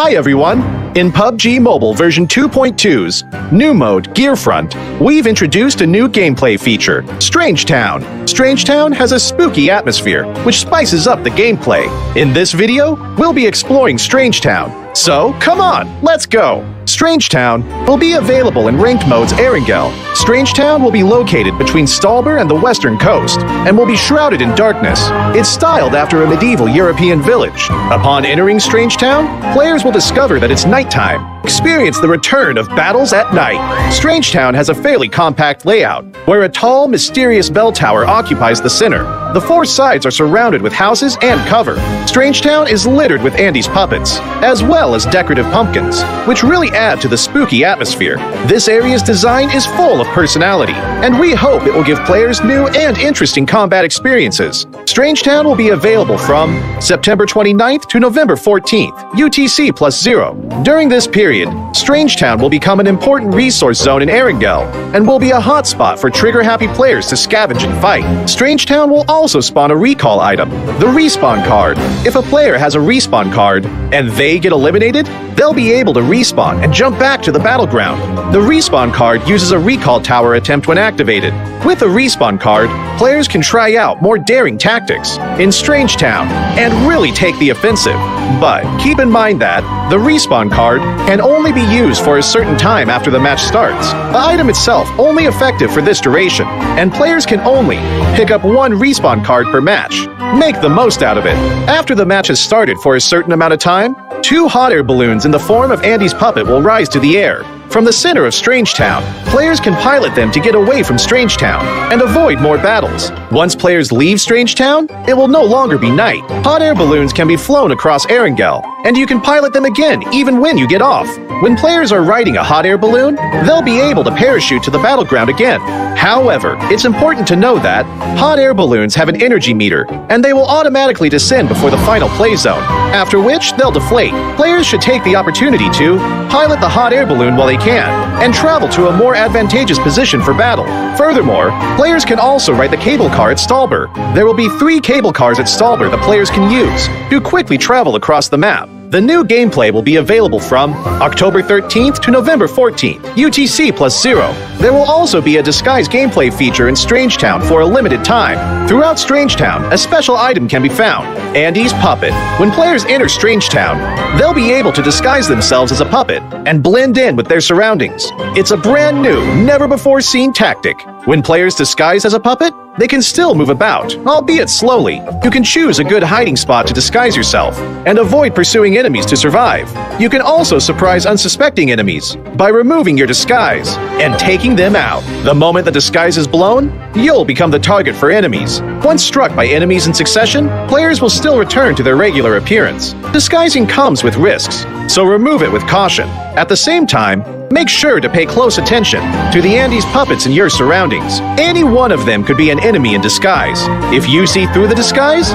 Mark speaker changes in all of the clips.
Speaker 1: Hi everyone! In PUBG Mobile version 2.2's new mode, Gearfront, we've introduced a new gameplay feature, Strange Town. Strange Town has a spooky atmosphere, which spices up the gameplay. In this video, we'll be exploring Strange Town. So, come on, let's go! Strange Town will be available in ranked modes Erangel. Strange Town will be located between Stalber and the western coast, and will be shrouded in darkness. It's styled after a medieval European village. Upon entering Strange Town, players will discover that it's nighttime. Experience the return of battles at night. Strange Town has a fairly compact layout, where a tall, mysterious bell tower occupies the center. The four sides are surrounded with houses and cover. Strange Town is littered with Andy's puppets, as well as decorative pumpkins, which really add to the spooky atmosphere. This area's design is full of personality, and we hope it will give players new and interesting combat experiences. Strange Town will be available from September 29th to November 14th, UTC +0. During this period, Strange Town will become an important resource zone in Erangel, and will be a hotspot for trigger-happy players to scavenge and fight. Strange Town will also spawn a recall item, the Respawn card. If a player has a Respawn card, and they get eliminated, they'll be able to respawn and jump back to the battleground. The Respawn card uses a recall tower attempt when activated. With a Respawn card, players can try out more daring tactics in Strange Town and really take the offensive. But keep in mind that the Respawn card can only be used for a certain time after the match starts. The item itself only effective for this duration, and players can only pick up one Respawn card per match. Make the most out of it. After the match has started for a certain amount of time, 2 hot air balloons in the form of Andy's puppet will rise to the air. From the center of Strange Town, players can pilot them to get away from Strange Town and avoid more battles. Once players leave Strange Town, it will no longer be night. Hot air balloons can be flown across Erangel, and you can pilot them again even when you get off. When players are riding a hot air balloon, they'll be able to parachute to the battleground again. However, it's important to know that hot air balloons have an energy meter, and they will automatically descend before the final play zone, after which they'll deflate. Players should take the opportunity to pilot the hot air balloon while they can, and travel to a more advantageous position for battle. Furthermore, players can also ride the cable car at Stalber. There will be 3 cable cars at Stalber that players can use to quickly travel across the map. The new gameplay will be available from October 13th to November 14th, UTC +0. There will also be a disguise gameplay feature in Strange Town for a limited time. Throughout Strange Town, a special item can be found, Andy's puppet. When players enter Strange Town, they'll be able to disguise themselves as a puppet and blend in with their surroundings. It's a brand new, never-before-seen tactic. When players disguise as a puppet, they can still move about, albeit slowly. You can choose a good hiding spot to disguise yourself, and avoid pursuing enemies to survive. You can also surprise unsuspecting enemies by removing your disguise and taking them out. The moment the disguise is blown, you'll become the target for enemies. Once struck by enemies in succession, players will still return to their regular appearance. Disguising comes with risks, so remove it with caution. At the same time, make sure to pay close attention to the Andy's puppets in your surroundings. Any one of them could be an enemy in disguise. If you see through the disguise,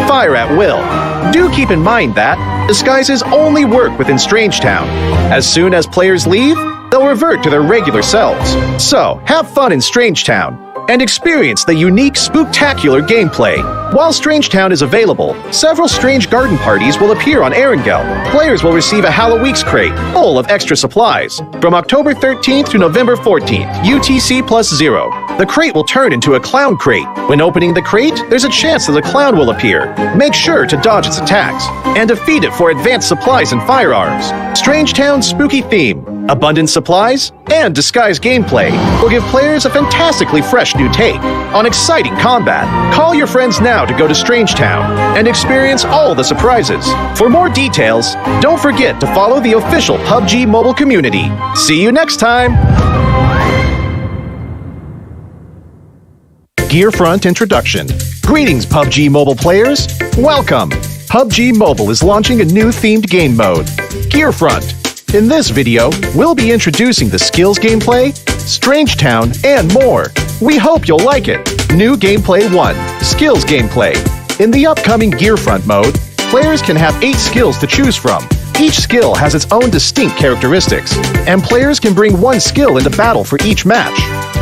Speaker 1: fire at will. Do keep in mind that disguises only work within Strange Town. As soon as players leave, they'll revert to their regular selves. So, have fun in Strange Town and experience the unique, spooktacular gameplay. While Strange Town is available, several strange garden parties will appear on Erangel. Players will receive a Halloweeks crate full of extra supplies. From October 13th to November 14th, UTC +0. The crate will turn into a clown crate. When opening the crate, there's a chance that a clown will appear. Make sure to dodge its attacks, and defeat it for advanced supplies and firearms. Strange Town's spooky theme, abundant supplies, and disguise gameplay will give players a fantastically fresh new take on exciting combat. Call your friends now to go to Strange Town and experience all the surprises. For more details, don't forget to follow the official PUBG mobile community. See you next time! Gearfront Introduction. Greetings, PUBG Mobile players! Welcome! PUBG Mobile is launching a new themed game mode, Gearfront. In this video, we'll be introducing the skills gameplay, Strange Town, and more. We hope you'll like it. New Gameplay 1, Skills Gameplay. In the upcoming Gearfront mode, players can have 8 skills to choose from. Each skill has its own distinct characteristics, and players can bring one skill into battle for each match.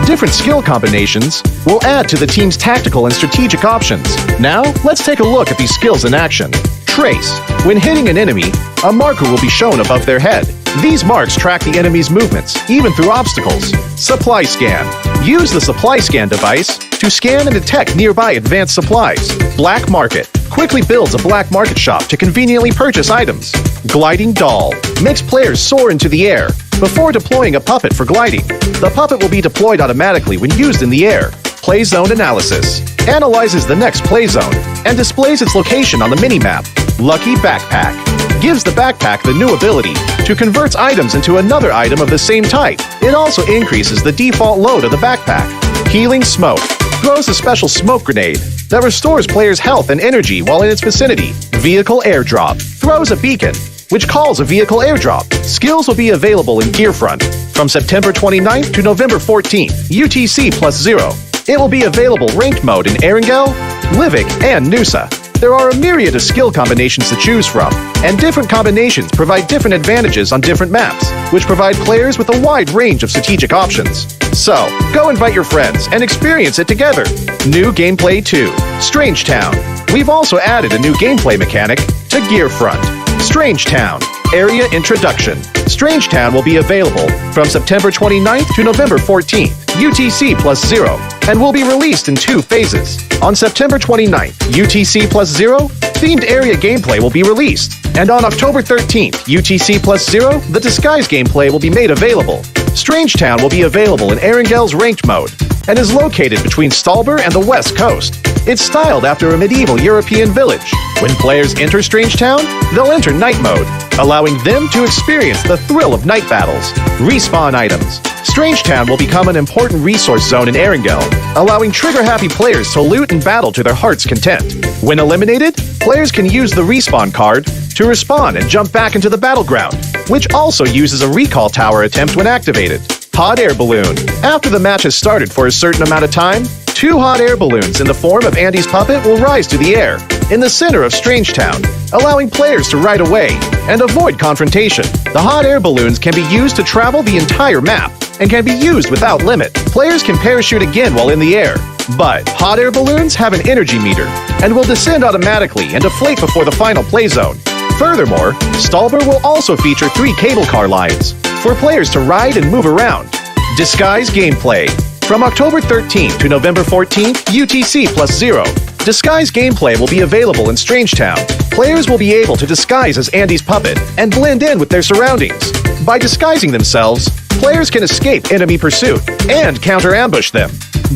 Speaker 1: Different skill combinations will add to the team's tactical and strategic options. Now, let's take a look at these skills in action. Trace. When hitting an enemy, a marker will be shown above their head. These marks track the enemy's movements, even through obstacles. Supply Scan. Use the Supply Scan device to scan and detect nearby advanced supplies. Black Market. Quickly builds a black market shop to conveniently purchase items. Gliding Doll. Makes players soar into the air. Before deploying a puppet for gliding, the puppet will be deployed automatically when used in the air. Play Zone Analysis. Analyzes the next play zone and displays its location on the minimap. Lucky Backpack. Gives the backpack the new ability to convert items into another item of the same type. It also increases the default load of the backpack. Healing Smoke. Throws a special smoke grenade that restores players' health and energy while in its vicinity. Vehicle Airdrop. Throws a beacon, which calls a vehicle airdrop. Skills will be available in Gearfront from September 29th to November 14th, UTC +0. It will be available ranked mode in Erangel, Livik, and Nusa. There are a myriad of skill combinations to choose from, and different combinations provide different advantages on different maps, which provide players with a wide range of strategic options. So, go invite your friends and experience it together. New Gameplay 2, Strange Town. We've also added a new gameplay mechanic to Gearfront. Strange Town. Area Introduction. Strange Town will be available from September 29th to November 14th, UTC +0, and will be released in 2 phases. On September 29th, UTC +0, themed area gameplay will be released, and on October 13th, UTC +0, the disguise gameplay will be made available. Strange Town will be available in Erangel's ranked mode, and is located between Stalber and the West Coast. It's styled after a medieval European village. When players enter Strange Town, they'll enter night mode, allowing them to experience the thrill of night battles. Respawn items. Strange Town will become an important resource zone in Erangel, allowing trigger-happy players to loot and battle to their heart's content. When eliminated, players can use the respawn card to respawn and jump back into the battleground, which also uses a recall tower attempt when activated. Hot Air Balloon. After the match has started for a certain amount of time, 2 hot air balloons in the form of Andy's puppet will rise to the air in the center of Strange Town, allowing players to ride away and avoid confrontation. The hot air balloons can be used to travel the entire map and can be used without limit. Players can parachute again while in the air, but hot air balloons have an energy meter and will descend automatically and deflate before the final play zone. Furthermore, Stalber will also feature 3 cable car lines for players to ride and move around. Disguise gameplay. From October 13th to November 14th, UTC +0. Disguise gameplay will be available in Strange Town. Players will be able to disguise as Andy's puppet and blend in with their surroundings. By disguising themselves, players can escape enemy pursuit and counter-ambush them.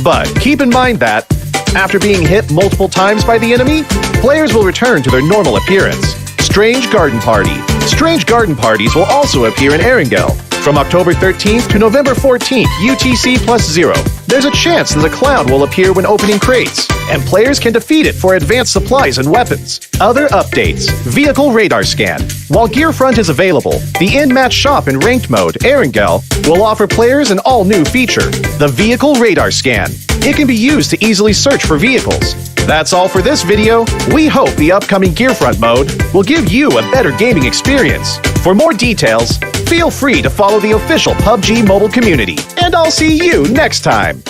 Speaker 1: But keep in mind that, after being hit multiple times by the enemy, players will return to their normal appearance. Strange Garden Party. Strange garden parties will also appear in Erangel. From October 13th to November 14th, UTC +0. There's a chance that a clown will appear when opening crates, and players can defeat it for advanced supplies and weapons. Other updates. Vehicle Radar Scan. While Gearfront is available, the in-match shop in ranked mode, Erangel, will offer players an all-new feature, the Vehicle Radar Scan. It can be used to easily search for vehicles. That's all for this video. We hope the upcoming Gearfront mode will give you a better gaming experience. For more details, feel free to follow the official PUBG mobile community. And I'll see you next time.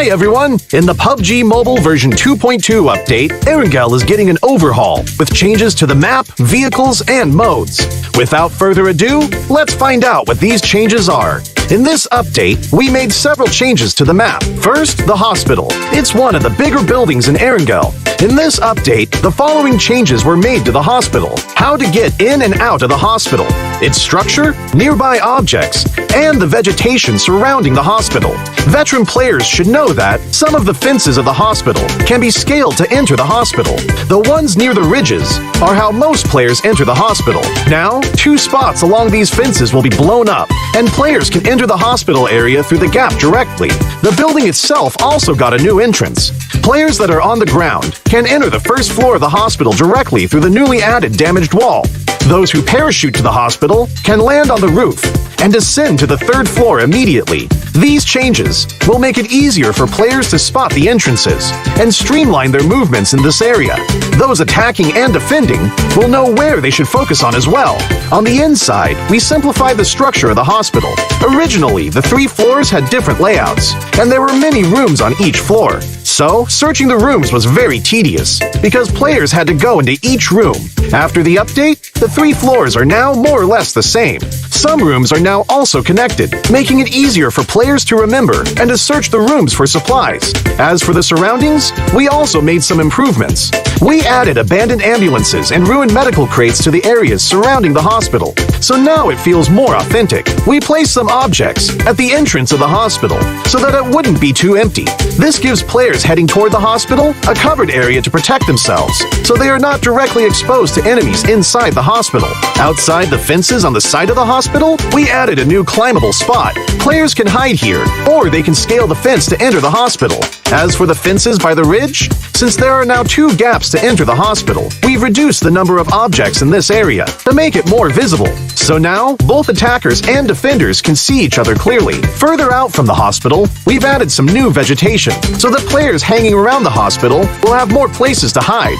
Speaker 1: Hey everyone! In the PUBG Mobile version 2.2 update, Erangel is getting an overhaul with changes to the map, vehicles, and modes. Without further ado, let's find out what these changes are. In this update, we made several changes to the map. First, the hospital. It's one of the bigger buildings in Erangel. In this update, the following changes were made to the hospital. How to get in and out of the hospital, its structure, nearby objects, and the vegetation surrounding the hospital. Veteran players should know that some of the fences of the hospital can be scaled to enter the hospital. The ones near the ridges are how most players enter the hospital. Now, 2 spots along these fences will be blown up, and players can enter the hospital area through the gap directly. The building itself also got a new entrance. Players that are on the ground can enter the first floor of the hospital directly through the newly added damaged wall. Those who parachute to the hospital can land on the roof and descend to the 3rd floor immediately. These changes will make it easier for players to spot the entrances and streamline their movements in this area. Those attacking and defending will know where they should focus on as well. On the inside, we simplified the structure of the hospital. Originally, the 3 floors had different layouts, and there were many rooms on each floor. So, searching the rooms was very tedious, because players had to go into each room. After the update, the 3 floors are now more or less the same. Some rooms are now also connected, making it easier for players to remember and to search the rooms for supplies. As for the surroundings, we also made some improvements. We added abandoned ambulances and ruined medical crates to the areas surrounding the hospital, so now it feels more authentic. We placed some objects at the entrance of the hospital so that it wouldn't be too empty. This gives players heading toward the hospital a covered area to protect themselves, so they are not directly exposed to enemies inside the hospital. Outside the fences on the side of the hospital, we added a new climbable spot. Players can hide here, or they can scale the fence to enter the hospital. As for the fences by the ridge, since there are now 2 gaps to enter the hospital, we've reduced the number of objects in this area to make it more visible. So now, both attackers and defenders can see each other clearly. Further out from the hospital, we've added some new vegetation, so that players hanging around the hospital will have more places to hide.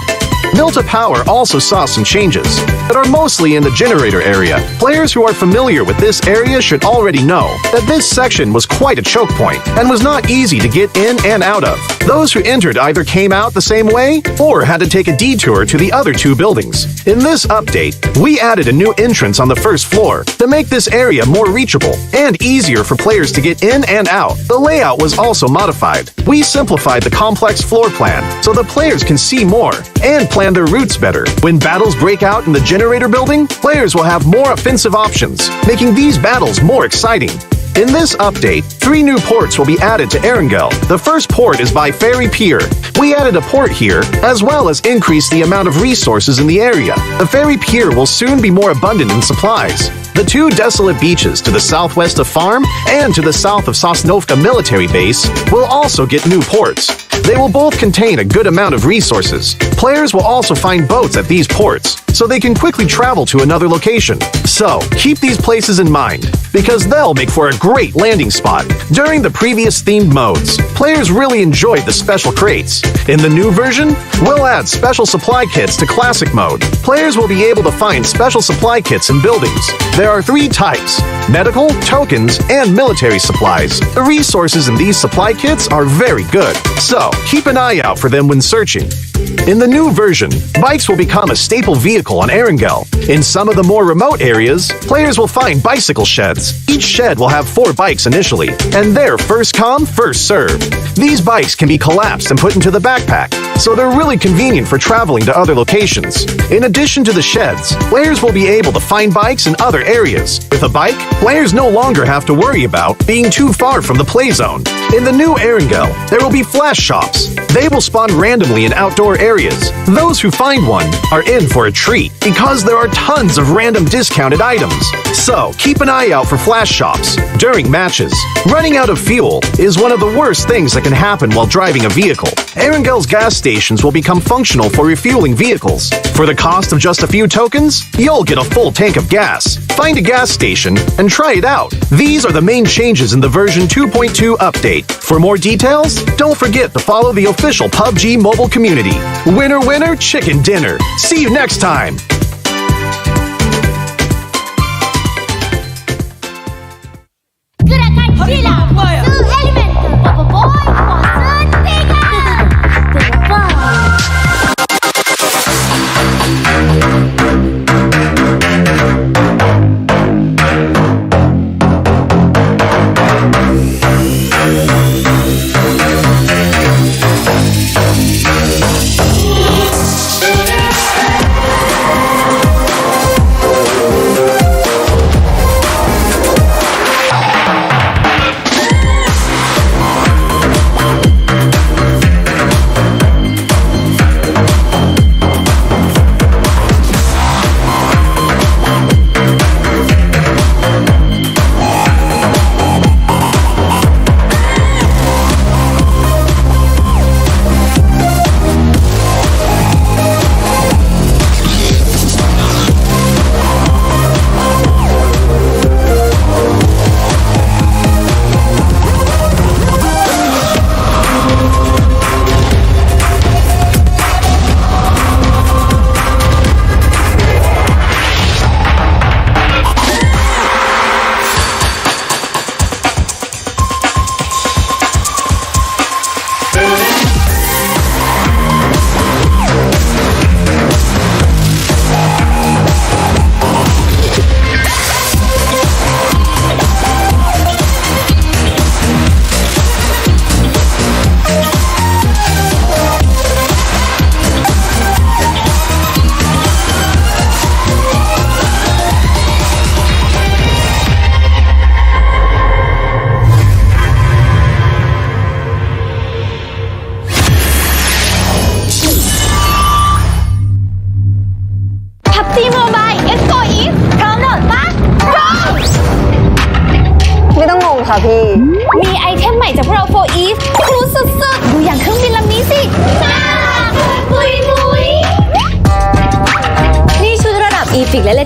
Speaker 1: Milta Power also saw some changes that are mostly in the generator area. Players who are familiar with this area should already know that this section was quite a choke point and was not easy to get in and out of. Those who entered either came out the same way or had to take a detour to the other 2 buildings. In this update, we added a new entrance on the 1st floor to make this area more reachable and easier for players to get in and out. The layout was also modified. We simplified the complex floor plan so the players can see more and plan their routes better. When battles break out in the generator building, players will have more offensive options, making these battles more exciting. In this update, 3 new ports will be added to Erangel. The first port is by Ferry Pier. We added a port here, as well as increased the amount of resources in the area. The Ferry Pier will soon be more abundant in supplies. The 2 desolate beaches to the southwest of Farm and to the south of Sosnovka military base will also get new ports. They will both contain a good amount of resources. Players will also find boats at these ports, so they can quickly travel to another location. So, keep these places in mind, because they'll make for a great landing spot. During the previous themed modes, players really enjoyed the special crates. In the new version, we'll add special supply kits to classic mode. Players will be able to find special supply kits in buildings. There are 3 types: medical, tokens, and military supplies. The resources in these supply kits are very good, so keep an eye out for them when searching. In the new version, bikes will become a staple vehicle on Erangel. In some of the more remote areas, players will find bicycle sheds. Each shed will have 4 bikes initially, and they're first come, first served. These bikes can be collapsed and put into the backpack, so they're really convenient for traveling to other locations. In addition to the sheds, players will be able to find bikes in other areas. With a bike, players no longer have to worry about being too far from the play zone. In the new Erangel, there will be flash shops. They will spawn randomly in outdoor areas. Those who find one are in for a treat, because there are tons of random discounted items. So, keep an eye out for flash shops during matches. Running out of fuel is one of the worst things that can happen while driving a vehicle. Erangel's gas stations will become functional for refueling vehicles. For the cost of just a few tokens, you'll get a full tank of gas. Find a gas station and try it out. These are the main changes in the version 2.2 update. For more details, don't forget to follow the official PUBG mobile community. Winner, winner, chicken dinner. See you next time.
Speaker 2: Gerakan silam, elemen, Papa Boy,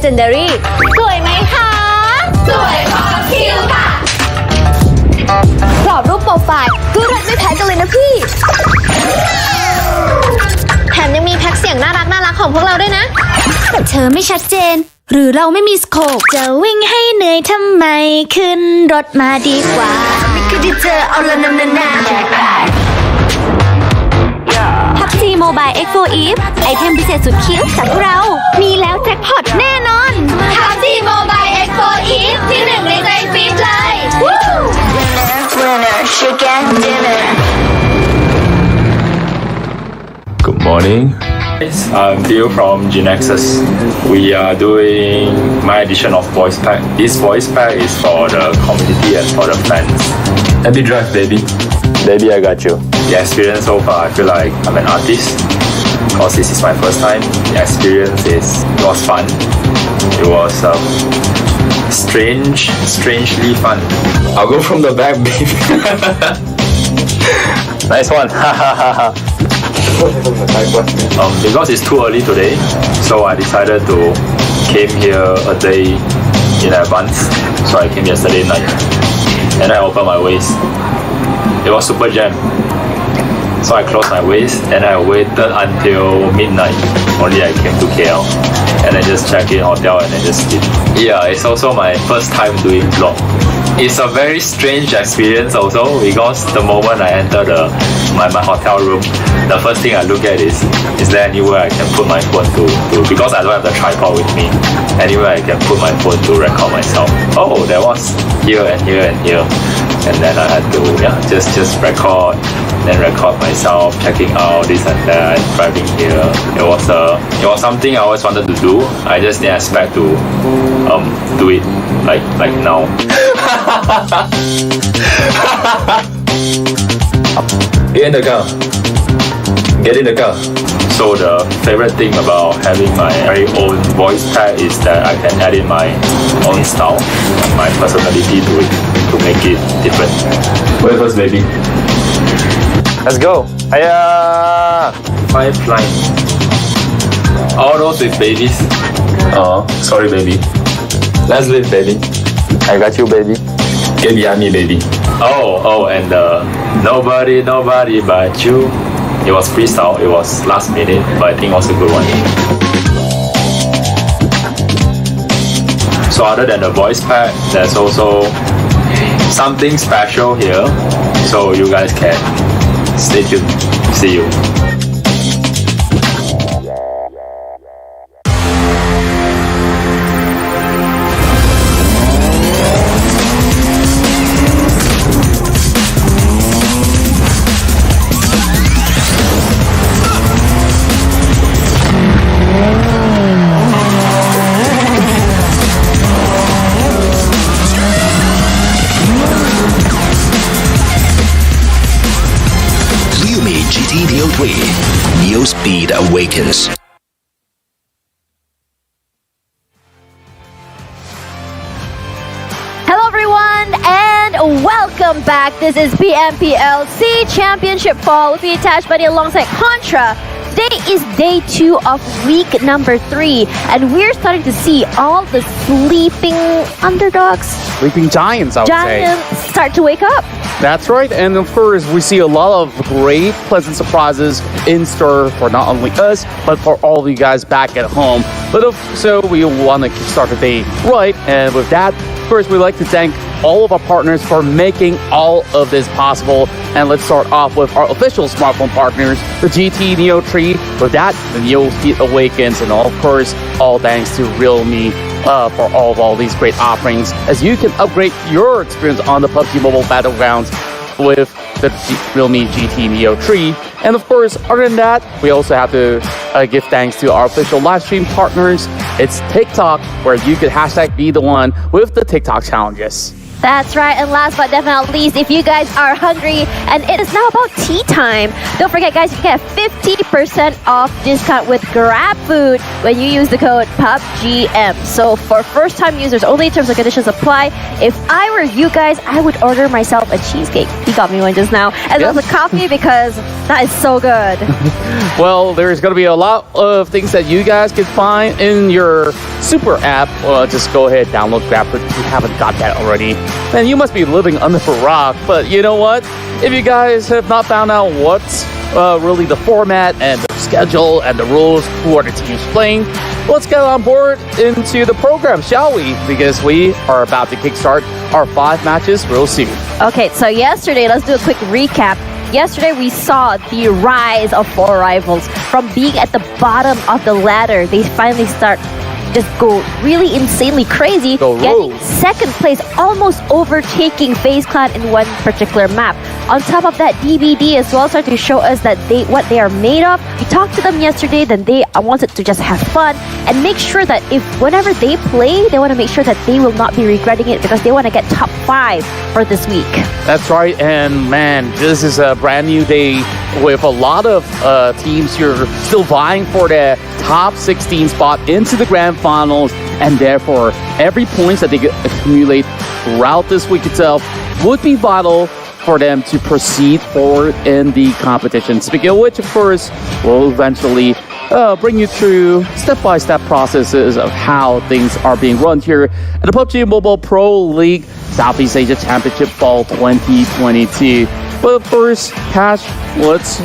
Speaker 2: Legendary สวยไหมคะสวยพอคิวค่ะกรอบรูปโปรไฟล์ก็เลิศไม่แพ้กันเลยนะพี่แถมยังมีแพ็กเสียงน่ารักของพวกเราด้วยนะเธอไม่ชัดเจนหรือเราไม่มีสโคปจะวิ่งให้เหนื่อยทำไมขึ้นรถมาดีกว่าไม่คือที่เธอเอาละนานPUBG Mobile X4 Eve ไอเทมพิเศษสุดคิ้วจากพวกเรามีแล้วแจ็คพอตแน่นอน PUBG Mobile X4 Eve ที่หนึ่งในใจฟีดเลย Winner chicken dinner
Speaker 3: Good morning. I'm Theo from GNexus. We are doing my edition of voice pack. This voice pack is for the community and for the fans. Let me drive, baby. Baby, I got you. The experience so far, I feel like I'm an artist because this is my first time. The experience was fun. It was strangely fun. I'll go from the back, baby. Nice one. Because it's too early today, so I decided to came here a day in advance. So I came yesterday night and I opened my waist. It was super jam. So I closed my waist and I waited until midnight. Only I came to KL and I just checked in hotel and I just sleep. Yeah, it's also my first time doing vlog. It's a very strange experience also because the moment I enter my hotel room, the first thing I look at is there anywhere I can put my phone to because I don't have the tripod with me. Anywhere I can put my phone to record myself. Oh, there was here and here and here. And then I had to just record, then record myself, checking out this and that, driving here. It was something I always wanted to do. I just didn't expect to do it like now. Get in the car. Get in the car. So the favorite thing about having my very own voice pack is that I can add in my own style, my personality to it to make it different. Wait first, baby. Let's go. Hiya! Five flying. All those with babies. Oh, sorry, baby. Let's live, baby. I got you, baby. Get behind me, baby. Oh, and nobody but you. It was freestyle. It was last minute, but I think it was a good one. So other than the voice pack, there's also something special here. So you guys can stay tuned. See you.
Speaker 4: Neo Speed Awakens.
Speaker 2: Hello everyone and welcome back. This is PMPL SEA Championship Fall with me, Tash Buddy alongside Contra. Today is day 2 of week number 3 and we're starting to see all the sleeping underdogs,
Speaker 5: Sleeping giants, I would say.
Speaker 2: start to wake up.
Speaker 5: That's right, and of course we see a lot of great, pleasant surprises in store for not only us, but for all of you guys back at home. So we want to start the day right, and with that, first we'd like to thank all of our partners for making all of this possible. And let's start off with our official smartphone partners, the GT Neo Tree. With that, the Neo Speed Awakens, and of course, all thanks to Realme for all these great offerings, as you can upgrade your experience on the PUBG Mobile Battlegrounds with the Realme GT Neo Tree. And of course, other than that, we also have to give thanks to our official live stream partners. It's TikTok, where you could hashtag be the one with the TikTok challenges.
Speaker 2: That's right. And last but definitely not least, if you guys are hungry and it is now about tea time, don't forget, guys, you can get 50% off discount with Grab Food when you use the code PUBGM. So for first-time users, only terms and conditions apply. If I were you guys, I would order myself a cheesecake. He got me one just now. As well as a coffee because that is so good.
Speaker 5: Well, there's going to be a lot of things that you guys can find in your super app. Just go ahead, download Grab Food if you haven't got that already. Man, you must be living under a rock. But you know what? If you guys have not found out what's really the format and the schedule and the rules, who are the teams playing, let's get on board into the program, shall we? Because we are about to kickstart our 5 matches real soon.
Speaker 2: Okay, so yesterday, let's do a quick recap. Yesterday, we saw the rise of 4 rivals. From being at the bottom of the ladder, they finally start just go really insanely crazy, getting second place, almost overtaking FaZe Clan in one particular map. On top of that, DBD as well started to show us that what they are made of. We talked to them yesterday, then they wanted to just have fun and make sure that whenever they play, they want to make sure that they will not be regretting it because they want to get top 5 for this week.
Speaker 5: That's right, and man, this is a brand new day with a lot of teams here still vying for the top 16 spot into the grand finals, and therefore every points that they accumulate throughout this week itself would be vital for them to proceed forward in the competition. Speaking of which, of course, we'll eventually bring you through step-by-step processes of how things are being run here at the PUBG Mobile Pro League Southeast Asia Championship Fall 2022. But first, Cash, let's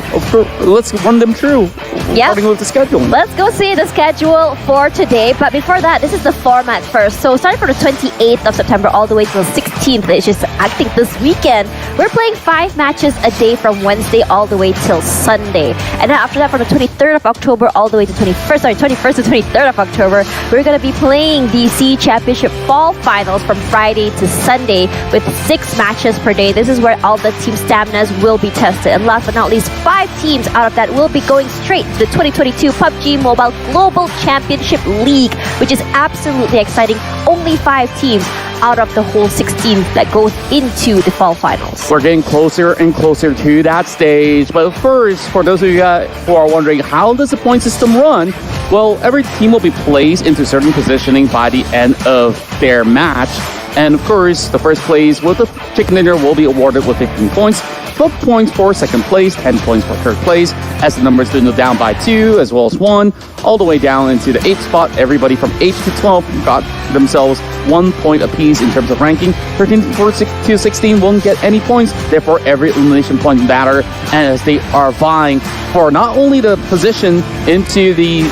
Speaker 5: run them through. Starting with the schedule.
Speaker 2: Let's go see the schedule for today. But before that, this is the format first. So starting from the 28th of September all the way till 16th, which is I think this weekend, we're playing 5 matches a day from Wednesday all the way till Sunday. And then after that, from the 23rd of October all the way to 21st to 23rd of October, we're going to be playing the SEA Championship Fall Finals from Friday to Sunday with 6 matches per day. This is where all the team staminas will be tested. And last but not least, 5 teams out of that will be going straight to the 2022 PUBG Mobile Global Championship League, which is absolutely exciting. Only 5 teams out of the whole 16 that goes into the fall finals.
Speaker 5: We're getting closer and closer to that stage. But first, for those of you who are wondering, how does the point system run? Well, every team will be placed into certain positioning by the end of their match. And of course, the first place with the chicken dinner will be awarded with 15 points. 12 points for second place, 10 points for third place, as the numbers dwindle down by 2 as well as 1, all the way down into the 8th spot. Everybody from 8 to 12 got themselves 1 point apiece in terms of ranking. 13 to 16 won't get any points, therefore every elimination point matter, as they are vying for not only the position into the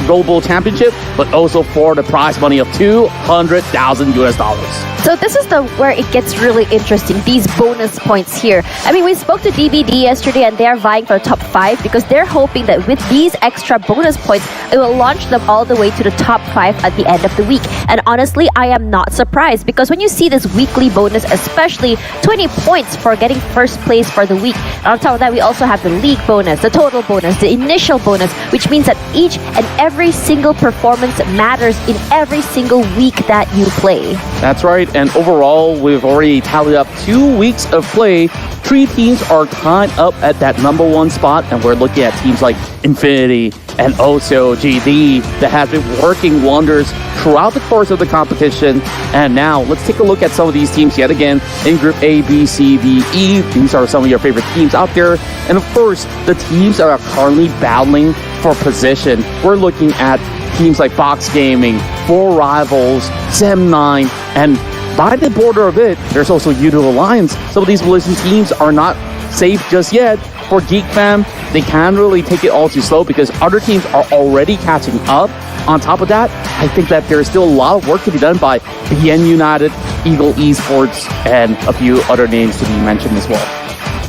Speaker 5: global championship, but also for the prize money of $200,000 US.
Speaker 2: So this is where it gets really interesting, these bonus points here. I mean, we spoke to DBD yesterday and they're vying for the top 5 because they're hoping that with these extra bonus points, it will launch them all the way to the top 5 at the end of the week. And honestly, I am not surprised because when you see this weekly bonus, especially 20 points for getting first place for the week. And on top of that, we also have the league bonus, the total bonus, the initial bonus, which means that each and every single performance matters in every single week that you play.
Speaker 5: That's right. And overall, we've already tallied up 2 weeks of play. 3 teams are tied up at that number 1 spot, and we're looking at teams like Infinity and also GD that have been working wonders throughout the course of the competition. And now let's take a look at some of these teams yet again in Group A, B, C, D, E. These are some of your favorite teams out there. And of course, the teams that are currently battling for position. We're looking at teams like Fox Gaming, 4 Rivals, Sem9, and by the border of it, there's also Yoodo Alliance. Some of these Malaysian teams are not safe just yet. For Geek Fam, they can't really take it all too slow because other teams are already catching up. On top of that, I think that there's still a lot of work to be done by BN United, Ego Esports, and a few other names to be mentioned as well.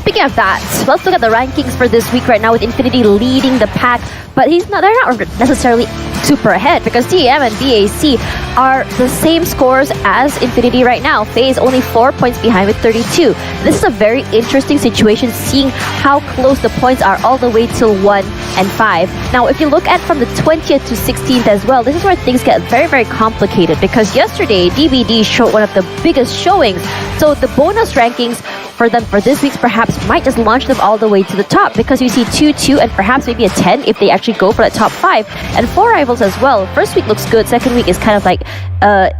Speaker 2: Speaking of that, let's look at the rankings for this week right now with Infinity leading the pack, but they're not necessarily super ahead because TEM and BAC are the same scores as Infinity right now. FaZe only 4 points behind with 32. This is a very interesting situation, seeing how close the points are all the way till 1 and 5. Now, if you look at from the 20th to 16th as well, this is where things get very, very complicated because yesterday, DBD showed one of the biggest showings. So the bonus rankings for them for this week's perhaps might just launch them all the way to the top because you see 2, 2, and perhaps maybe a 10 if they actually go for that top 5. And 4 rivals as well. First week looks good, second week is kind of like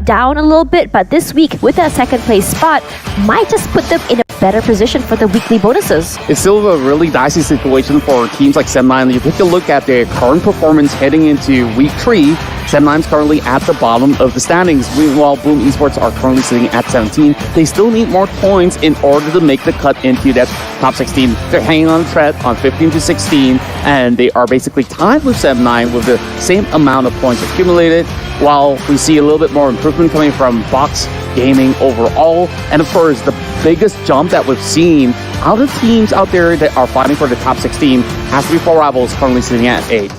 Speaker 2: down a little bit, but this week with that second place spot might just put them in a better position for the weekly bonuses.
Speaker 5: It's still a really dicey situation for teams like SEM9. You take a look at their current performance heading into week 3. SEM9 is currently at the bottom of the standings. Meanwhile, Boom Esports are currently sitting at 17. They still need more points in order to make the cut into that top 16. They're hanging on the thread on 15 to 16, and they are basically tied with SEM9 with the same amount of points accumulated, while we see a little bit more improvement coming from Box Gaming overall. And of course, the biggest jump that we've seen out of teams out there that are fighting for the top 16 has to be 4 rivals currently sitting at 8.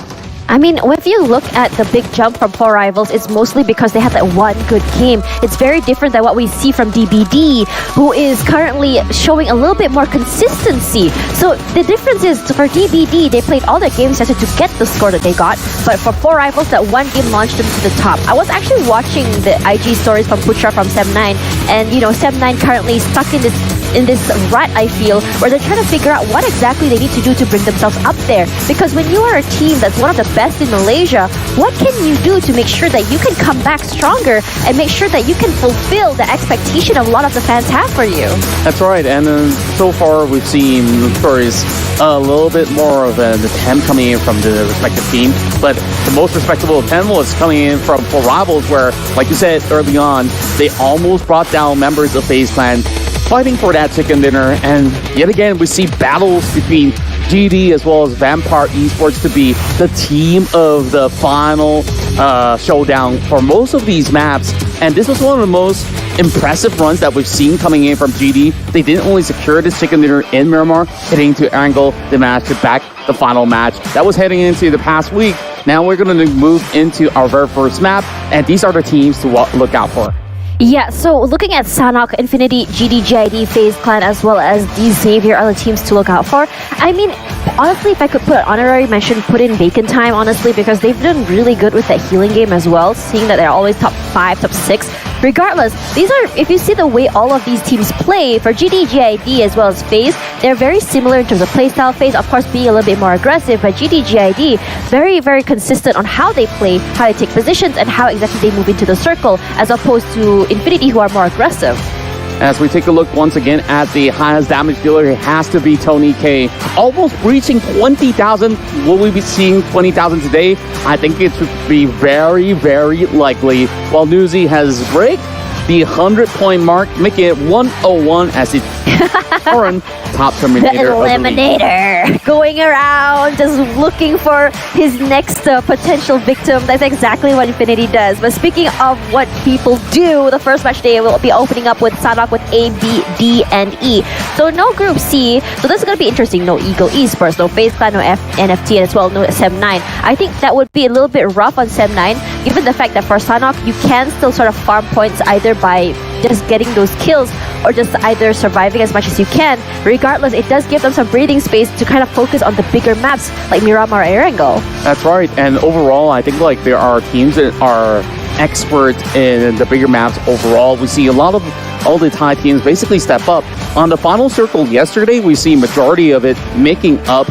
Speaker 2: I mean, if you look at the big jump from 4 rivals, it's mostly because they had that one good game. It's very different than what we see from DBD, who is currently showing a little bit more consistency. So the difference is for DBD, they played all their games just to get the score that they got. But for 4 rivals, that one game launched them to the top. I was actually watching the IG stories from Putra from SEM9, and you know, SEM9 currently stuck in this rut, I feel, where they're trying to figure out what exactly they need to do to bring themselves up there. Because when you are a team that's one of the best in Malaysia, what can you do to make sure that you can come back stronger and make sure that you can fulfill the expectation of a lot of the fans have for you?
Speaker 5: That's right, and so far we've seen stories a little bit more of the attempt coming in from the respective team, but the most respectable attempt was coming in from 4 rivals, where, like you said early on, they almost brought down members of FaZe Clan fighting for that chicken dinner. And yet again, we see battles between GD as well as Vampire Esports to be the team of the final showdown for most of these maps. And this was one of the most impressive runs that we've seen coming in from GD. They didn't only secure this chicken dinner in Miramar, heading to Angle, they managed to back the final match. That was heading into the past week. Now we're going to move into our very first map, and these are the teams to look out for.
Speaker 2: Yeah, so looking at Sanhok, Infinity, GD, GID, FaZe Clan, as well as the Xavier are the teams to look out for. I mean, honestly, if I could put an honorary mention, put in Bacon Time, honestly, because they've done really good with that healing game as well, seeing that they're always top 5, top 6. Regardless, these are, if you see the way all of these teams play, for GD, GID, as well as FaZe, they're very similar in terms of playstyle. FaZe, of course, being a little bit more aggressive, but GD, GID, very, very consistent on how they play, how they take positions, and how exactly they move into the circle, as opposed to Infinity, who are more aggressive.
Speaker 5: As we take a look once again at the highest damage dealer, it has to be Tony K. Almost reaching 20,000. Will we be seeing 20,000 today? I think it would be very, very likely. While Newsy has break the 100-point mark, making it 101 as the current top Terminator.
Speaker 2: The Eliminator going around just looking for his next potential victim. That's exactly what Infinity does. But speaking of what people do, the first match day will be opening up with Sanhok with A, B, D, and E. So no Group C. So this is going to be interesting. No Ego Esports, no FaZe Clan, no NFT, and as well no SEM9. I think that would be a little bit rough on SEM9, given the fact that for Sanhok, you can still sort of farm points either by just getting those kills or just either surviving as much as you can. Regardless, it does give them some breathing space to kind of focus on the bigger maps like Miramar or Erangel.
Speaker 5: That's right, and overall, I think like there are teams that are expert in the bigger maps overall. We see a lot of all the Thai teams basically step up. On the final circle yesterday, we see majority of it making up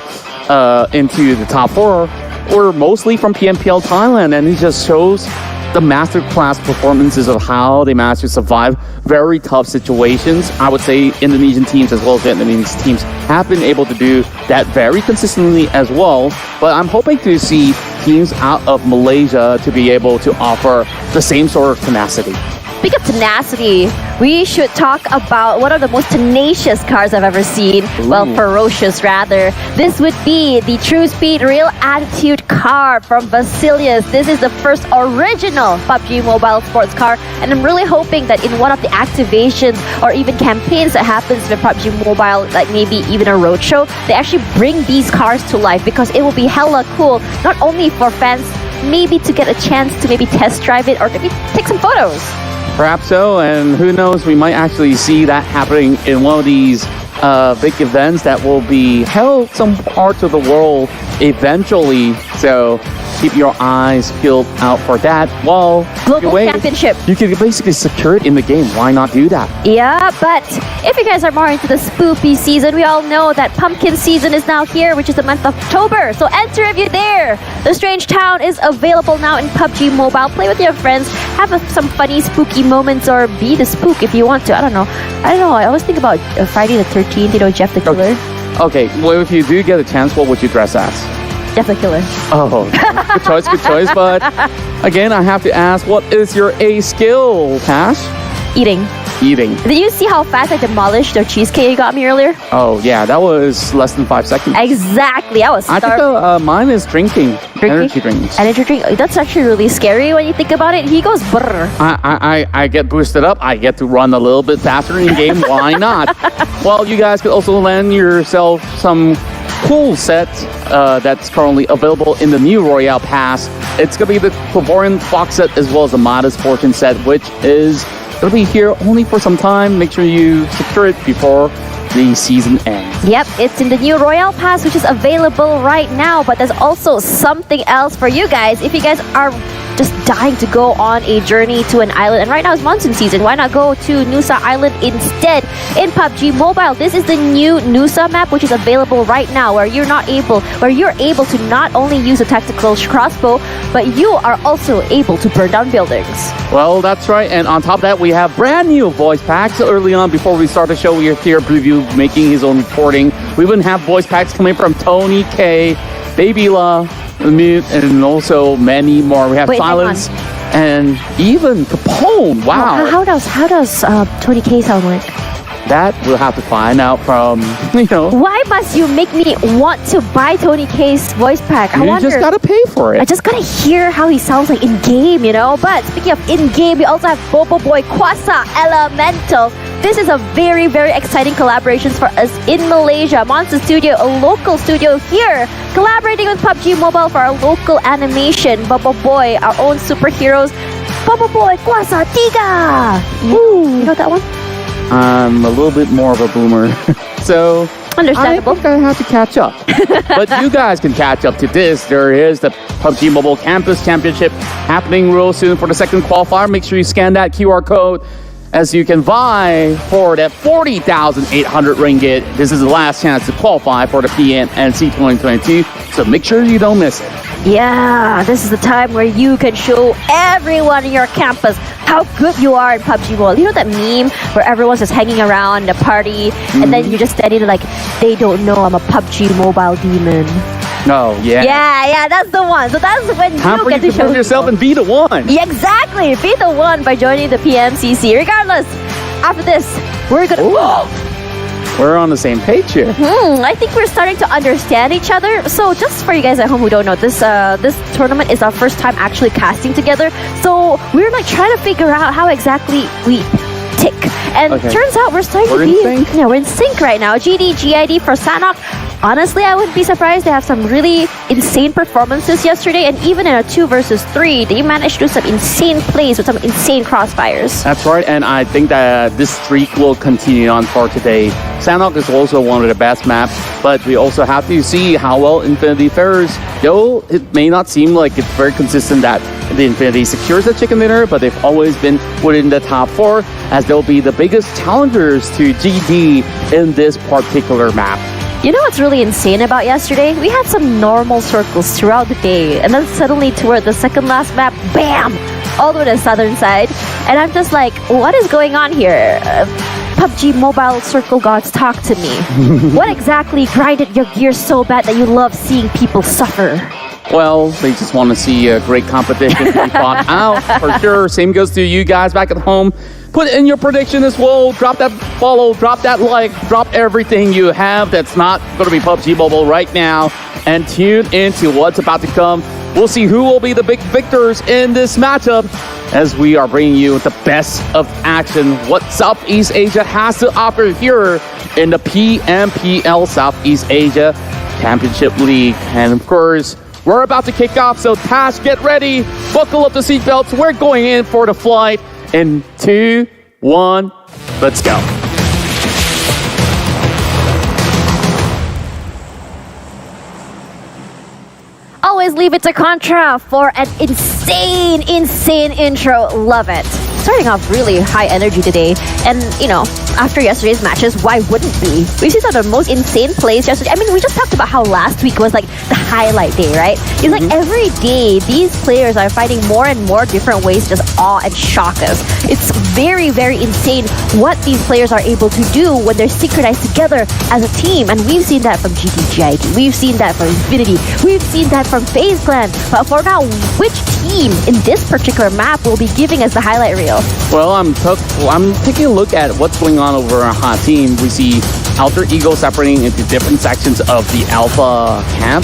Speaker 5: into the top 4 were mostly from PMPL Thailand, and it just shows the masterclass performances of how they managed to survive very tough situations. I would say Indonesian teams as well as Vietnamese teams have been able to do that very consistently as well. But I'm hoping to see teams out of Malaysia to be able to offer the same sort of tenacity.
Speaker 2: Speaking of tenacity, we should talk about one of the most tenacious cars I've ever seen. Ooh. Well, ferocious rather. This would be the True Speed Real Attitude car from Vasilius. This is the first original PUBG mobile sports car, and I'm really hoping that in one of the activations or even campaigns that happens with PUBG Mobile, like maybe even a roadshow, they actually bring these cars to life, because it will be hella cool, not only for fans maybe to get a chance to maybe test drive it or maybe take some photos.
Speaker 5: Perhaps so, and who knows, we might actually see that happening in one of these big events that will be held some parts of the world eventually. So keep your eyes peeled out for that. Well,
Speaker 2: Global Championship.
Speaker 5: You can basically secure it in the game. Why not do that?
Speaker 2: Yeah, but if you guys are more into the spoopy season, we all know that pumpkin season is now here, which is the month of October. So enter if you're there. The Strange Town is available now in PUBG Mobile. Play with your friends, have some funny spooky moments, or be the spook if you want to. I don't know. I always think about Friday the 13th, you know, Jeff the Killer.
Speaker 5: Okay, well, if you do get a chance, what would you dress as?
Speaker 2: Jeff the Killer.
Speaker 5: Oh, good choice. But again, I have to ask, what is your A skill, Tash?
Speaker 2: Eating. Did you see how fast I demolished the cheesecake you got me earlier?
Speaker 5: Oh, yeah, that was less than 5 seconds.
Speaker 2: Exactly, I was starving.
Speaker 5: I think mine is drinking. Energy drinks.
Speaker 2: Energy drink. That's actually really scary when you think about it. He goes brrr.
Speaker 5: I get boosted up. I get to run a little bit faster in game. Why not? Well, you guys could also land yourself some cool set that's currently available in the new Royale Pass. It's going to be the Pavorian Fox set as well as the Modest Fortune set, which is going to be here only for some time. Make sure you secure it before the season ends.
Speaker 2: Yep, it's in the new Royale Pass, which is available right now, but there's also something else for you guys. If you guys are just dying to go on a journey to an island, and right now it's monsoon season, why not go to Nusa Island instead in PUBG Mobile? This is the new Nusa map, which is available right now, where you're able to not only use a tactical crossbow, but you are also able to burn down buildings.
Speaker 5: Well, that's right, and on top of that, we have brand new voice packs. Early on, before we start the show, we are here preview making his own reporting. We even have voice packs coming from Tony K, Baby La, and also many more. We have Silence and even Capone. Wow.
Speaker 2: How does Tony K sound like?
Speaker 5: That we'll have to find out from, you know.
Speaker 2: Why must you make me want to buy Tony K's voice pack?
Speaker 5: You just gotta pay for it.
Speaker 2: I just gotta hear how he sounds like in game, you know. But speaking of in game, we also have Bobo Boy Kwasa Elemental. This is a very, very exciting collaboration for us in Malaysia. Monster Studio, a local studio here, collaborating with PUBG Mobile for our local animation. Bobo Boy, our own superheroes. Bobo Boy Kwasa Tiga. You know that one?
Speaker 5: I'm a little bit more of a boomer, so
Speaker 2: understandable.
Speaker 5: I think I have to catch up. But you guys can catch up to this. There is the PUBG Mobile Campus Championship happening real soon for the second qualifier. Make sure you scan that QR code as you can vie for that 40,800 ringgit. This is the last chance to qualify for the PMPL SEA 2022, so make sure you don't miss it.
Speaker 2: Yeah, this is the time where you can show everyone in your campus how good you are in PUBG Mobile. You know that meme where everyone's just hanging around the party and then you're just standing there like, they don't know I'm a PUBG Mobile demon.
Speaker 5: Oh, yeah.
Speaker 2: Yeah, that's the one. So that's when you get to show
Speaker 5: yourself and be the one.
Speaker 2: Yeah, exactly. Be the one by joining the PMCC. Regardless, after this, we're gonna...
Speaker 5: We're on the same page here.
Speaker 2: I think we're starting to understand each other. So just for you guys at home who don't know, this tournament is our first time actually casting together. So we're like trying to figure out how exactly we tick. And turns out we're starting to be...
Speaker 5: in sync?
Speaker 2: Yeah, we're in sync right now. GD, GID for Sanok. Honestly, I wouldn't be surprised. They have some really insane performances yesterday, and even in a 2 versus 3, they managed to do some insane plays with some insane crossfires.
Speaker 5: That's right, and I think that this streak will continue on for today. Sanok is also one of the best maps, but we also have to see how well Infinity fares. Though it may not seem like it's very consistent that the Infinity secures the chicken dinner, but they've always been within the top 4, as they'll be the biggest challengers to GD in this particular map.
Speaker 2: You know what's really insane about yesterday? We had some normal circles throughout the day, and then suddenly toward the second last map, bam! All the way to the southern side. And I'm just like, what is going on here? PUBG Mobile circle gods, talk to me. What exactly grinded your gears so bad that you love seeing people suffer?
Speaker 5: Well, they just want to see a great competition be fought out, for sure. Same goes to you guys back at home. Put in your prediction as well. Drop that follow, drop that like, drop everything you have that's not going to be PUBG Mobile right now. And tune into what's about to come. We'll see who will be the big victors in this matchup as we are bringing you the best of action. What Southeast Asia has to offer here in the PMPL Southeast Asia Championship League. And of course, we're about to kick off, so Tash, get ready. Buckle up the seatbelts. We're going in for the flight. In 2, 1, let's go.
Speaker 2: always leave it to Contra for an insane intro. Love it. Starting off really high energy today. And, you know, after yesterday's matches, why wouldn't we? We see some of the most insane plays yesterday. I mean, we just talked about how last week was like the highlight day, right? It's like every day, these players are finding more and more different ways to just awe and shock us. It's very, very insane what these players are able to do when they're synchronized together as a team. And we've seen that from GIDS. We've seen that from Infinity. We've seen that from FaZe Clan. But for now, which team in this particular map will be giving us the highlight reel?
Speaker 5: Well, I'm taking a look at what's going on over on Hot Team. We see Alter Ego separating into different sections of the Alpha camp,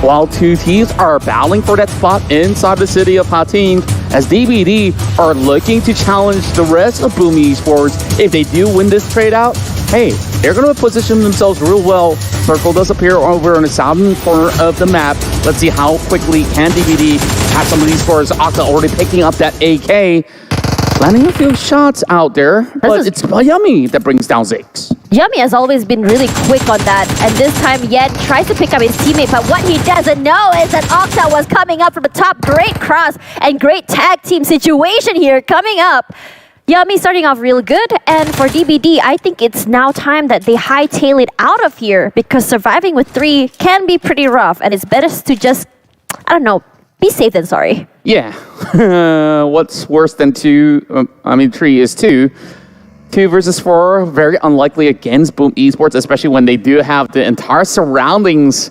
Speaker 5: while two teams are battling for that spot inside the city of Hot Team, as DBD are looking to challenge the rest of Boom Esports. If they do win this trade out, hey, they're going to position themselves real well. Circle does appear over in the southern corner of the map. Let's see how quickly can DBD have some of these scores. Aka already picking up that AK. Landing a few shots out there, but it's Yummy that brings down Ziggs.
Speaker 2: Yummy has always been really quick on that, and this time Yen tries to pick up his teammate, but what he doesn't know is that Octa was coming up from the top. Great cross and great tag team situation here coming up. Yummy starting off real good, and for DBD, I think it's now time that they hightail it out of here, because surviving with 3 can be pretty rough, and it's better to just, I don't know, be safe than sorry.
Speaker 5: Yeah. What's worse than 2? 3 is 2. 2 versus 4, very unlikely against Boom Esports, especially when they do have the entire surroundings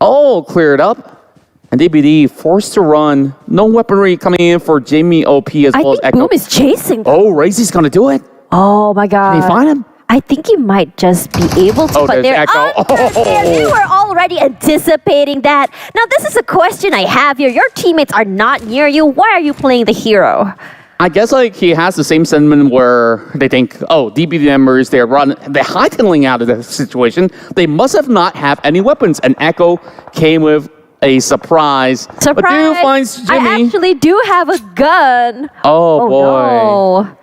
Speaker 5: all cleared up. And DBD forced to run. No weaponry coming in for Jamie OP as well as Echo.
Speaker 2: Boom is chasing them.
Speaker 5: Oh, Razy's gonna do it.
Speaker 2: Oh my god.
Speaker 5: Can he find him?
Speaker 2: I think he might just be able to, but they're
Speaker 5: Echo.
Speaker 2: They were already anticipating that. Now, this is a question I have here. Your teammates are not near you. Why are you playing the hero?
Speaker 5: I guess like he has the same sentiment where they think, oh, DBD members, they're hightailing out of the situation. They must have not have any weapons. And Echo came with a surprise.
Speaker 2: Surprise!
Speaker 5: But Drew finds Jimmy.
Speaker 2: I actually do have a gun.
Speaker 5: Oh boy.
Speaker 2: No.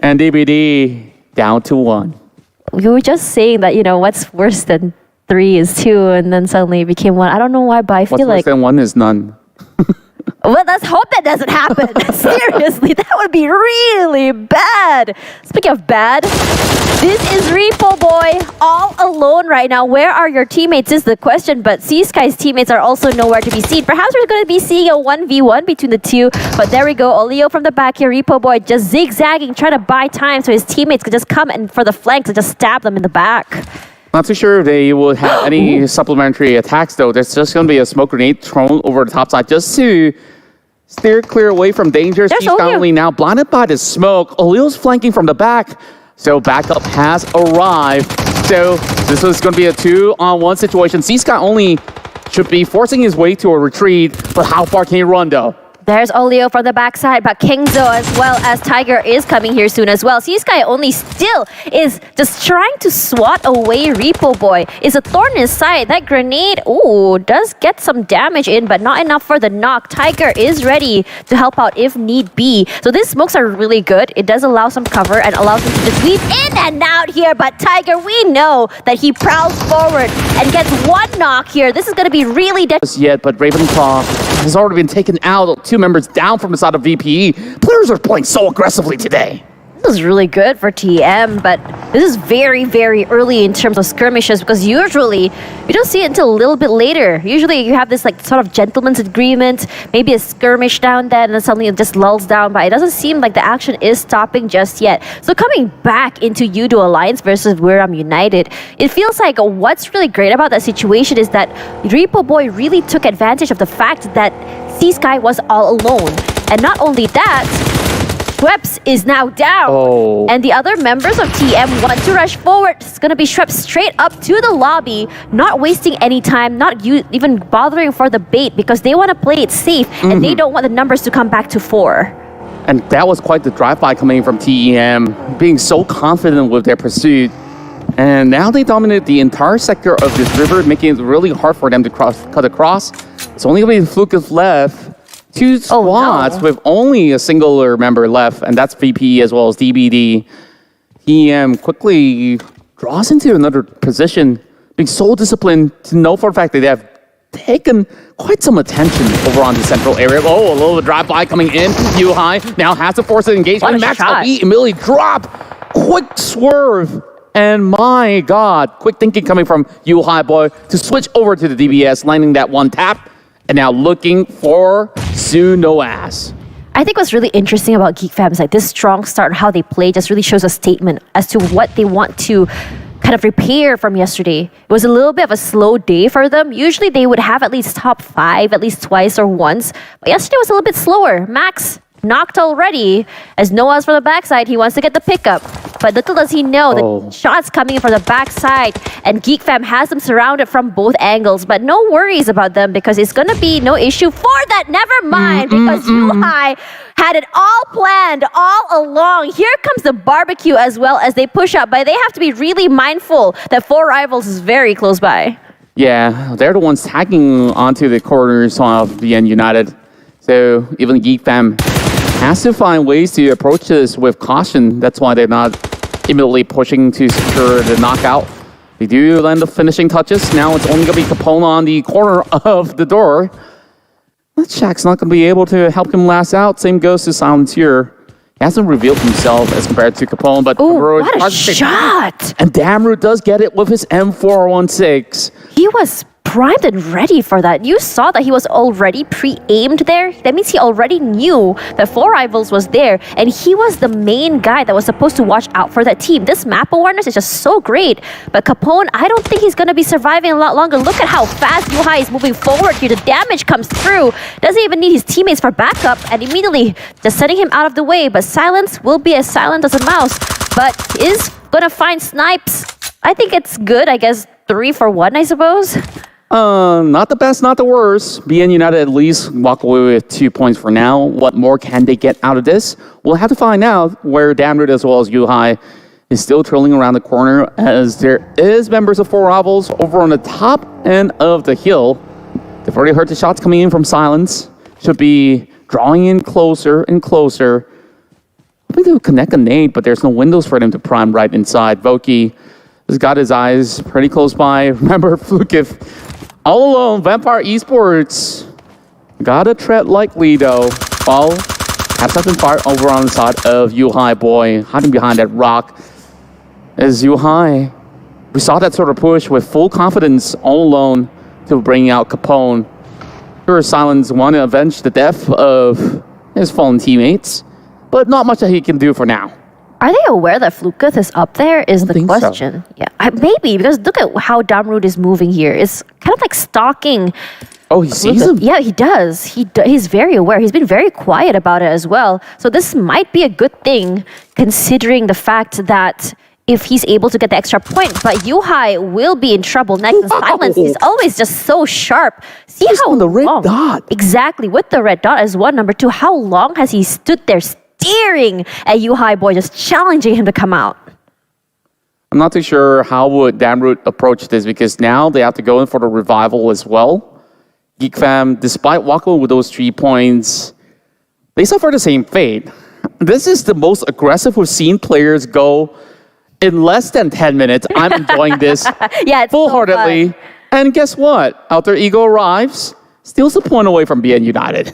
Speaker 5: And DBD down to 1.
Speaker 2: We were just saying that, you know, what's worse than 3 is 2, and then suddenly it became 1. I don't know why, but I feel
Speaker 5: what's
Speaker 2: like...
Speaker 5: worse than 1 is none.
Speaker 2: Well, let's hope that doesn't happen. Seriously, that would be really bad. Speaking of bad, this is Repo Boy all alone right now. Where are your teammates is the question, but C-Sky's teammates are also nowhere to be seen. Perhaps we're going to be seeing a 1v1 between the two, but there we go. Olio from the back here. Repo Boy just zigzagging, trying to buy time so his teammates could just come in for the flanks and just stab them in the back.
Speaker 5: Not too sure if they will have any supplementary attacks, though. There's just going to be a smoke grenade thrown over the top side just to steer clear away from dangers. He's currently now blinded by the smoke. Olio's flanking from the back, so backup has arrived. So this is going to be a 2-on-1 situation. C-Sky only should be forcing his way to a retreat, but how far can he run, though?
Speaker 2: There's Olio from the backside, but Kingzo as well as Tiger is coming here soon as well. C-Sky only still is just trying to swat away Repo Boy. It's a thorn in his side. That grenade, ooh, does get some damage in, but not enough for the knock. Tiger is ready to help out if need be. So these smokes are really good. It does allow some cover and allows him to just weave in and out here, but Tiger, we know that he prowls forward and gets 1 knock here. This is going to be really
Speaker 5: yet, but Ravenclaw has already been taken out. 2 members down from the side of VPE. Players are playing so aggressively today.
Speaker 2: This is really good for TM, but this is very, very early in terms of skirmishes, because usually you don't see it until a little bit later. Usually you have this like sort of gentleman's agreement, maybe a skirmish down there, and then suddenly it just lulls down, but it doesn't seem like the action is stopping just yet. So coming back into Yoodo Alliance versus Buriram United, it feels like what's really great about that situation is that Repo Boy really took advantage of the fact that C-Sky was all alone. And not only that, Schweppes is now down, and the other members of TM want to rush forward. It's going to be Schweppes straight up to the lobby, not wasting any time, not even bothering for the bait, because they want to play it safe, and they don't want the numbers to come back to 4.
Speaker 5: And that was quite the drive-by coming from TEM, being so confident with their pursuit. And now they dominate the entire sector of this river, making it really hard for them to cut across. It's only going to be Flukas left. 2 squads with only a singular member left, and that's VP as well as DBD. TM quickly draws into another position, being so disciplined to know for a fact that they have taken quite some attention over on the central area. Oh, a little drive-by coming in. Yuhai now has to force an engagement. Max LB immediately drop. Quick swerve. And my God, quick thinking coming from Yuhai boy to switch over to the DBS, landing that one tap. And now looking for Sunoas.
Speaker 2: I think what's really interesting about Geek Fam is like this strong start and how they play just really shows a statement as to what they want to kind of repair from yesterday. It was a little bit of a slow day for them. Usually they would have at least top 5 at least twice or once, but yesterday was a little bit slower. Max knocked already. As Noah's from the backside, he wants to get the pickup. But little does he know the shots coming in from the backside, and Geek Fam has them surrounded from both angles. But no worries about them because it's gonna be no issue for that. Never mind, because Yuhai had it all planned all along. Here comes the barbecue as well as they push up, but they have to be really mindful that 4 Rivals is very close by.
Speaker 5: Yeah, they're the ones tagging onto the corners of BN United. So even Geek Fam has to find ways to approach this with caution. That's why they're not immediately pushing to secure the knockout. They do land the finishing touches. Now it's only going to be Capone on the corner of the door. But Shaq's not going to be able to help him last out. Same goes to Silence here. He hasn't revealed himself as compared to Capone, but
Speaker 2: what a shot!
Speaker 5: And Damroot does get it with his M416.
Speaker 2: He was primed and ready for that. You saw that he was already pre-aimed there. That means he already knew that 4 Rivals was there, and he was the main guy that was supposed to watch out for that team. This map awareness is just so great. But Capone, I don't think he's going to be surviving a lot longer. Look at how fast Yuhai is moving forward here. The damage comes through. Doesn't even need his teammates for backup, and immediately just setting him out of the way. But Silence will be as silent as a mouse, but is going to find snipes. I think it's good, I guess 3 for 1, I suppose.
Speaker 5: Not the best, not the worst. BN United at least walk away with 2 points for now. What more can they get out of this? We'll have to find out, where Damroot as well as Yuhai is still trailing around the corner, as there is members of 4 Rivals over on the top end of the hill. They've already heard the shots coming in from Silence. Should be drawing in closer and closer. I think they'll connect a nade, but there's no windows for them to prime right inside. Voki has got his eyes pretty close by. Remember, Flukif all alone. Vampire Esports gotta tread lightly though. Fall has something fired over on the side of Yuhai boy, hiding behind that rock. As Yuhai, we saw that sort of push with full confidence all alone to bring out Capone. Sure, Silence want to avenge the death of his fallen teammates, but not much that he can do for now.
Speaker 2: Are they aware that Fluketh is up there is the question. So. Yeah, maybe, because look at how Damroot is moving here. It's kind of like stalking.
Speaker 5: Oh, he sees him?
Speaker 2: Yeah, he does. He's very aware. He's been very quiet about it as well. So this might be a good thing, considering the fact that if he's able to get the extra point, but Yuhai will be in trouble next. And Silence is always just so sharp. See
Speaker 5: He's
Speaker 2: how
Speaker 5: on the red
Speaker 2: long,
Speaker 5: dot.
Speaker 2: Exactly, with the red dot as one. Number 2, how long has he stood there staring at Yuhai boy, just challenging him to come out?
Speaker 5: I'm not too sure how would Damroot approach this, because now they have to go in for the revival as well. Geek Fam, despite walking with those 3 points, they suffer the same fate. This is the most aggressive we've seen players go in less than 10 minutes. I'm enjoying this full-heartedly. So and guess what? Alter Ego arrives, steals a point away from BN United.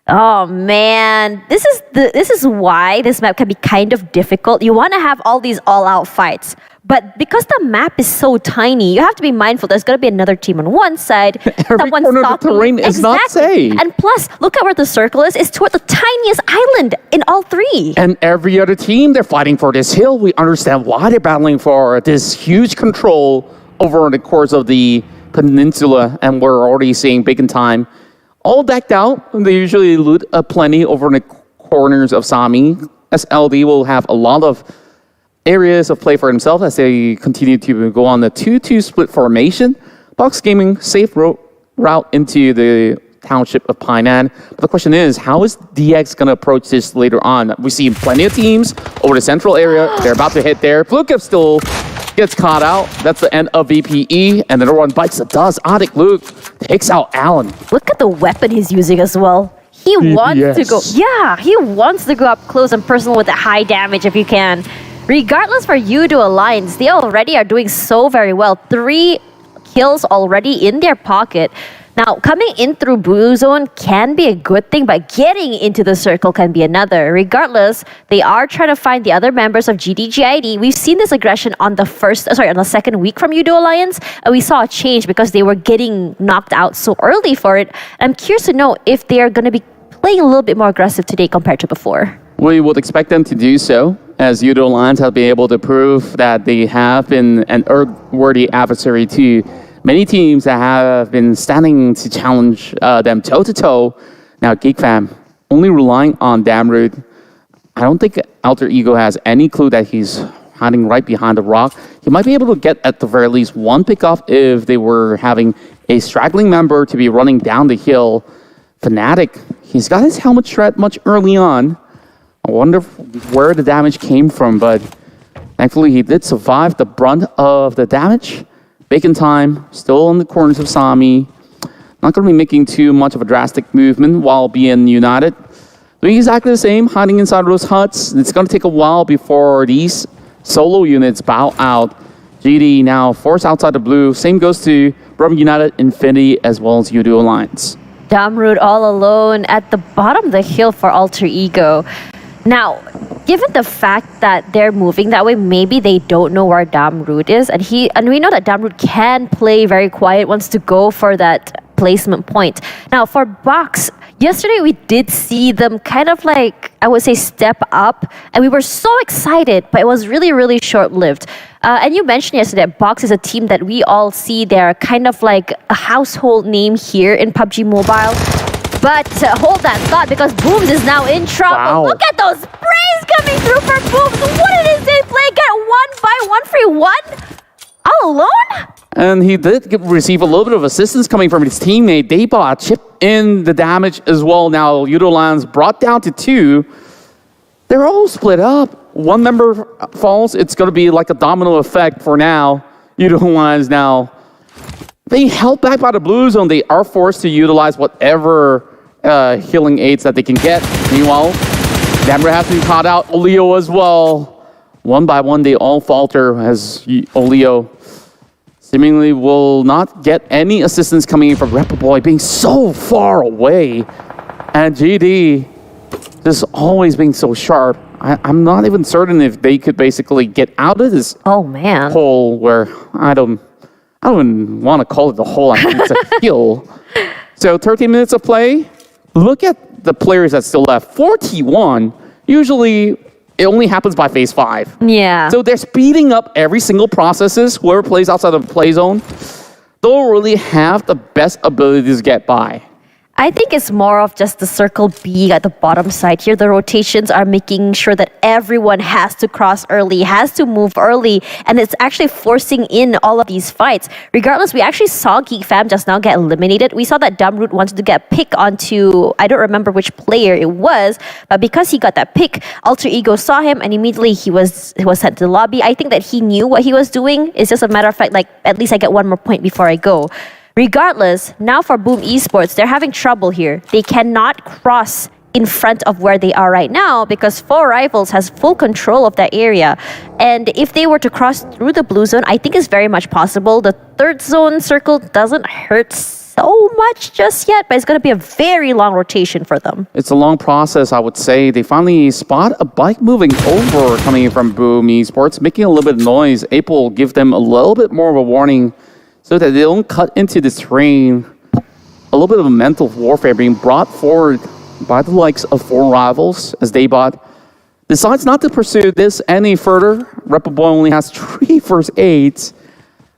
Speaker 2: Oh man, this is why this map can be kind of difficult. You want to have all these all-out fights, but because the map is so tiny, you have to be mindful. There's going to be another team on one side.
Speaker 5: Every corner of the terrain is not safe.
Speaker 2: And plus, look at where the circle is. It's toward the tiniest island in all 3.
Speaker 5: And every other team, they're fighting for this hill. We understand why they're battling for this huge control over the course of the peninsula, and we're already seeing big in time. All decked out. They usually loot plenty over in the corners of Sami. SLD will have a lot of areas of play for himself as they continue to go on the 2-2 split formation. Box Gaming, safe route into the township of Painan. But the question is, how is DX going to approach this later on? We see plenty of teams over the central area. They're about to hit there. Flukef still gets caught out. That's the end of VPE. And another one bites the dust. Adik Luke takes out Allen.
Speaker 2: Look at the weapon he's using as well. He wants to go. Yeah, he wants to go up close and personal with the high damage if you can. Regardless for Yoodo Alliance, they already are doing so very well. 3 kills already in their pocket. Now, coming in through blue zone can be a good thing, but getting into the circle can be another. Regardless, they are trying to find the other members of GIDS. We've seen this aggression on the second week from Yoodo Alliance, and we saw a change because they were getting knocked out so early for it. I'm curious to know if they are going to be playing a little bit more aggressive today compared to before.
Speaker 5: We would expect them to do so, as Yoodo Alliance have been able to prove that they have been an worthy adversary to many teams that have been standing to challenge them toe-to-toe. Now, Geek Fam only relying on Damroot. I don't think Alter Ego has any clue that he's hiding right behind the rock. He might be able to get, at the very least, one pick-off if they were having a straggling member to be running down the hill. Fnatic, he's got his helmet shred much early on. I wonder where the damage came from, but thankfully he did survive the brunt of the damage. Bacon time, still on the corners of Sami. Not going to be making too much of a drastic movement while being united. Doing exactly the same, hiding inside those huts. It's going to take a while before these solo units bow out. GD now forced outside the blue. Same goes to Buriram United, Infinity, as well as Yoodo Alliance.
Speaker 2: Damroot all alone at the bottom of the hill for Alter Ego. Now, given the fact that they're moving that way, maybe they don't know where Damroot is, and we know that Damroot can play very quiet, wants to go for that placement point. Now, for Box, yesterday we did see them kind of like, I would say, step up, and we were so excited, but it was really, really short-lived. And you mentioned yesterday that Box is a team that we all see they're kind of like a household name here in PUBG Mobile. But hold that thought, because Booms is now in trouble.
Speaker 5: Wow.
Speaker 2: Look at those sprays coming through for Booms. What did they play? Get 1 free 1? All alone?
Speaker 5: And he did receive a little bit of assistance coming from his teammate. Daybot chipped in the damage as well. Now, Yoodo Alliance brought down to 2. They're all split up. One member falls. It's going to be like a domino effect for now. Yoodo Alliance now being held back by the blue zone. They are forced to utilize whatever healing aids that they can get. Meanwhile, Damroot has to be caught out. Olio as well. One by one, they all falter as Olio seemingly will not get any assistance coming in from Repaboy being so far away. And GD just always being so sharp. I'm not even certain if they could basically get out of this hole where I don't even want to call it the hole. I think it's a hill. So 13 minutes of play. Look at the players that still left. 41. Usually it only happens by phase 5.
Speaker 2: Yeah.
Speaker 5: So they're speeding up every single processes. Whoever plays outside of the play zone don't really have the best ability to get by.
Speaker 2: I think it's more of just the circle being at the bottom side here. The rotations are making sure that everyone has to cross early, has to move early, and it's actually forcing in all of these fights. Regardless, we actually saw Geek Fam just now get eliminated. We saw that Damroot wanted to get a pick onto, I don't remember which player it was, but because he got that pick, Alter Ego saw him and immediately he was sent to the lobby. I think that he knew what he was doing. It's just a matter of fact, like, at least I get one more point before I go. Regardless, now for Boom Esports, they're having trouble here. They cannot cross in front of where they are right now because 4 Rivals has full control of that area. And if they were to cross through the blue zone, I think it's very much possible. The 3rd zone circle doesn't hurt so much just yet, but it's going to be a very long rotation for them.
Speaker 5: It's a long process, I would say. They finally spot a bike moving over coming in from Boom Esports, making a little bit of noise. April will give them a little bit more of a warning so that they don't cut into the terrain. A little bit of a mental warfare being brought forward by the likes of 4 Rivals as Daybot decides not to pursue this any further. Repaboy only has 3 first aids.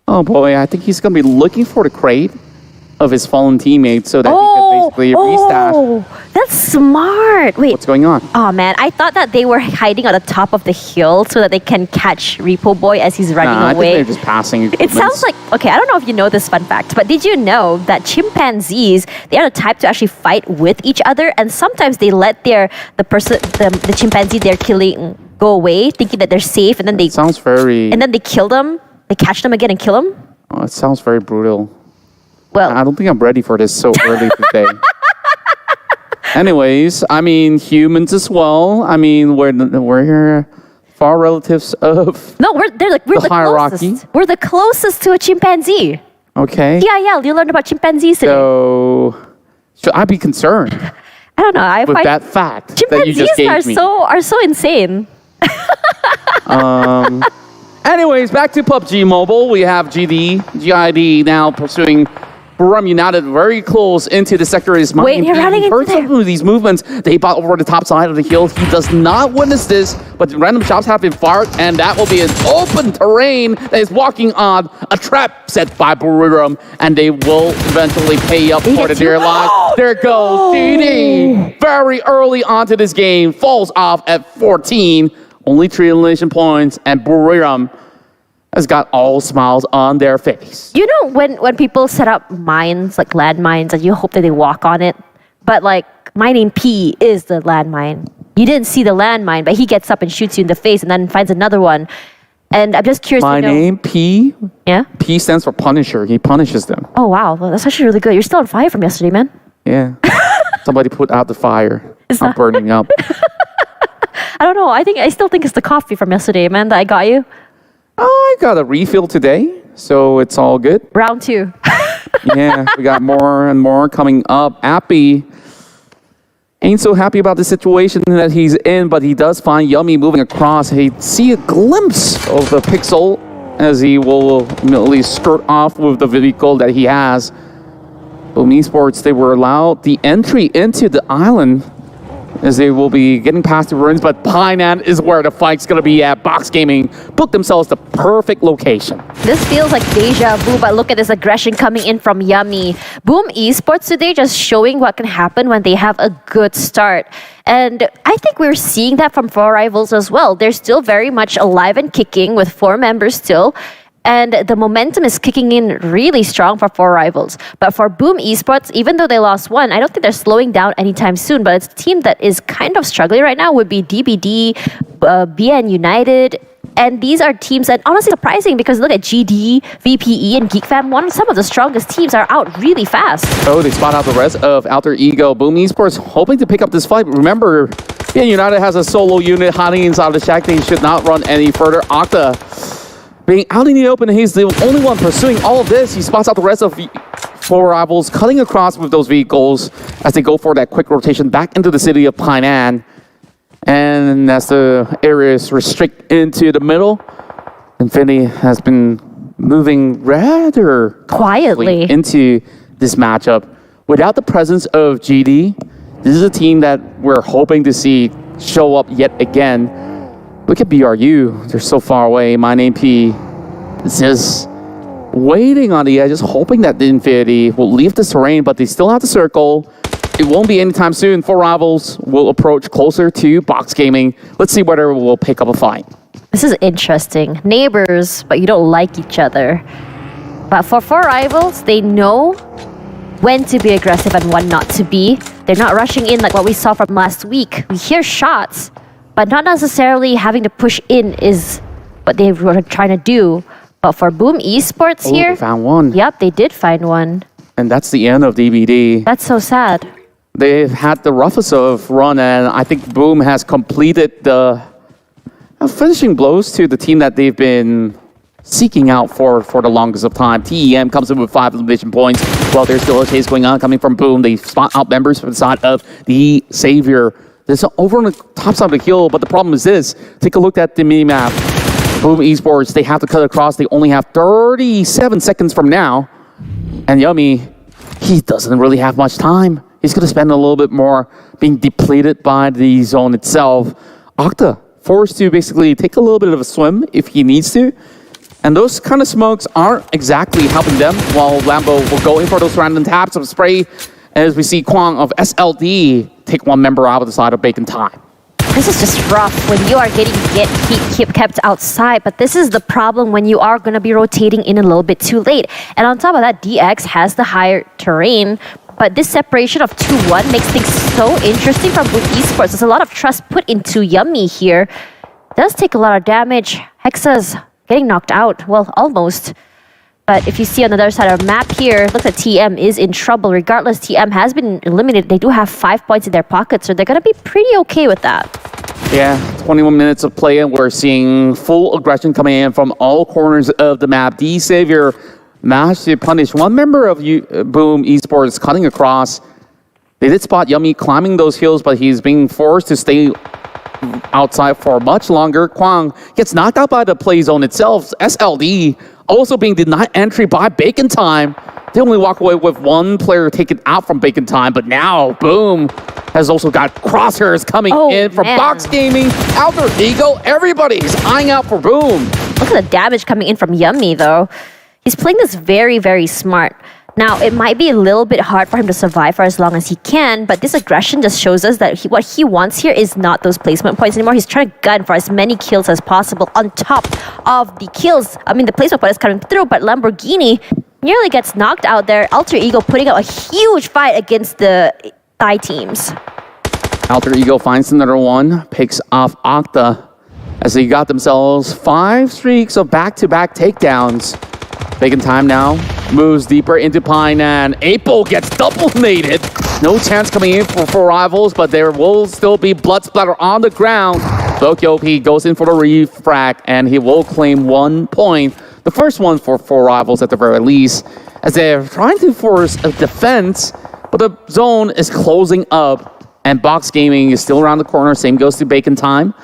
Speaker 5: Oh boy, I think he's going to be looking for the crate of his fallen teammates so that he can basically restash.
Speaker 2: Oh, that's smart. Wait.
Speaker 5: What's going on?
Speaker 2: Oh man, I thought that they were hiding on the top of the hill so that they can catch Repo Boy as he's running
Speaker 5: I
Speaker 2: away.
Speaker 5: think they're just passing.
Speaker 2: It sounds like, okay, I don't know if you know this fun fact, but did you know that chimpanzees, they are the type to actually fight with each other, and sometimes they let the chimpanzee they're killing go away, thinking that they're safe, and then they
Speaker 5: sounds very.
Speaker 2: And then they kill them. They catch them again and kill them.
Speaker 5: Oh, it sounds very brutal.
Speaker 2: Well,
Speaker 5: I don't think I'm ready for this so early today. Anyways, I mean, humans as well. I mean, we're far relatives of
Speaker 2: no, we're the
Speaker 5: hierarchy.
Speaker 2: closest. We're the closest to a chimpanzee.
Speaker 5: Okay.
Speaker 2: Yeah, you learned about chimpanzees today.
Speaker 5: So, should I be concerned
Speaker 2: I don't know. I
Speaker 5: with
Speaker 2: find
Speaker 5: that fact that you just
Speaker 2: chimpanzees
Speaker 5: gave me?
Speaker 2: are so insane.
Speaker 5: Anyways, back to PUBG Mobile. We have GID now pursuing Buriram United very close into the sector.
Speaker 2: Wait, you're running into
Speaker 5: heard some of these movements. They bought over the top side of the hill. He does not witness this, but random shots have been fired, and that will be an open terrain that is walking on a trap set by Buriram, and they will eventually pay up for the dear life. There goes GD. Very early onto this game, falls off at 14. Only 3 elimination points, and Buriram has got all smiles on their face.
Speaker 2: You know when people set up mines, like landmines, and you hope that they walk on it, but like mining P is the landmine. You didn't see the landmine, but he gets up and shoots you in the face and then finds another one. And I'm just curious
Speaker 5: My
Speaker 2: to know.
Speaker 5: name, P.
Speaker 2: Yeah?
Speaker 5: P stands for Punisher. He punishes them.
Speaker 2: Oh, wow. Well, that's actually really good. You're still on fire from yesterday, man.
Speaker 5: Yeah. Somebody put out the fire. I'm burning up.
Speaker 2: I don't know. I still think it's the coffee from yesterday, man, that I got you.
Speaker 5: I got a refill today, so it's all good.
Speaker 2: Round 2.
Speaker 5: Yeah, we got more and more coming up. Appy ain't so happy about the situation that he's in, but he does find Yummy moving across. He see a glimpse of the pixel as he will immediately skirt off with the vehicle that he has. Boom Esports, they were allowed the entry into the island as they will be getting past the ruins, but Painan is where the fight's going to be at. Box Gaming booked themselves the perfect location.
Speaker 2: This feels like deja vu, but look at this aggression coming in from Yummy. Boom Esports today just showing what can happen when they have a good start. And I think we're seeing that from 4 Rivals as well. They're still very much alive and kicking with 4 members still. And the momentum is kicking in really strong for 4 Rivals. But for Boom Esports, even though they lost 1, I don't think they're slowing down anytime soon. But it's a team that is kind of struggling right now would be DBD, BN United. And these are teams that honestly surprising because look at GD, VPE, and Geek Fam. Some of the strongest teams are out really fast.
Speaker 5: Oh, they spot out the rest of Alter Ego. Boom Esports hoping to pick up this fight. Remember, BN United has a solo unit hiding inside the shack. They should not run any further. Octa being out in the open, he's the only one pursuing all of this. He spots out the rest of 4 Rivals, cutting across with those vehicles as they go for that quick rotation back into the city of Painan. And as the areas restrict into the middle, Infinity has been moving rather
Speaker 2: quietly
Speaker 5: into this matchup. Without the presence of GD, this is a team that we're hoping to see show up yet again. Look at BRU, they're so far away. My name P is just waiting on the edges, hoping that the Infinity will leave this terrain, but they still have to circle. It won't be anytime soon. 4 Rivals will approach closer to Box Gaming. Let's see whether we'll pick up a fight.
Speaker 2: This is interesting. Neighbors, but you don't like each other. But for 4 Rivals, they know when to be aggressive and when not to be. They're not rushing in like what we saw from last week. We hear shots, but not necessarily having to push in is what they were trying to do. But for Boom Esports here,
Speaker 5: They found one.
Speaker 2: Yep, they did find one.
Speaker 5: And that's the end of DBD.
Speaker 2: That's so sad.
Speaker 5: They've had the roughest of run, and I think Boom has completed the finishing blows to the team that they've been seeking out for the longest of time. TEM comes in with 5 elimination points while there's still a chase going on coming from Boom. They spot out members from the side of the Savior. There's over on the top side of the hill, but the problem is this. Take a look at the minimap. Boom Esports, they have to cut across. They only have 37 seconds from now. And Yummy, he doesn't really have much time. He's going to spend a little bit more being depleted by the zone itself. Octa forced to basically take a little bit of a swim if he needs to. And those kind of smokes aren't exactly helping them, while Lambo will go in for those random taps of spray as we see Kwang of SLD take one member out of the side of Bacon Time.
Speaker 2: This is just rough when you are getting kept outside, but this is the problem when you are going to be rotating in a little bit too late. And on top of that, DX has the higher terrain, but this separation of 2-1 makes things so interesting from Boom Esports. There's a lot of trust put into Yummy here. Does take a lot of damage. Hexa's getting knocked out. Well, almost. But if you see on the other side of the map here, looks like TM is in trouble. Regardless, TM has been eliminated. They do have 5 points in their pocket, so they're going to be pretty okay with that.
Speaker 5: Yeah, 21 minutes of play, and we're seeing full aggression coming in from all corners of the map. D Savior managed to punish one member of Boom Esports cutting across. They did spot Yummy climbing those hills, but he's being forced to stay outside for much longer. Kwang gets knocked out by the play zone itself. SLD also being denied entry by Bacon Time. They only walk away with one player taken out from Bacon Time, but now Boom has also got crosshairs coming in from Box Gaming, Alter Ego. Everybody's eyeing out for Boom.
Speaker 2: Look at the damage coming in from Yummy, though. He's playing this very, very smart. Now, it might be a little bit hard for him to survive for as long as he can, but this aggression just shows us that what he wants here is not those placement points anymore. He's trying to gun for as many kills as possible on top of the kills. I mean, the placement point is coming through, but Lamborghini nearly gets knocked out there. Alter Ego putting up a huge fight against the Thai teams.
Speaker 5: Alter Ego finds another one, picks off Octa as they got themselves 5 streaks of back-to-back takedowns. Bacon Time now moves deeper into Pine, and Apo gets double-nated. No chance coming in for rivals, but there will still be blood splatter on the ground. Bokyo goes in for the refract, and he will claim 1 point. The first one for 4 rivals at the very least, as they're trying to force a defense, but the zone is closing up, and Box Gaming is still around the corner. Same goes to Bacon Time.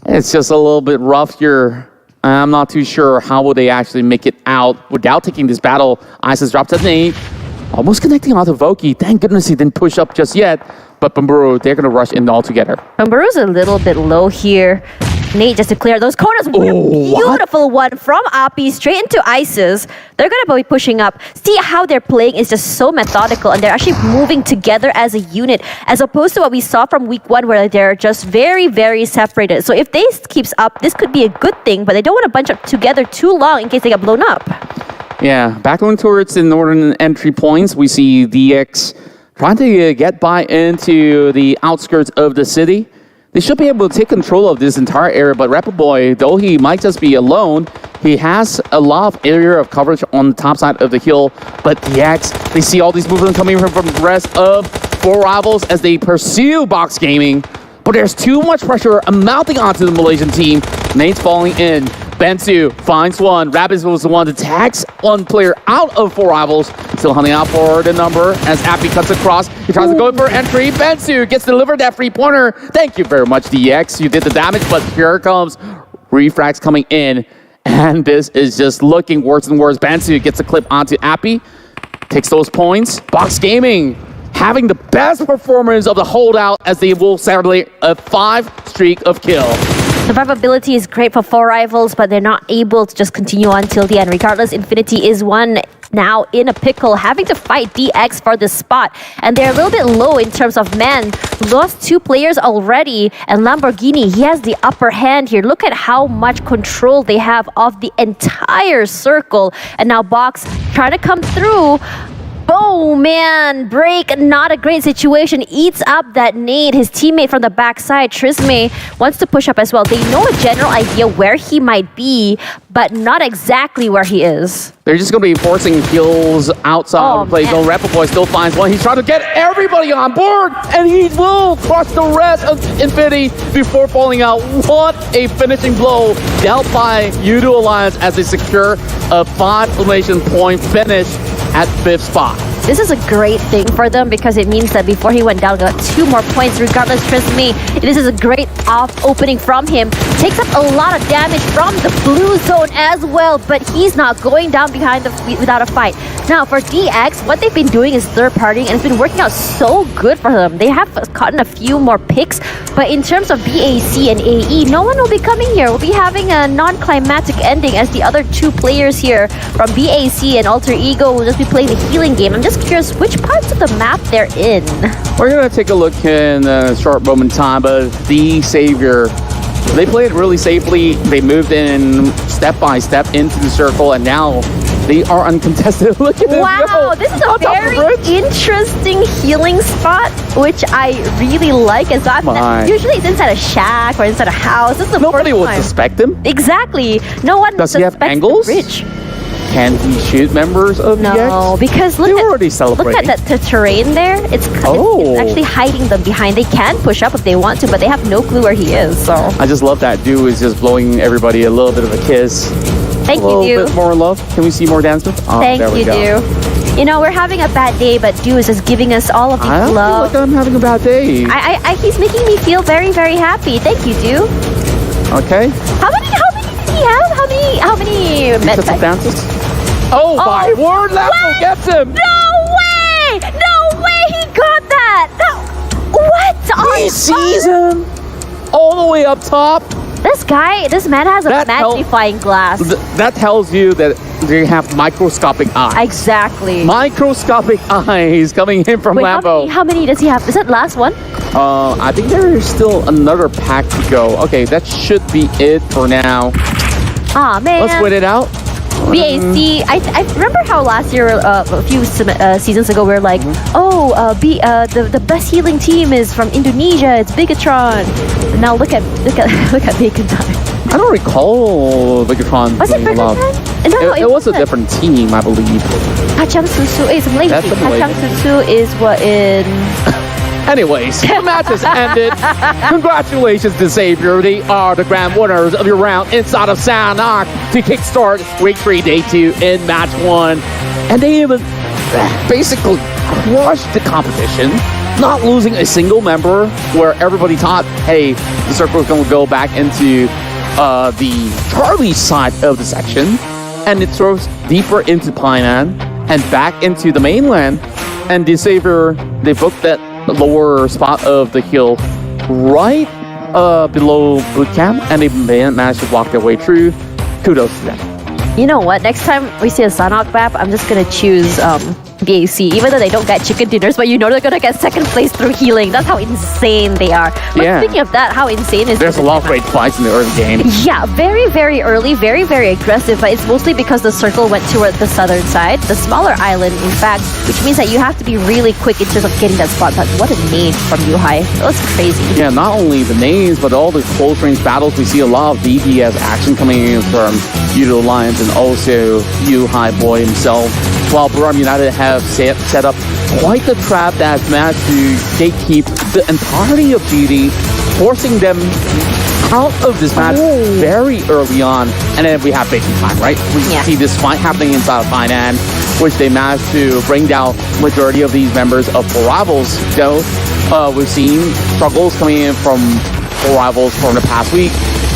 Speaker 5: It's just a little bit rough here. I'm not too sure how will they actually make it out without taking this battle. Isis drops a nade, almost connecting onto Voki. Thank goodness he didn't push up just yet. But Bamburu, they're going to rush in all together.
Speaker 2: Bamburu's a little bit low here. Nate just to clear those corners. Beautiful one from Api straight into Isis. They're going to be pushing up. See how they're playing is just so methodical, and they're actually moving together as a unit, as opposed to what we saw from week 1 where they're just very, very separated. So if this keeps up, this could be a good thing, but they don't want to bunch up together too long in case they get blown up.
Speaker 5: Yeah, back on towards the northern entry points, we see DX trying to get by into the outskirts of the city. They should be able to take control of this entire area, but Rapid Boy, though he might just be alone, he has a lot of area of coverage on the top side of the hill. But DX, they see all these movements coming from the rest of 4 rivals as they pursue Box Gaming. But there's too much pressure mounting onto the Malaysian team. Nate's falling in. Bensu finds one. Rabbits was the one that tags one player out of 4 rivals. Still hunting out for the number as Appy cuts across. He tries to go in for entry. Bensu gets delivered that free pointer. Thank you very much, DX. You did the damage, but here comes refracts coming in. And this is just looking worse and worse. Bensu gets a clip onto Appy. Takes those points. Box Gaming having the best performance of the holdout as they will celebrate a 5 streak of kill.
Speaker 2: Survivability is great for 4 rivals, but they're not able to just continue on till the end. Regardless, Infinity is one now in a pickle, having to fight DX for this spot. And they're a little bit low in terms of men. Lost 2 players already, and Lamborghini, he has the upper hand here. Look at how much control they have of the entire circle. And now Box trying to come through. Oh man, break, not a great situation. Eats up that nade. His teammate from the backside, Trisme, wants to push up as well. They know a general idea where he might be, but not exactly where he is.
Speaker 5: They're just going to be forcing kills outside of the play zone. Rapid Boy still finds one. He's trying to get everybody on board, and he will crush the rest of Infinity before falling out. What a finishing blow dealt by Yoodo Alliance as they secure a 5 elimination point finish at 5th spot.
Speaker 2: This is a great thing for them because it means that before he went down, got 2 more points. Regardless, trust me, this is a great opening from him. Takes up a lot of damage from the blue zone as well, but he's not going down behind without a fight. Now for DX, what they've been doing is third partying, and it's been working out so good for them. They have gotten a few more picks, but in terms of BAC and AE, no one will be coming here. We'll be having a non-climatic ending as the other 2 players here from BAC and Alter Ego will just be playing the healing game. I'm just curious which parts of the map they're in.
Speaker 5: We're going to take a look in a short moment in time, but the Savior, they played really safely. They moved in step by step into the circle, and now they are uncontested. Look at this.
Speaker 2: Wow, this is a very interesting healing spot, which I really like. As usually it's inside a shack or inside a house. This is the
Speaker 5: Nobody
Speaker 2: first
Speaker 5: would
Speaker 2: time.
Speaker 5: suspect him.
Speaker 2: Exactly. No one
Speaker 5: Does he have
Speaker 2: suspects
Speaker 5: angles?
Speaker 2: the bridge.
Speaker 5: Can he shoot members of
Speaker 2: No,
Speaker 5: DX?
Speaker 2: because
Speaker 5: They're already celebrating.
Speaker 2: look at the terrain there. It's actually hiding them behind. They can push up if they want to, but they have no clue where he is. So
Speaker 5: I just love that dude is just blowing everybody a little bit of a kiss.
Speaker 2: Thank
Speaker 5: a little
Speaker 2: you,
Speaker 5: bit more love. Can we see more dance moves? Oh,
Speaker 2: Thank
Speaker 5: there we
Speaker 2: you,
Speaker 5: go.
Speaker 2: Du. You know, we're having a bad day, but Du is just giving us all of the
Speaker 5: I don't
Speaker 2: love.
Speaker 5: feel like I'm having a bad day.
Speaker 2: He's making me feel very, very happy. Thank you, Du.
Speaker 5: Okay.
Speaker 2: How many did he have? How many med
Speaker 5: Sets of
Speaker 2: packs?
Speaker 5: dances. Oh, my word, Lasso
Speaker 2: Wait!
Speaker 5: gets him.
Speaker 2: No way! No way he got that! No. What?
Speaker 5: He sees him all the way up top.
Speaker 2: This man has a
Speaker 5: That
Speaker 2: magnifying glass.
Speaker 5: That tells you that they have microscopic eyes.
Speaker 2: Exactly.
Speaker 5: Microscopic eyes coming in from
Speaker 2: Wait,
Speaker 5: Lambo.
Speaker 2: how many does he have? Is that last one?
Speaker 5: I think there is still another pack to go. Okay, that should be it for now.
Speaker 2: Aw, man.
Speaker 5: Let's wait it out.
Speaker 2: BAC, I remember how last year, a few seasons ago, we were like, the best healing team is from Indonesia. It's Bigatron. And now look at Bacon Time.
Speaker 5: I don't recall Bigatron
Speaker 2: Was it
Speaker 5: doing a lot.
Speaker 2: Bigatron? No,
Speaker 5: It was a
Speaker 2: wasn't.
Speaker 5: different team, I believe.
Speaker 2: Hachang Susu is Malaysian.
Speaker 5: That's the
Speaker 2: Hachang Susu is what in...
Speaker 5: Anyways, the match has ended. Congratulations to Xavier. They are the grand winners of your round inside of Sanok to kickstart Week 3 Day 2 in Match 1. And they even basically crushed the competition, not losing a single member, where everybody thought, hey, the circle is going to go back into the Charlie side of the section. And it throws deeper into Painan and back into the mainland. And the Xavier, they booked that lower spot of the hill right below bootcamp, and they managed to walk their way through. Kudos to them.
Speaker 2: You know what? Next time we see a Sanok map, I'm just gonna choose BAC, even though they don't get chicken dinners, but you know they're gonna get second place through healing. That's how insane they are. But
Speaker 5: Yeah.
Speaker 2: speaking of that, how insane is
Speaker 5: There's a lot of great fights in the early game.
Speaker 2: Yeah, very, very early, very, very aggressive, but it's mostly because the circle went toward the southern side, the smaller island, in fact, which means that you have to be really quick in terms of getting that spot. But what a nade from Yuhai. That was crazy.
Speaker 5: Yeah, not only the names, but all the close range battles. We see a lot of DPS action coming in from Yoodo Alliance and also High Boy himself. While Buriram United have set up quite the trap that has managed to gatekeep the entirety of GD, forcing them out of this match very early on. And then we have Bacon Time, right? We see this fight happening inside of Painan, which they managed to bring down majority of these members of Four Rivals. Though we've seen struggles coming in from Four Rivals from the past week.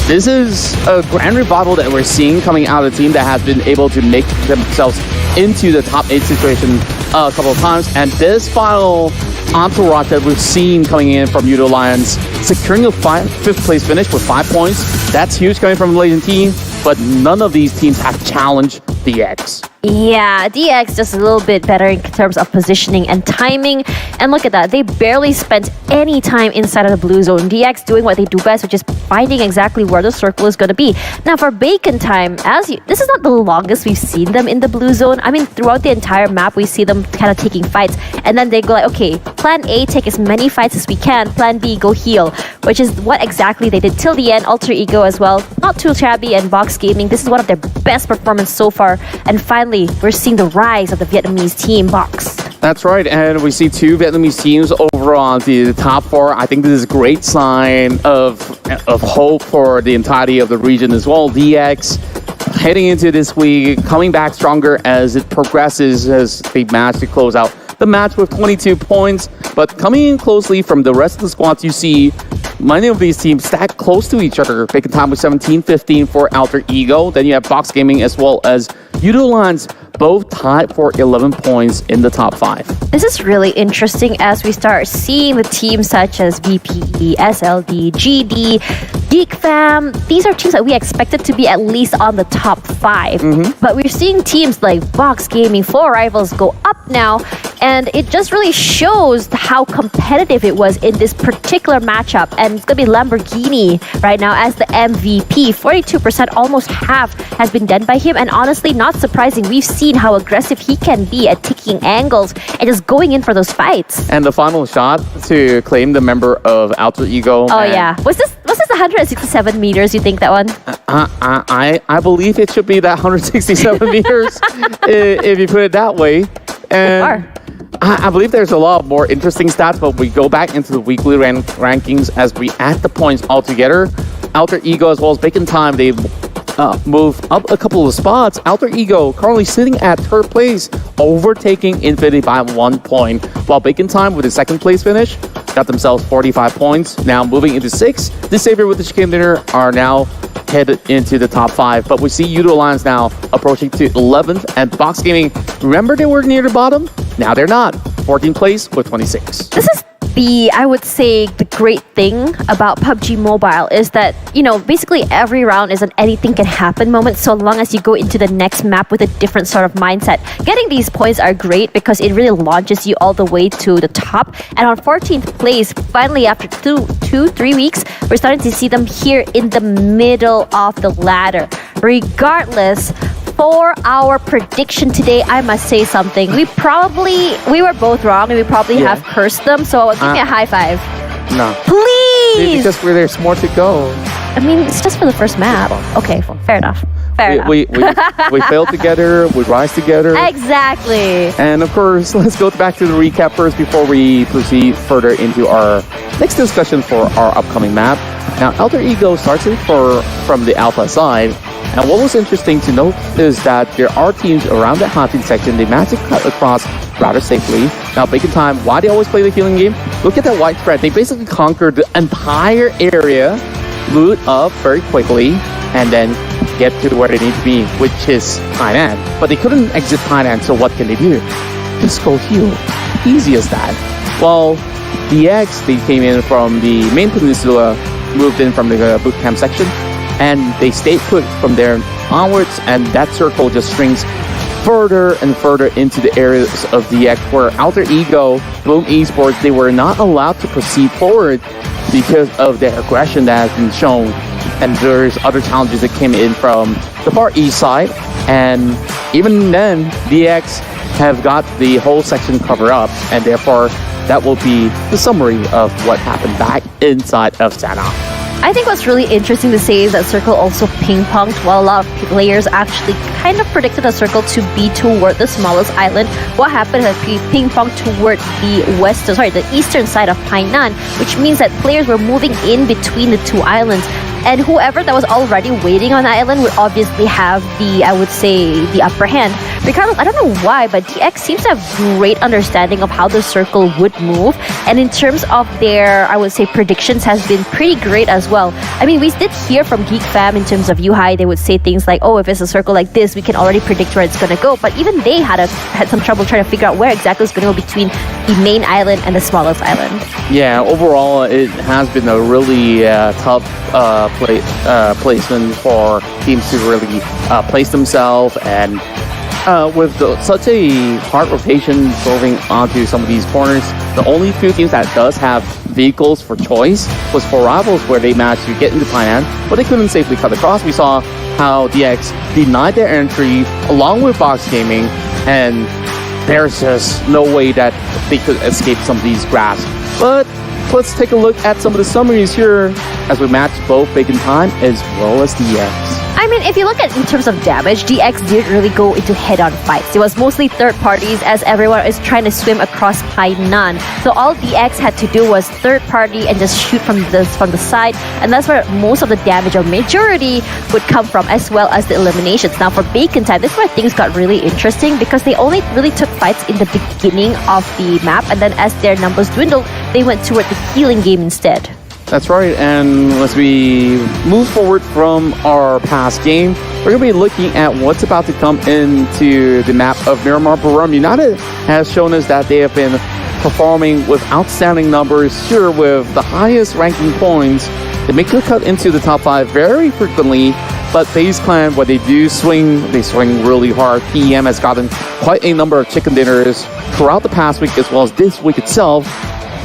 Speaker 5: This is a grand revival that we're seeing coming out of the team that has been able to make themselves into the top 8 situation a couple of times. And this final entourage that we've seen coming in from Yoodo Alliance, securing a 5th place finish with 5 points. That's huge coming from the Malaysian team, but none of these teams have challenged DX.
Speaker 2: Yeah, DX just a little bit better in terms of positioning and timing. And look at that, they barely spent any time inside of the blue zone. DX doing what they do best, which is finding exactly where the circle is going to be. Now for Bacon Time, this is not the longest we've seen them in the blue zone. I mean, throughout the entire map, we see them kind of taking fights. And then they go like, okay, plan A, take as many fights as we can. Plan B, go heal. Which is what exactly they did till the end. Alter Ego as well. Not too shabby, and Box Gaming. This is one of their best performances so far. And finally, we're seeing the rise of the Vietnamese team, Box.
Speaker 5: That's right, and we see 2 Vietnamese teams over on the top 4. I think this is a great sign of hope for the entirety of the region as well. DX heading into this week, coming back stronger as it progresses, as they manage to close out the match with 22 points. But coming in closely from the rest of the squads, you see many of these teams stacked close to each other. Bacon Time with 17-15 for Alter Ego. Then you have Box Gaming as well as Yoodo Alliance, both tied for 11 points in the top 5.
Speaker 2: This is really interesting as we start seeing the teams such as VPE, SLD, GD, Geek Fam. These are teams that we expected to be at least on the top 5. But we're seeing teams like Box Gaming, Four Rivals go up now. And it just really shows how competitive it was in this particular matchup. And it's going to be Lamborghini right now as the MVP. 42%, almost half, has been done by him. And honestly, not surprising. We've seen how aggressive he can be at taking angles and just going in for those fights.
Speaker 5: And the final shot to claim the member of Alter Ego.
Speaker 2: Oh, yeah. Was this 167 meters, you think, that one?
Speaker 5: I believe it should be that 167 meters, if you put it that way. And I believe there's a lot more interesting stats, but we go back into the weekly rankings as we add the points all together. Alter Ego as well as Bacon Time, they move up a couple of spots. Alter Ego currently sitting at third place, overtaking Infinity by 1 point, while Bacon Time with his second place finish got themselves 45 points. Now moving into 6th, the Savior with the chicken dinner are now headed into the top 5, but we see Yoodo Alliance now approaching to 11th, and Box Gaming, remember they were near the bottom? Now they're not. 14th place with 26.
Speaker 2: This is I would say the great thing about PUBG Mobile is that, you know, basically every round is an anything can happen moment so long as you go into the next map with a different sort of mindset. Getting these points are great because it really launches you all the way to the top. And on 14th place, finally after 3 weeks, we're starting to see them here in the middle of the ladder. Regardless, for our prediction today, I must say something. We were both wrong and we probably have cursed them. So give me a high five.
Speaker 5: No.
Speaker 2: Please!
Speaker 5: Because there's more to go.
Speaker 2: I mean, it's just for the first map. Okay, fair enough.
Speaker 5: We fail together, we rise together.
Speaker 2: Exactly.
Speaker 5: And of course, let's go back to the recap first before we proceed further into our next discussion for our upcoming map. Now, Alter Ego starts it from the alpha side. And what was interesting to note is that there are teams around the hunting section. They managed to cut across rather safely. Now, Bacon Time, why they always play the healing game? Look at that white thread. They basically conquered the entire area, loot up very quickly, and then get to where they need to be, which is Thailand. But they couldn't exit Thailand, so what can they do? Just go heal. Easy as that. Well, DX, they came in from the main peninsula, moved in from the boot camp section, and they stayed put from there onwards, and that circle just strings further and further into the areas of DX, where Alter Ego, Bloom Esports, they were not allowed to proceed forward because of their aggression that has been shown. And there's other challenges that came in from the far east side, and even then, DX have got the whole section covered up, and therefore that will be the summary of what happened back inside of Sana.
Speaker 2: I think what's really interesting to say is that Circle also ping-ponged, while a lot of players actually kind of predicted a Circle to be toward the smallest island. What happened is he ping-ponged toward the eastern side of Hainan, which means that players were moving in between the two islands. And whoever that was already waiting on the island would obviously have the upper hand. Regardless, I don't know why, but DX seems to have great understanding of how the circle would move. And in terms of their, predictions has been pretty great as well. I mean, we did hear from Geek Fam in terms of Yuhai, they would say things like, oh, if it's a circle like this, we can already predict where it's going to go. But even they had some trouble trying to figure out where exactly it's going to go between the main island and the smallest island.
Speaker 5: Yeah, overall, it has been a really tough placement for teams to really place themselves, and with such a hard rotation going onto some of these corners, the only two teams that does have vehicles for choice was for Rivals, where they managed to get into Thailand, but they couldn't safely cut across. We saw how DX denied their entry along with Box Gaming, and there's just no way that they could escape some of these grasps. But let's take a look at some of the summaries here as we match both Bacon Time as well as DX.
Speaker 2: I mean, if you look at in terms of damage, DX didn't really go into head-on fights. It was mostly third parties as everyone is trying to swim across Hainan. So all DX had to do was third party and just shoot from the side, and that's where most of the damage or majority would come from, as well as the eliminations. Now for Bacon Time, this is where things got really interesting because they only really took fights in the beginning of the map, and then as their numbers dwindled, they went toward the healing game instead.
Speaker 5: That's right, and as we move forward from our past game, we're going to be looking at what's about to come into the map of Miramar. Buriram United has shown us that they have been performing with outstanding numbers, sure, with the highest ranking points. They make the cut into the top 5 very frequently, but FaZe Clan, when they do swing, they swing really hard. PEM has gotten quite a number of chicken dinners throughout the past week as well as this week itself.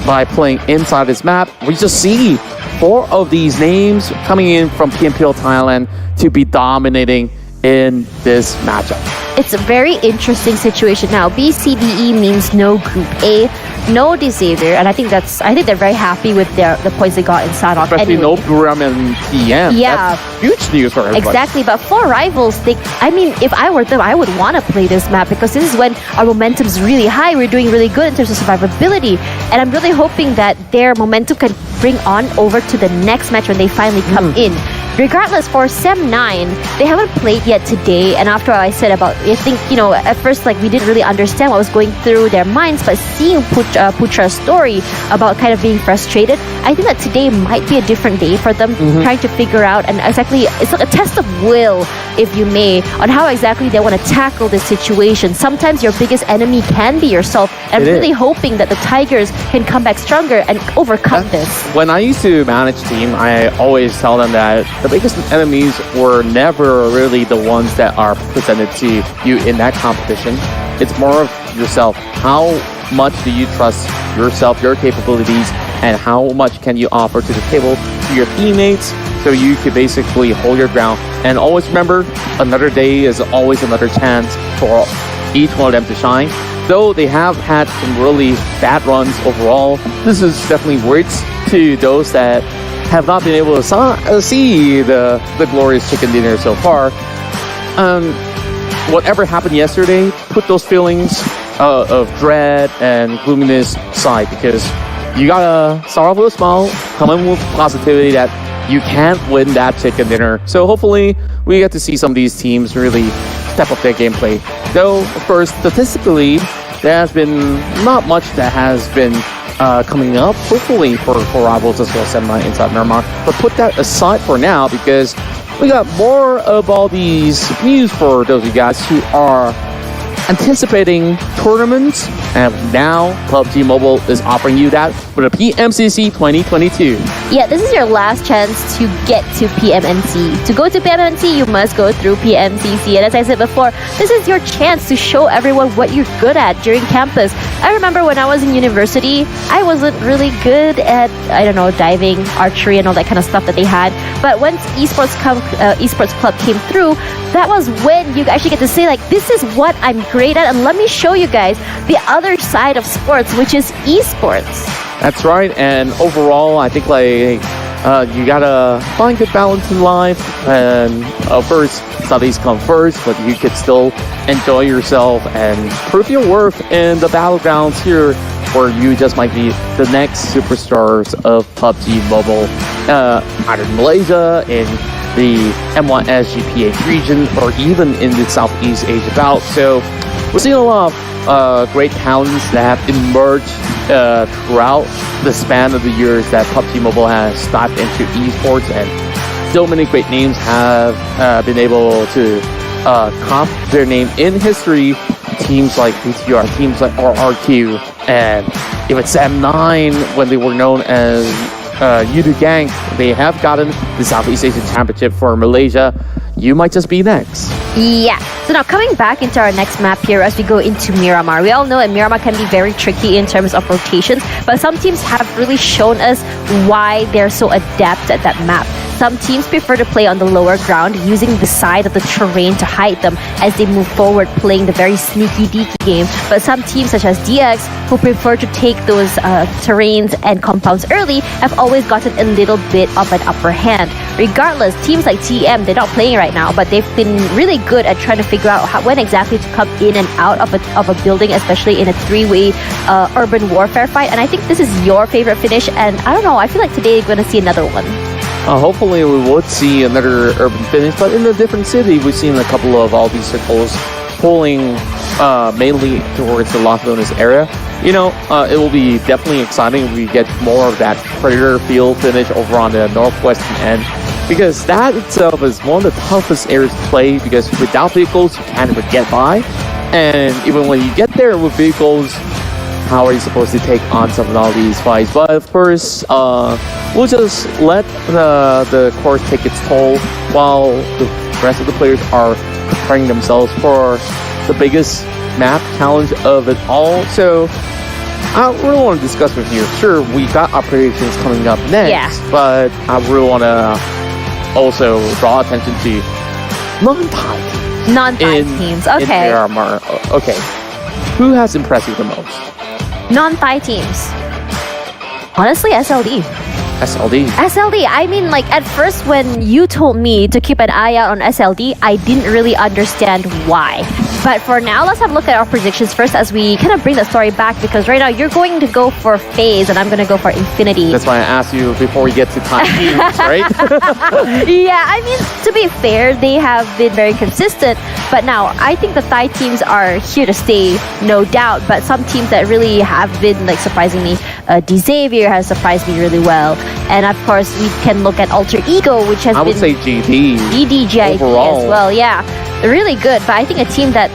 Speaker 5: By playing inside this map, we just see 4 of these names coming in from PMPL Thailand to be dominating in this matchup.
Speaker 2: It's a very interesting situation now. BCDE means no Group A, no Xavier, and I think they're very happy with the points they got in Sanok.
Speaker 5: Especially
Speaker 2: anyway.
Speaker 5: No Buriram and TM.
Speaker 2: Yeah.
Speaker 5: That's huge news for everybody.
Speaker 2: Exactly, but for Rivals, if I were them, I would want to play this map because this is when our momentum's really high. We're doing really good in terms of survivability, and I'm really hoping that their momentum can bring on over to the next match when they finally come in. Regardless, for Sem 9, they haven't played yet today. And after I said about, I think, at first, like, we didn't really understand what was going through their minds. But seeing Putra's story about kind of being frustrated, I think that today might be a different day for them, trying to figure out, and exactly, it's like a test of will, if you may, on how exactly they want to tackle this situation. Sometimes your biggest enemy can be yourself, and I'm really hoping that the Tigers can come back stronger and overcome this.
Speaker 5: When I used to manage team, I always tell them that the biggest enemies were never really the ones that are presented to you in that competition. It's more of yourself. How much do you trust yourself, your capabilities, and how much can you offer to the table to your teammates so you could basically hold your ground. And always remember, another day is always another chance for each one of them to shine. Though they have had some really bad runs overall, this is definitely words to those that have not been able to see the glorious chicken dinner so far. Whatever happened yesterday, put those feelings of dread and gloominess aside, because you gotta start off with a smile, come in with positivity that you can't win that chicken dinner. So hopefully we get to see some of these teams really step up their gameplay. Though, of course, statistically, there has been not much that has been coming up, hopefully for rivals as well as Sem 9 inside Myanmar. But put that aside for now, because we got more of all these news for those of you guys who are anticipating tournaments, and now PUBG Mobile is offering you that with a PMCC 2022.
Speaker 2: Yeah, this is your last chance to get to PMNC. To go to PMNC, you must go through PMCC. And as I said before, this is your chance to show everyone what you're good at during campus. I remember when I was in university, I wasn't really good at, diving, archery, and all that kind of stuff that they had. But once Esports Club came through, that was when you actually get to say, like, this is what I'm great at, and let me show you guys the other side of sports, which is esports.
Speaker 5: That's right, and overall, I think you gotta find good balance in life, and first, studies come first, but you could still enjoy yourself and prove your worth in the battlegrounds here, where you just might be the next superstars of PUBG Mobile, either in Malaysia, in the M1S GPH region, or even in the Southeast Asia bout. So we're seeing a lot of great talents that have emerged throughout the span of the years that PUBG Mobile has dived into esports, and so many great names have been able to comp their name in history. Teams like BTR, teams like RRQ, and even Sem 9, when they were known as Yoodo Gang, they have gotten the Southeast Asian Championship for Malaysia. You might just be next.
Speaker 2: Yeah. So now coming back into our next map here as we go into Miramar. We all know that Miramar can be very tricky in terms of rotations, but some teams have really shown us why they're so adept at that map. Some teams prefer to play on the lower ground, using the side of the terrain to hide them as they move forward, playing the very sneaky deaky game. But some teams such as DX, who prefer to take those terrains and compounds early, have always gotten a little bit of an upper hand. Regardless, teams like TEM, they're not playing right now, but they've been really good at trying to figure out when exactly to come in and out of a building, especially in a three-way urban warfare fight. And I think this is your favorite finish, and I don't know, I feel like today we're going to see another one.
Speaker 5: Hopefully we would see another urban finish, but in a different city. We've seen a couple of all these circles pulling mainly towards the Las Vegas area. It will be definitely exciting if we get more of that Predator field finish over on the northwestern end, because that itself is one of the toughest areas to play, because without vehicles you can't even get by, and even when you get there with vehicles, how are you supposed to take on some of all these fights? But of course, we'll just let the course take its toll while the rest of the players are preparing themselves for the biggest map challenge of it all. So I really want to discuss with you. Sure, we got our predictions coming up next, but I really want to also draw attention to non-Thai teams.
Speaker 2: Non-Thai teams, okay.
Speaker 5: Okay, who has impressed you the most?
Speaker 2: Non-Thai teams. Honestly, SLD. SLD. I mean, like, at first when you told me to keep an eye out on SLD, I didn't really understand why. But for now, let's have a look at our predictions first as we kind of bring the story back, because right now you're going to go for FaZe and I'm going to go for Infinity.
Speaker 5: That's why I asked you before we get to time teams, right?
Speaker 2: Yeah, I mean, to be fair, they have been very consistent. But now, I think the Thai teams are here to stay, no doubt. But some teams that really have been, like, surprising me, Xavier has surprised me really well. And of course, we can look at Alter Ego, which has been...
Speaker 5: I would say GD.
Speaker 2: GIDS as well, yeah. Really good, but I think a team that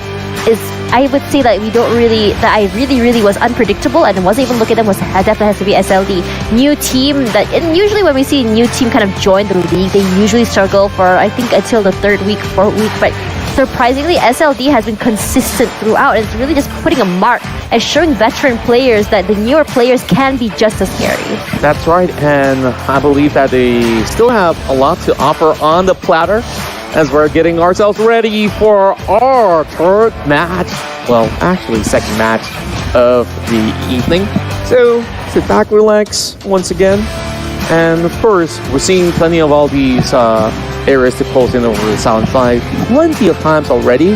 Speaker 2: is, I would say that I really was unpredictable and wasn't even looking at them definitely has to be SLD. New team and usually when we see a new team kind of join the league, they usually struggle for, I think, until the third week, fourth week, but surprisingly, SLD has been consistent throughout. It's really just putting a mark and showing veteran players that the newer players can be just as scary.
Speaker 5: That's right, and I believe that they still have a lot to offer on the platter as we're getting ourselves ready for our third match. Well, actually, second match of the evening. So, sit back, relax once again. And of course, we're seeing plenty of all these areas to close in over the southern side plenty of times already.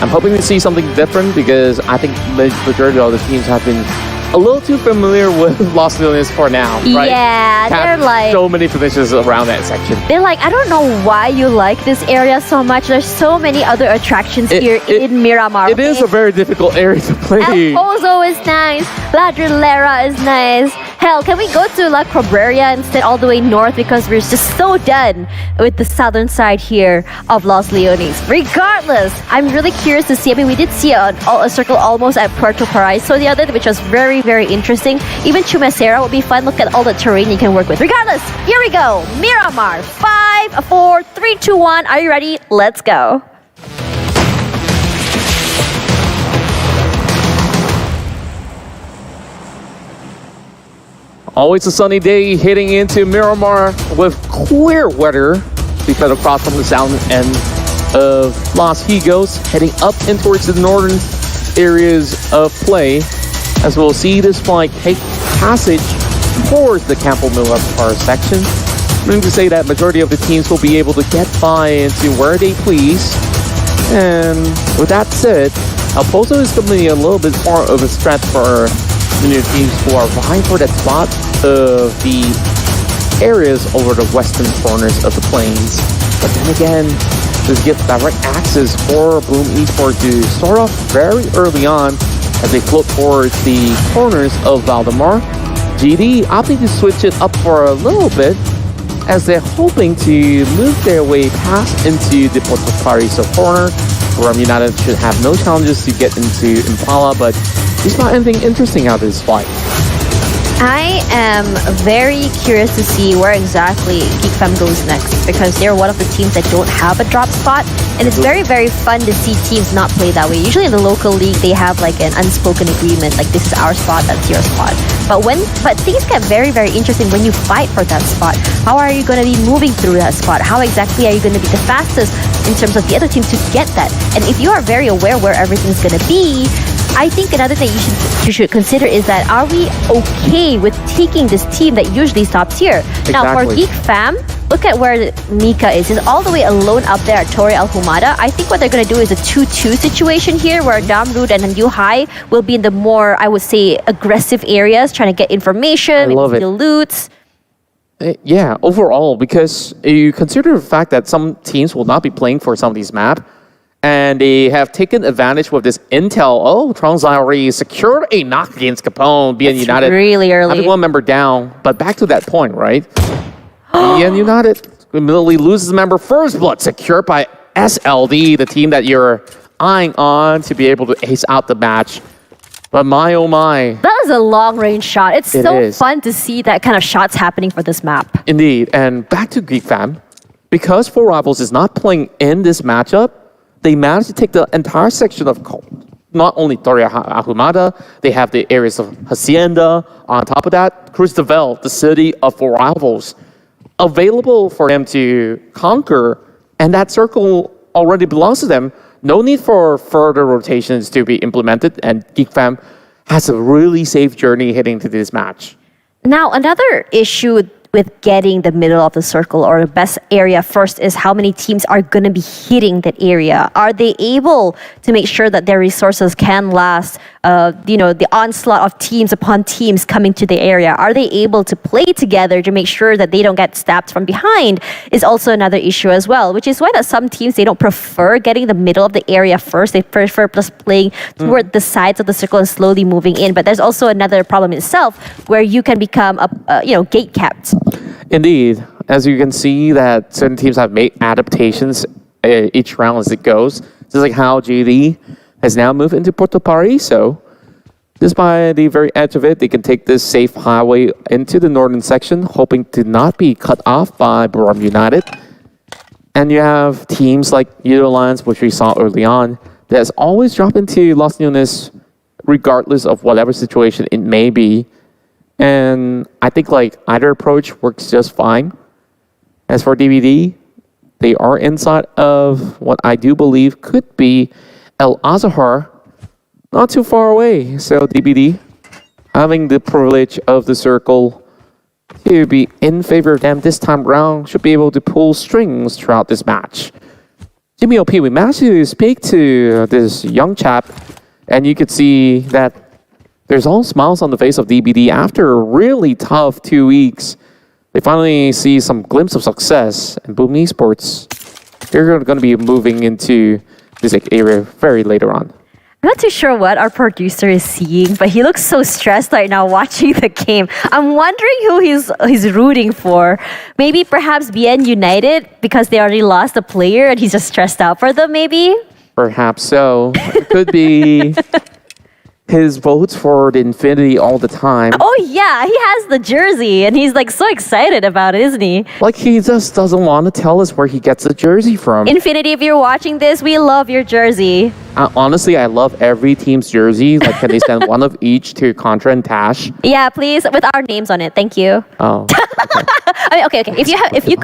Speaker 5: I'm hoping to see something different because I think the majority of the teams have been a little too familiar with Los Leones for now, right?
Speaker 2: Yeah, they're like...
Speaker 5: so many positions around that section.
Speaker 2: They're like, I don't know why you like this area so much. There's so many other attractions here in Miramar.
Speaker 5: It is a very difficult area to play.
Speaker 2: El Pozo is nice. La Drillera is nice. Hell, can we go to La Cabrera instead all the way north because we're just so done with the southern side here of Los Leones. Regardless, I'm really curious to see. I mean, we did see a circle almost at Puerto Paraiso the other day, which was very, very interesting. Even Chumacera would be fun. Look at all the terrain you can work with. Regardless, here we go. Miramar, 5, 4, 3, 2, 1. Are you ready? Let's go.
Speaker 5: Always a sunny day heading into Miramar with clear weather. We cut across from the southern end of Los Higos, heading up and towards the northern areas of play, as we'll see this flight take passage towards the Campo Millar section. Meaning to say that majority of the teams will be able to get by into where they please. And with that said, El Pozo is going to be a little bit more of a stretch for the new teams who are vying for that spot of the areas over the western corners of the plains. But then again, this gives direct access for Boom Esports to start off very early on as they float towards the corners of Valdemar. GD opting to switch it up for a little bit as they're hoping to move their way past into the Puerto Paraiso corner. Buriram United should have no challenges to get into Impala, but there's not anything interesting out of this fight.
Speaker 2: I am very curious to see where exactly Geek Fam goes next, because they're one of the teams that don't have a drop spot, and it's very, very fun to see teams not play that way. Usually in the local league, they have like an unspoken agreement, like this is our spot, that's your spot. But things get very, very interesting when you fight for that spot. How are you going to be moving through that spot? How exactly are you going to be the fastest in terms of the other team to get that? And if you are very aware where everything's going to be, I think another thing you should consider is that, are we okay with taking this team that usually stops here?
Speaker 5: Exactly.
Speaker 2: Now for Geek Fam, look at where Mika is. He's all the way alone up there at Torre Al Humada. I think what they're going to do is a 2-2 situation here where Damrud and Yu Hai will be in the more, I would say, aggressive areas, trying to get information, maybe loot.
Speaker 5: Yeah, overall, because you consider the fact that some teams will not be playing for some of these maps, and they have taken advantage with this intel. Oh, Trongzai secured a knock against Capone. BN United
Speaker 2: really early.
Speaker 5: having one member down. But back to that point, right? BN United immediately loses a member. First blood secured by SLD, the team that you're eyeing on to be able to ace out the match. But my oh my.
Speaker 2: That was a long range shot. It's so fun to see that kind of shots happening for this map.
Speaker 5: Indeed. And back to Geek Fam. Because Four Rivals is not playing in this matchup, they managed to take the entire section of not only Torre Ahumada, they have the areas of Hacienda. On top of that, Cristoval, the city of Four Rivals, available for them to conquer. And that circle already belongs to them. No need for further rotations to be implemented. And Geek Fam has a really safe journey heading to this match.
Speaker 2: Now, another issue with getting the middle of the circle or the best area first is how many teams are going to be hitting that area. Are they able to make sure that their resources can last, the onslaught of teams upon teams coming to the area? Are they able to play together to make sure that they don't get stabbed from behind is also another issue as well, which is why that some teams, they don't prefer getting the middle of the area first. They prefer just playing toward the sides of the circle and slowly moving in. But there's also another problem itself where you can become gate capped.
Speaker 5: Indeed, as you can see that certain teams have made adaptations each round as it goes. Just like how GD has now moved into Porto Paraiso. Just by the very edge of it, they can take this safe highway into the northern section, hoping to not be cut off by Buriram United. And you have teams like Yoodo Alliance, which we saw early on, that's always drop into Los Leones regardless of whatever situation it may be. And I think like either approach works just fine. As for DVD, they are inside of what I do believe could be El Azahar, not too far away. So DVD, having the privilege of the circle to be in favor of them this time around, should be able to pull strings throughout this match. Jimmy OP, we managed to speak to this young chap, and you could see that there's all smiles on the face of DBD after a really tough 2 weeks. They finally see some glimpse of success, and Boom Esports, they're going to be moving into this area very later on.
Speaker 2: I'm not too sure what our producer is seeing, but he looks so stressed right now watching the game. I'm wondering who he's rooting for. Maybe perhaps BN United because they already lost a player and he's just stressed out for them, maybe?
Speaker 5: Perhaps so. It could be his votes for the Infinity all the time.
Speaker 2: Oh yeah, he has the jersey and he's like so excited about it, isn't he?
Speaker 5: Like he just doesn't want to tell us where he gets the jersey from.
Speaker 2: Infinity, if you're watching this, we love your jersey.
Speaker 5: Honestly, I love every team's jersey. Like, can they send one of each to Contra and Tash?
Speaker 2: Yeah, please, with our names on it. Thank you.
Speaker 5: Oh. Okay.
Speaker 2: I mean, okay. If you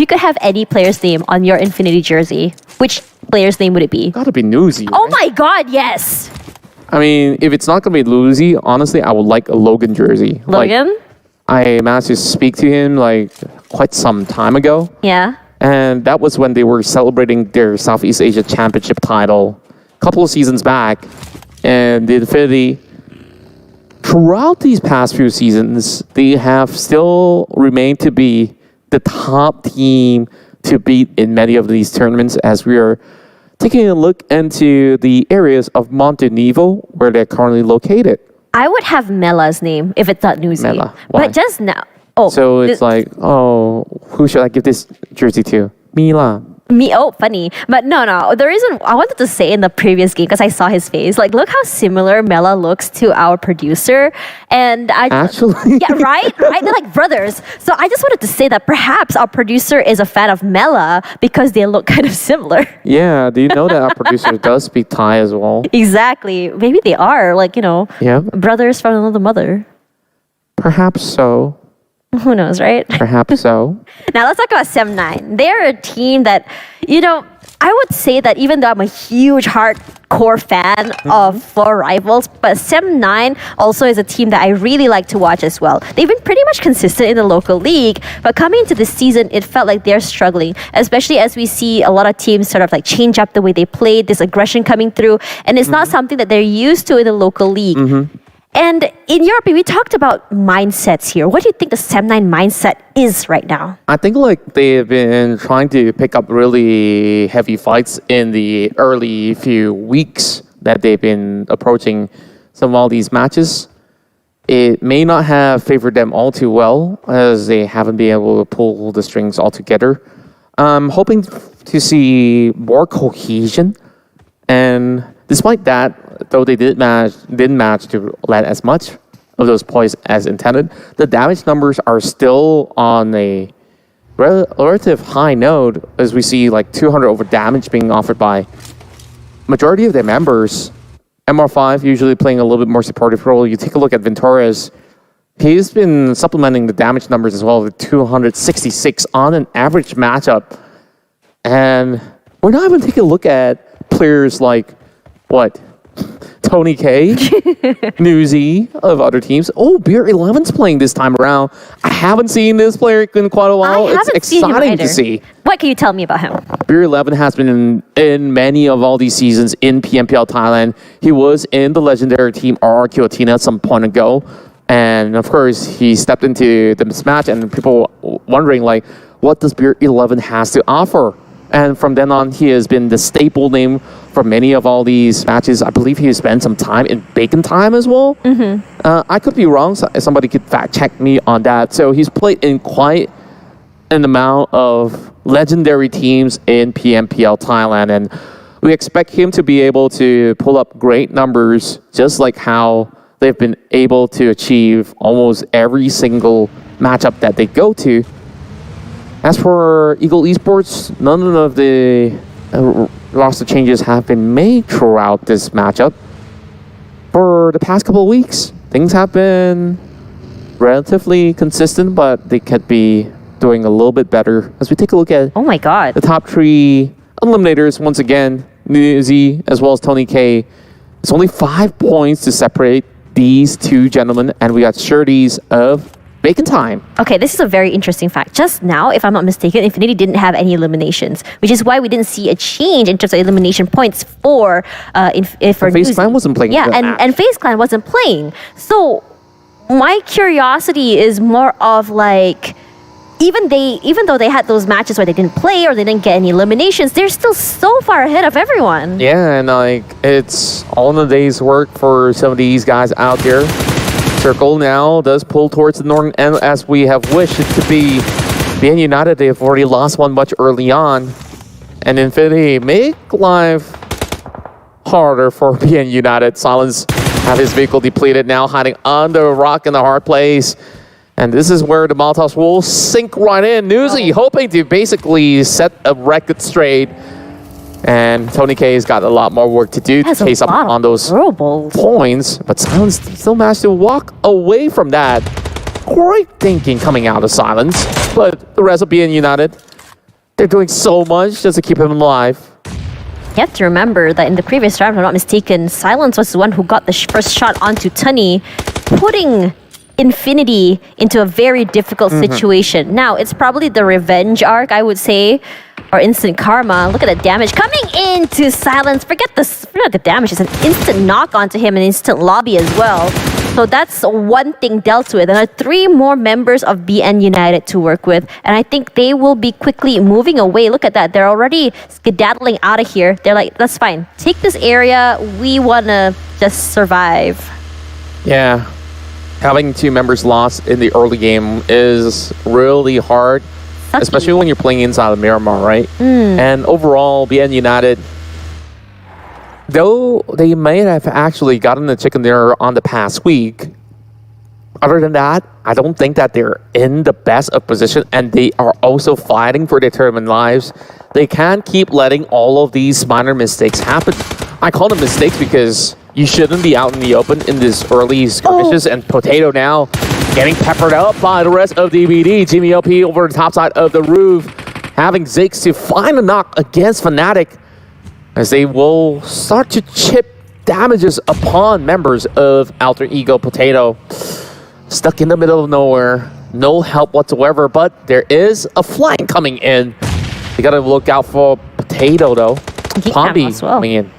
Speaker 2: could have any player's name on your Infinity jersey, which player's name would it be?
Speaker 5: Gotta be Newsy.
Speaker 2: Oh
Speaker 5: right?
Speaker 2: my God, yes.
Speaker 5: I mean, if it's not gonna be Lucy, honestly, I would like a Logan jersey.
Speaker 2: Logan?
Speaker 5: Like, I managed to speak to him like quite some time ago.
Speaker 2: Yeah.
Speaker 5: And that was when they were celebrating their Southeast Asia Championship title a couple of seasons back. And the Infinity, throughout these past few seasons, they have still remained to be the top team to beat in many of these tournaments, as we are taking a look into the areas of Montenevo where they're currently located.
Speaker 2: I would have Mela's name if it's not Newsy.
Speaker 5: Mela. Why?
Speaker 2: But just now. Oh.
Speaker 5: So it's like, who should I give this jersey to? Mila.
Speaker 2: Me, funny. But no. The reason I wanted to say in the previous game, because I saw his face, like, look how similar Mela looks to our producer. And I
Speaker 5: Actually?
Speaker 2: Yeah, right? They're like brothers. So I just wanted to say that perhaps our producer is a fan of Mela because they look kind of similar.
Speaker 5: Yeah, do you know that our producer does speak Thai as well?
Speaker 2: Exactly. Maybe they are, like,
Speaker 5: Yeah.
Speaker 2: brothers from another mother.
Speaker 5: Perhaps so.
Speaker 2: Who knows, right?
Speaker 5: Perhaps so.
Speaker 2: Now let's talk about Sem9. They're a team that, I would say that even though I'm a huge hardcore fan of Floor Rivals, but Sem9 also is a team that I really like to watch as well. They've been pretty much consistent in the local league, but coming into this season, it felt like they're struggling, especially as we see a lot of teams sort of like change up the way they play, this aggression coming through, and it's not something that they're used to in the local league. And in Europe, we talked about mindsets here. What do you think the Sem9 mindset is right now?
Speaker 5: I think like they've been trying to pick up really heavy fights in the early few weeks that they've been approaching some of all these matches. It may not have favored them all too well as they haven't been able to pull the strings all together. I'm hoping to see more cohesion, and despite that, though they didn't manage to land as much of those points as intended, the damage numbers are still on a relative high note, as we see like 200 over damage being offered by majority of their members. MR5 usually playing a little bit more supportive role. You take a look at Ventores, he's been supplementing the damage numbers as well with 266 on an average matchup. And we're not even taking a look at players like, Tony K, Newsy of other teams. Oh, Beer 11's playing this time around. I haven't seen this player in quite a while.
Speaker 2: I
Speaker 5: It's
Speaker 2: haven't seen him
Speaker 5: exciting
Speaker 2: either.
Speaker 5: to see.
Speaker 2: What can you tell me about him?
Speaker 5: Beer 11 has been in many of all these seasons in PMPL Thailand. He was in the legendary team RRQ Athena at some point ago. And of course, he stepped into the mismatch and people wondering like, what does Beer 11 has to offer? And from then on, he has been the staple name for many of all these matches. I believe he has spent some time in Bacon Time as well. I could be wrong. Somebody could fact check me on that. So he's played in quite an amount of legendary teams in PMPL Thailand. And we expect him to be able to pull up great numbers, just like how they've been able to achieve almost every single matchup that they go to. As for Ego Esports, none of the roster changes have been made throughout this matchup. For the past couple of weeks, things have been relatively consistent, but they could be doing a little bit better. As we take a look at
Speaker 2: Oh my god.
Speaker 5: the top three eliminators, once again, Newsy as well as Tony K. It's only 5 points to separate these two gentlemen, and we got Shirties of Bacon Time.
Speaker 2: Okay, this is a very interesting fact. Just now, if I'm not mistaken, Infinity didn't have any eliminations, which is why we didn't see a change in terms of elimination points for for
Speaker 5: FaZe
Speaker 2: Newsy.
Speaker 5: Clan wasn't playing.
Speaker 2: Yeah,
Speaker 5: the
Speaker 2: and
Speaker 5: match.
Speaker 2: FaZe Clan wasn't playing. So my curiosity is more of like, even though they had those matches where they didn't play or they didn't get any eliminations, they're still so far ahead of everyone.
Speaker 5: Yeah, and like it's all in a day's work for some of these guys out there. Circle now does pull towards the northern end as we have wished it to be. Being United, they have already lost one much early on. And Infinity make life harder for being United. Silence have his vehicle depleted now, hiding under a rock in the hard place. And this is where the Molotovs will sink right in. Newsy hoping to basically set a record straight. And Tony K has got a lot more work to do to
Speaker 2: Has a
Speaker 5: chase up
Speaker 2: lot of
Speaker 5: on those
Speaker 2: throwables.
Speaker 5: points, but Silence still managed to walk away from that. Great thinking coming out of Silence, but the rest of being United, they're doing so much just to keep him alive.
Speaker 2: You have to remember that in the previous round, if I'm not mistaken, Silence was the one who got the first shot onto Tunny, putting Infinity into a very difficult situation. Now, it's probably the revenge arc, I would say, or instant karma. Look at the damage coming into Silence. Forget the damage. It's an instant knock onto him, an instant lobby as well. So that's one thing dealt with. And there are 3 more members of BN United to work with. And I think they will be quickly moving away. Look at that. They're already skedaddling out of here. They're like, that's fine. Take this area. We want to just survive.
Speaker 5: Yeah, having 2 members lost in the early game is really hard.
Speaker 2: Sucky.
Speaker 5: Especially when you're playing inside of Miramar, right? And overall, BN United, though they may have actually gotten the chicken dinner on the past week, other than that, I don't think that they're in the best of position, and they are also fighting for their tournament lives. They can't keep letting all of these minor mistakes happen. I call them mistakes because you shouldn't be out in the open in this early skirmishes, and Potato now getting peppered up by the rest of DBD. Jimmy LP over the top side of the roof, having Ziggs to find a knock against Fnatic as they will start to chip damages upon members of Alter Ego Potato. Stuck in the middle of nowhere, no help whatsoever, but there is a flank coming in. You gotta look out for Potato though.
Speaker 2: Geek Fam
Speaker 5: Pombi
Speaker 2: as well.
Speaker 5: coming in.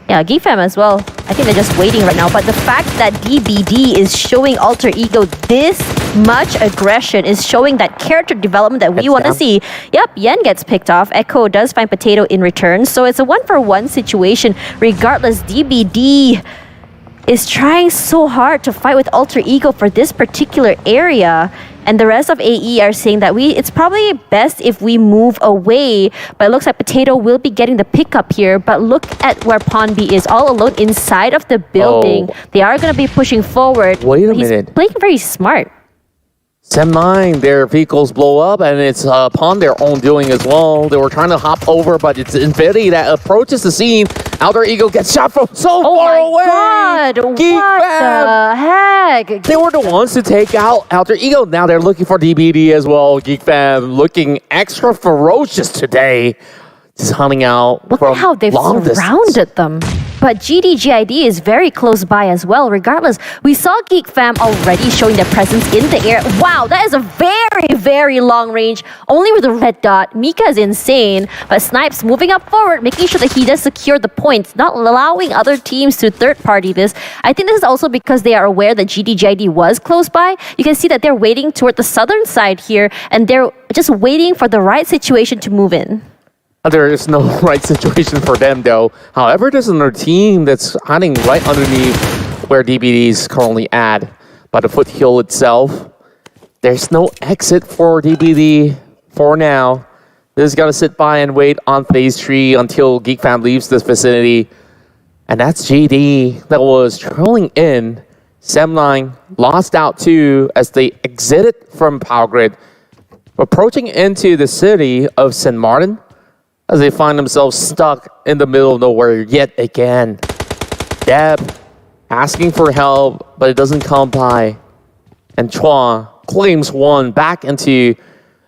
Speaker 2: Yeah, Geek Fam as well. I think they're just waiting right now. But the fact that DBD is showing Alter Ego this much aggression is showing that character development that we
Speaker 5: Heads
Speaker 2: want to
Speaker 5: down.
Speaker 2: see. Yep, Yen gets picked off. Echo does find Potato in return. So it's a 1-for-1 situation. Regardless, DBD is trying so hard to fight with Alter Ego for this particular area. And the rest of AE are saying that it's probably best if we move away. But it looks like Potato will be getting the pickup here. But look at where Ponbi is, all alone inside of the building.
Speaker 5: Oh.
Speaker 2: They are going to be pushing forward.
Speaker 5: Wait a
Speaker 2: He's
Speaker 5: minute.
Speaker 2: playing very smart.
Speaker 5: Sem 9, their vehicles blow up, and it's upon their own doing as well. They were trying to hop over, but it's Infinity that approaches the scene. Alter Ego gets shot from so far away.
Speaker 2: God,
Speaker 5: Geek
Speaker 2: what
Speaker 5: Fam.
Speaker 2: the heck?
Speaker 5: They were the ones to take out Alter Ego. Now they're looking for DBD as well. Geek Fam looking extra ferocious today. Just hunting out
Speaker 2: Look
Speaker 5: from
Speaker 2: at how they've
Speaker 5: long distance.
Speaker 2: surrounded them. but GID is very close by as well. Regardless, we saw Geek Fam already showing their presence in the air. Wow, that is a very, very long range, only with a red dot. Mika is insane, but Snipes moving up forward, making sure that he does secure the points, not allowing other teams to third-party this. I think this is also because they are aware that GID was close by. You can see that they're waiting toward the southern side here, and they're just waiting for the right situation to move in.
Speaker 5: There is no right situation for them, though. However, there's another team that's hiding right underneath where DBD is currently at. By the foothill itself, there's no exit for DBD for now. They just got to sit by and wait on phase 3 until Geek Fam leaves this vicinity. And that's GD that was trailing in. Semline lost out too as they exited from Power Grid, approaching into the city of St. Martin, as they find themselves stuck in the middle of nowhere yet again. Deb asking for help, but it doesn't come by. And Chua claims one back into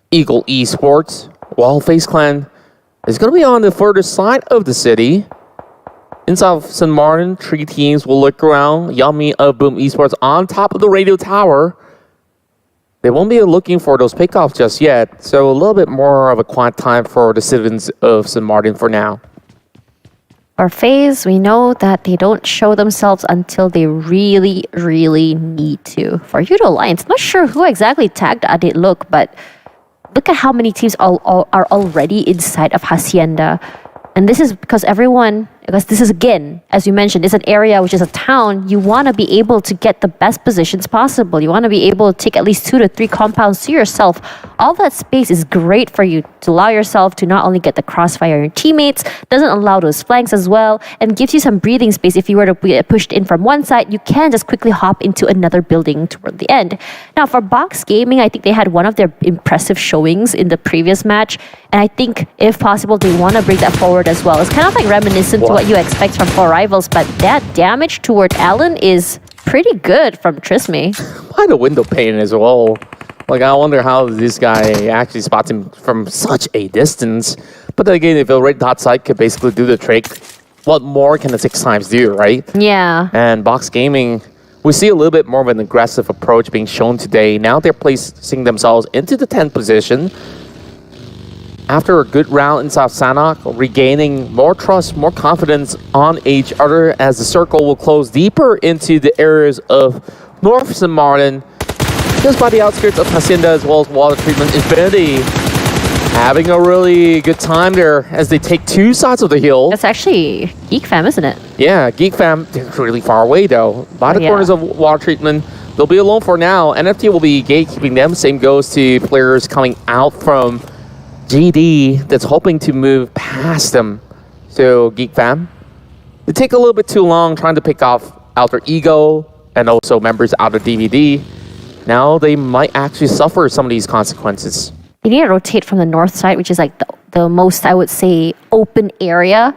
Speaker 5: Ego Esports, while FaZe Clan is going to be on the further side of the city. Inside of St. Martin, 3 teams will look around. Yummy of Boom Esports on top of the radio tower. They won't be looking for those pickoffs just yet, so a little bit more of a quiet time for the citizens of St. Martin for now.
Speaker 2: For FaZe, we know that they don't show themselves until they really, really need to. For Yoodo Alliance, not sure who exactly tagged Adit Look, but look at how many teams are already inside of Hacienda. And this is because this is, again, as you mentioned, it's an area which is a town. You want to be able to get the best positions possible. You want to be able to take at least 2 to 3 compounds to yourself. All that space is great for you to allow yourself to not only get the crossfire of your teammates, doesn't allow those flanks as well, and gives you some breathing space. If you were to be pushed in from one side, you can just quickly hop into another building toward the end. Now, for Box Gaming, I think they had one of their impressive showings in the previous match, and I think, if possible, they want to bring that forward as well. It's kind of like reminiscent to what you expect from 4 Rivals, but that damage toward Allen is pretty good from Trisme.
Speaker 5: By the window pane as well. Like, I wonder how this guy actually spots him from such a distance. But then again, if a red dot sight could basically do the trick, what more can the 6 times do, right?
Speaker 2: Yeah.
Speaker 5: And Box Gaming, we see a little bit more of an aggressive approach being shown today. Now they're placing themselves into the 10th position. After a good round in South Sanok, regaining more trust, more confidence on each other as the circle will close deeper into the areas of North St. Martin, just by the outskirts of Hacienda, as well as Water Treatment Infinity. Having a really good time there as they take 2 sides of the hill.
Speaker 2: That's actually Geek Fam, isn't it?
Speaker 5: Yeah, Geek Fam, they're really far away though. By the corners of Water Treatment, they'll be alone for now. NFT will be gatekeeping them. Same goes to players coming out from GD that's hoping to move past them. So Geek Fam, they take a little bit too long trying to pick off Alter Ego and also members out of DVD. Now they might actually suffer some of these consequences.
Speaker 2: You need to rotate from the north side, which is like the most, I would say, open area.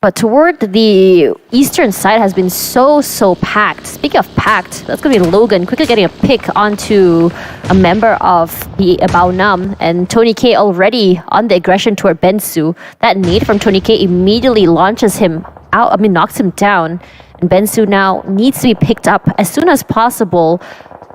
Speaker 2: But toward the eastern side has been so packed. Speaking of packed, that's going to be Logan quickly getting a pick onto a member of the Bao Nam. And Tony K already on the aggression toward Bensu. That nade from Tony K immediately launches him out, knocks him down. And Bensu now needs to be picked up as soon as possible.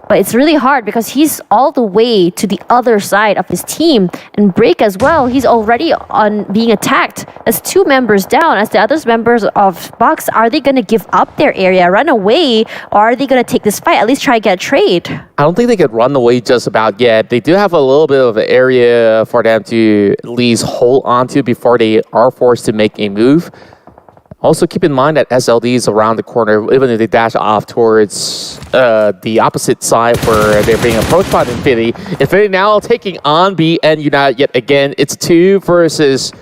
Speaker 2: But it's really hard because he's all the way to the other side of his team. And Break as well, he's already on being attacked. As 2 members down, as the other members of Box, are they going to give up their area, run away, or are they going to take this fight, at least try to get a trade?
Speaker 5: I don't think they could run away just about yet. They do have a little bit of an area for them to at least hold on to before they are forced to make a move. Also, keep in mind that SLD is around the corner, even if they dash off towards the opposite side where they're being approached by Infinity. Infinity now taking on BN United yet again. It's 2 versus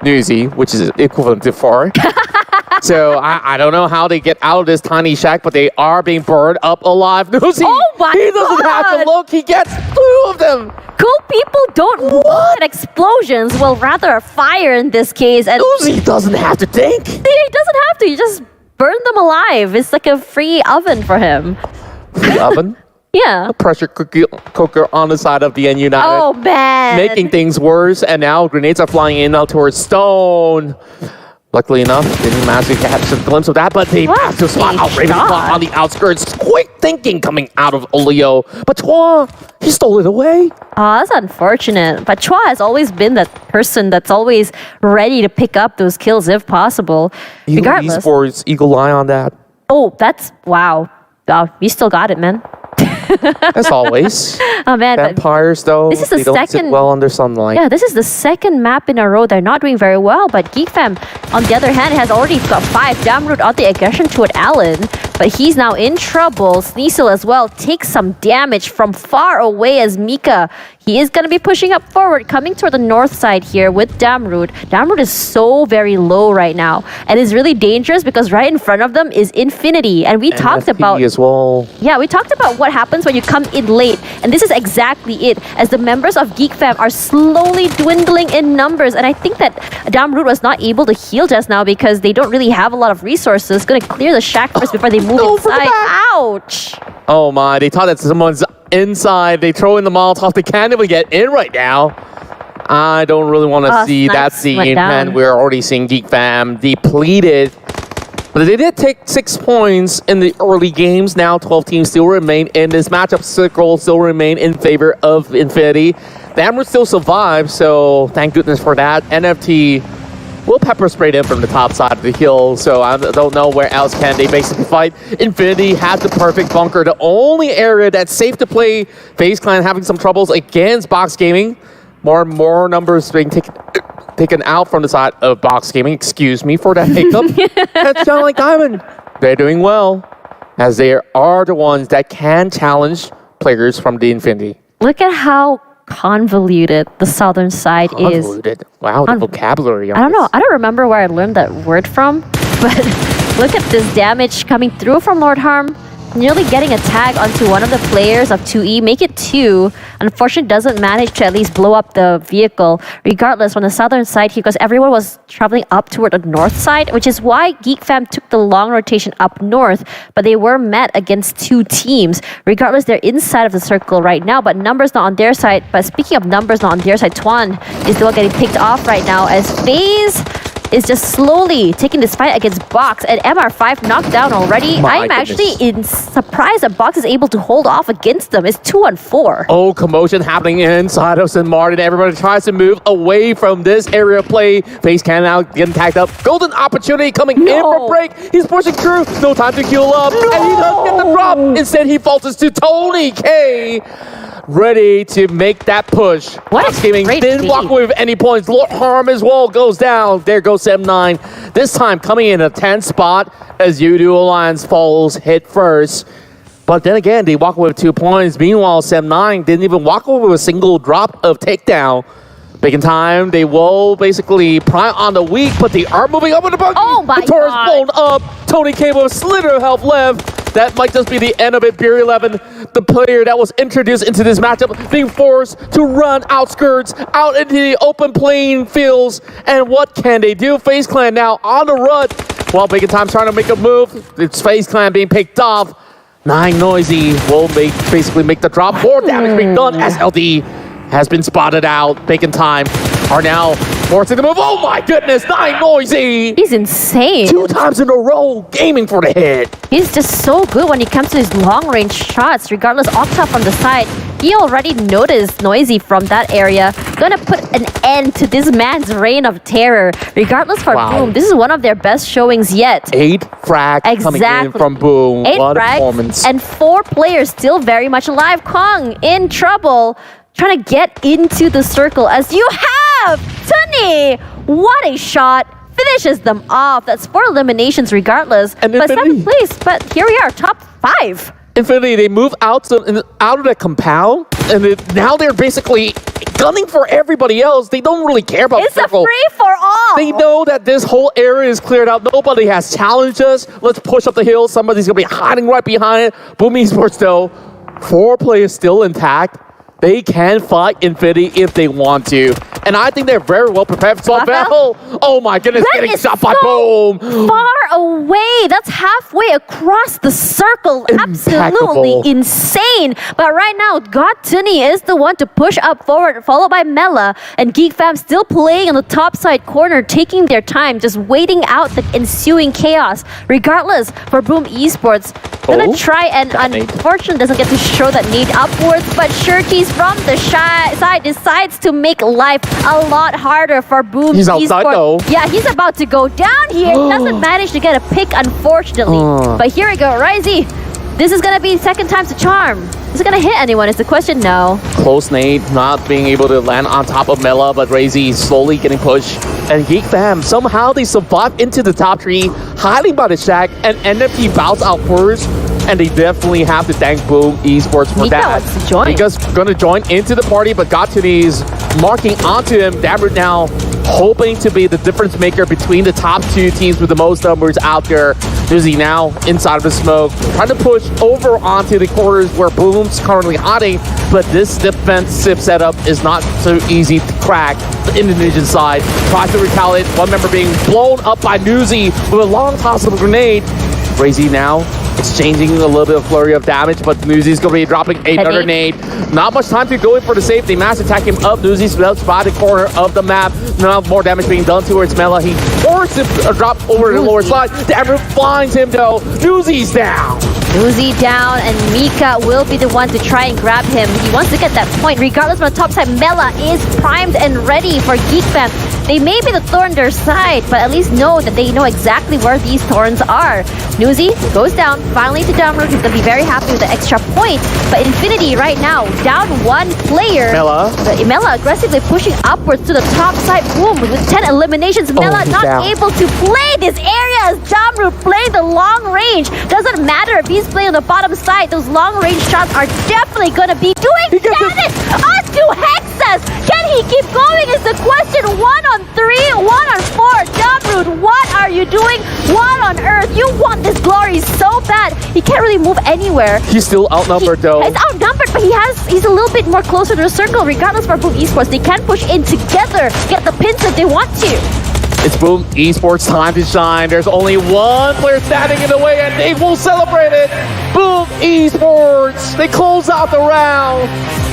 Speaker 5: Newsy, which is equivalent to 4. So I don't know how they get out of this tiny shack, but they are being burned up alive. Newsy,
Speaker 2: oh my
Speaker 5: he doesn't have to look. He gets 2 of them.
Speaker 2: Cool people don't want explosions, well, rather a fire in this case. And
Speaker 5: Uzi doesn't have to think.
Speaker 2: He doesn't have to. You just burn them alive. It's like a free oven for him.
Speaker 5: Free oven?
Speaker 2: Yeah.
Speaker 5: A pressure cooker on the side of the N United.
Speaker 2: Oh, man.
Speaker 5: Making things worse. And now grenades are flying in now towards Stone. Luckily enough, didn't manage to catch a glimpse of that, but they have to spot out Ravenclaw on the outskirts. Quick thinking coming out of Olio. But Chua, he stole it away.
Speaker 2: Oh, that's unfortunate. But Chua has always been that person that's always ready to pick up those kills if possible.
Speaker 5: Ego
Speaker 2: Regardless.
Speaker 5: Esports, Eagle Eye on that.
Speaker 2: Oh, that's wow. Wow, you still got it, man.
Speaker 5: As always.
Speaker 2: Oh man, but
Speaker 5: Vampires, though,
Speaker 2: this is the
Speaker 5: they don't sit
Speaker 2: second-
Speaker 5: well under sunlight.
Speaker 2: yeah, this is the second map in a row. They're not doing very well, but Geek Fam, on the other hand, has already got 5. Damroot out the aggression toward Allen, but he's now in trouble. Sneasel as well takes some damage from far away as Mika. He is going to be pushing up forward, coming toward the north side here with Damroot. Damroot is so very low right now, and is really dangerous because right in front of them is Infinity. And we talked
Speaker 5: NFT
Speaker 2: about...
Speaker 5: as well.
Speaker 2: Yeah, we talked about what happens when you come in late, and this is exactly it, as the members of Geek Fam are slowly dwindling in numbers, and I think that Damroot was not able to heal just now because they don't really have a lot of resources. Gonna clear the shack first before they move inside. Ouch!
Speaker 5: Oh my, they thought that someone's inside. They throw in the Molotov. They can't even get in right now. I don't really want to see that
Speaker 2: Snipes went
Speaker 5: scene,
Speaker 2: down.
Speaker 5: man. We're already seeing Geek Fam depleted. But they did take 6 points in the early games. Now 12 teams still remain in this matchup. Circle still remain in favor of Infinity. Damroot still survive, so thank goodness for that. NFT will pepper spray them from the top side of the hill, so I don't know where else can they basically fight. Infinity has the perfect bunker. The only area that's safe to play. FaZe Clan having some troubles against Box Gaming. More numbers being taken out from the side of Box Gaming. Excuse me for that hiccup. That's ShineLikeDiamond. They're doing well, as they are the ones that can challenge players from the Infinity.
Speaker 2: Look at how convoluted the southern side is.
Speaker 5: Convoluted. Wow, the vocabulary.
Speaker 2: I don't know. I don't remember where I learned that word from, but look at this damage coming through from Lord Harm. Nearly getting a tag onto one of the players of 2E. Make it 2. Unfortunately, doesn't manage to at least blow up the vehicle. Regardless, on the southern side here, because everyone was traveling up toward the north side, which is why Geek Fam took the long rotation up north, but they were met against 2 teams. Regardless, they're inside of the circle right now, but numbers not on their side. But speaking of numbers not on their side, Tuan is the one getting picked off right now as FaZe is just slowly taking this fight against Box, and MR5 knocked down already. I'm actually surprised that Box is able to hold off against them. It's 2-on-4.
Speaker 5: Oh, commotion happening inside of St. Martin. Everybody tries to move away from this area of play. FaZe Clan now getting tagged up. Golden opportunity coming in for break. He's pushing through. No time to heal up. And he does get the drop. Instead, he falters to Tony K. Ready to make that push.
Speaker 2: What a
Speaker 5: Gaming
Speaker 2: great
Speaker 5: didn't
Speaker 2: feed.
Speaker 5: walk away with any points. Lord Harm as well goes down. There goes 7-9. This time coming in a 10th spot as Yoodo Alliance falls hit first. But then again, they walk away with 2 points. Meanwhile, 7-9 didn't even walk away with a single drop of takedown. Big in time, they will basically pry on the weak, but they are moving up with the buggy.
Speaker 2: Oh my
Speaker 5: the Taurus
Speaker 2: God.
Speaker 5: blown up. Tony came with a slither of health left. That might just be the end of it. Buriram, the player that was introduced into this matchup, being forced to run outskirts, out into the open playing fields. And what can they do? FaZe Clan now on the run. While Big in Time trying to make a move. It's FaZe Clan being picked off. 9 Noisy will basically make the drop. More damage being done as LD has been spotted out. Big in Time are now forcing the move. Oh my goodness, 9 Noisy!
Speaker 2: He's insane.
Speaker 5: 2 times in a row, gaming for the hit.
Speaker 2: He's just so good when it comes to his long-range shots. Regardless, Octa from the side, he already noticed Noisy from that area. Gonna put an end to this man's reign of terror. Regardless for Boom, this is one of their best showings yet.
Speaker 5: 8 frags coming in from Boom.
Speaker 2: 8
Speaker 5: what a
Speaker 2: frags
Speaker 5: performance.
Speaker 2: and 4 players still very much alive. Kong in trouble, trying to get into the circle as you have Tunny. What a shot. Finishes them off. That's 4 eliminations regardless.
Speaker 5: And
Speaker 2: but
Speaker 5: Infinity.
Speaker 2: 7th place. But here we are, top 5.
Speaker 5: Infinity, they move out of the compound, and now they're basically gunning for everybody else. They don't really care about
Speaker 2: It's
Speaker 5: the
Speaker 2: a
Speaker 5: circle.
Speaker 2: free-for-all.
Speaker 5: They know that this whole area is cleared out. Nobody has challenged us. Let's push up the hill. Somebody's going to be hiding right behind it. Boom Esports, though, 4 players still intact. They can fight Infinity if they want to. And I think they're very well prepared. Slavel, oh my goodness,
Speaker 2: That
Speaker 5: getting
Speaker 2: is
Speaker 5: shot by
Speaker 2: so
Speaker 5: Boom.
Speaker 2: far away. way. That's halfway across the circle. Absolutely
Speaker 5: Impeccable.
Speaker 2: insane. But right now, Gotuni is the one to push up forward, followed by Mela. And Geek Fam still playing on the top side corner, taking their time, just waiting out the ensuing chaos. Regardless, for Boom Esports, gonna try and unfortunately doesn't get to show that nade upwards, but Shirties from the side decides to make life a lot harder for Boom
Speaker 5: He's
Speaker 2: Esports.
Speaker 5: outside though.
Speaker 2: Yeah, he's about to go down here. Doesn't manage to get a pick, unfortunately. But here we go, Risey. This is gonna be second time's a charm. Is it gonna hit anyone? Is the question? No.
Speaker 5: Close nade, not being able to land on top of Mela, but Razy slowly getting pushed. And Geek Fam, somehow they survive into the top tree, hiding by the shack, and NFT bounce out first. And they definitely have to thank Boom Esports for
Speaker 2: Mika
Speaker 5: that.
Speaker 2: wants to join.
Speaker 5: Mika's gonna join into the party, but Gotuni's marking onto him. Dabber now hoping to be the difference maker between the top two teams with the most numbers out there. Uzi now inside of the smoke, trying to push over onto the corners where Boom's currently hiding, but this defensive setup is not so easy to crack. The Indonesian side tries to retaliate, one member being blown up by Nuzi with a long toss of a grenade. Crazy now exchanging a little bit of flurry of damage, but Nuzi's going to be dropping another nade. Not much time to go in for the save. They mass attack him up. Nuzi's left by the corner of the map. Now more damage being done towards Mela. He forces a drop over the lower side. Dabber finds him though. Nuzi's down.
Speaker 2: Nuzi down, and Mika will be the one to try and grab him. He wants to get that point. Regardless of the top side, Mela is primed and ready for Geek Fam. They may be the thorn their side, but at least know that they know exactly where these thorns are. Nuzi goes down, finally to down road. He's going to be very happy with the extra point. But Infinity right now, down one player.
Speaker 5: Mela.
Speaker 2: Mela aggressively pushing upwards to the top side. Boom, with 10 eliminations. Mela
Speaker 5: he's
Speaker 2: not
Speaker 5: down.
Speaker 2: able to play this area as Jamru playing the long range. Doesn't matter if he's playing on the bottom side. Those long range shots are definitely going to be doing damage onto Hexas. Can he keep going is the question. 1 on 3, 1 on 4. Jamru, what are you doing? What on earth? You want this glory so bad. He can't really move anywhere.
Speaker 5: He's still outnumbered though.
Speaker 2: He's outnumbered, but he's a little bit more closer to the circle. Regardless for Boom Esports, they can push in together, get the pins if they want to.
Speaker 5: It's Boom Esports time to shine. There's only one player standing in the way, and they will celebrate it. Boom Esports. They close out the round,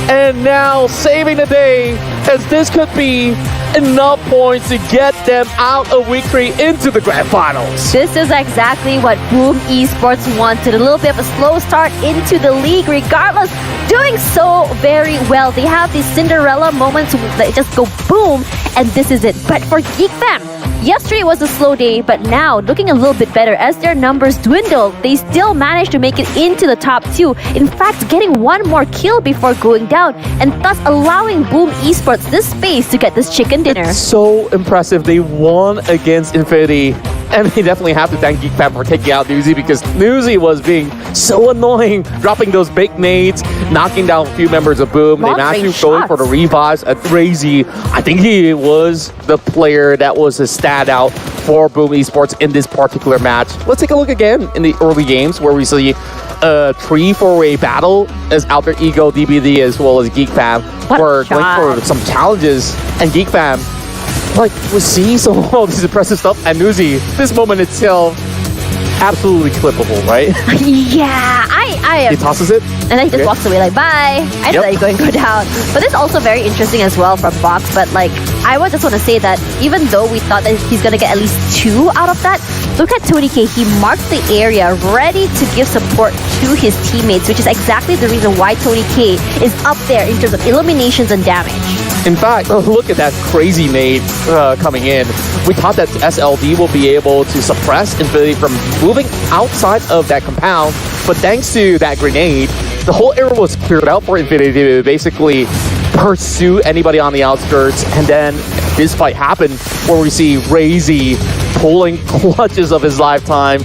Speaker 5: and now saving the day, as this could be enough points to get them out of week 3 into the grand finals.
Speaker 2: This is exactly what Boom Esports wanted. A little bit of a slow start into the league. Regardless, doing so very well. They have these Cinderella moments that just go boom, and this is it. But for Geek Fam, yesterday was a slow day, but now looking a little bit better as their numbers dwindle. They still managed to make it into the top 2. In fact, getting one more kill before going down, and thus allowing Boom Esports this space to get this chicken dinner.
Speaker 5: So impressive. They won against Infinity, and they definitely have to thank Geek Fam for taking out Nuzi, because Nuzi was being so annoying, dropping those big nades, knocking down a few members of Boom. They actually going for the revives at Crazy. I think he was the player that was a standout for Boom Esports in this particular match. Let's take a look again in the early games where we see a 3-4-way battle as out there Ego, DBD, as well as Geek Fam were going for some challenges, and Geek Fam was seeing some of all this impressive stuff, and Nuzi, this moment itself, absolutely clippable, right?
Speaker 2: Yeah, I am.
Speaker 5: He tosses it,
Speaker 2: and then he just walks away like, bye. I know that you're going to go down. But this is also very interesting as well from Box. But like, I would just want to say that even though we thought that he's going to get at least 2 out of that, look at Tony K. He marks the area ready to give support to his teammates, which is exactly the reason why Tony K is up there in terms of eliminations and damage.
Speaker 5: In fact, look at that crazy nade coming in. We thought that SLD will be able to suppress Infinity from moving outside of that compound, but thanks to that grenade, the whole area was cleared out for Infinity to basically pursue anybody on the outskirts. And then this fight happened where we see Razy pulling clutches of his lifetime,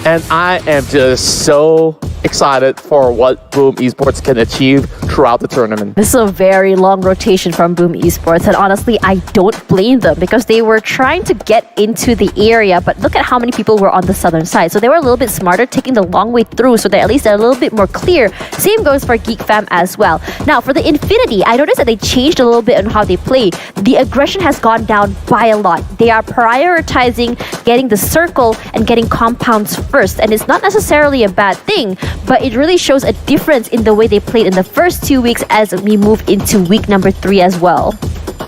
Speaker 5: and I am just so excited for what Boom Esports can achieve throughout the tournament.
Speaker 2: This is a very long rotation from Boom Esports, and honestly, I don't blame them because they were trying to get into the area, but look at how many people were on the southern side. So they were a little bit smarter, taking the long way through, so that at least they're a little bit more clear. Same goes for Geek Fam as well. Now, for the Infinity, I noticed that they changed a little bit on how they play. The aggression has gone down by a lot. They are prioritizing getting the circle and getting compounds first, and it's not necessarily a bad thing, but it really shows a difference in the way they played in the first 2 weeks as we move into week number 3 as well.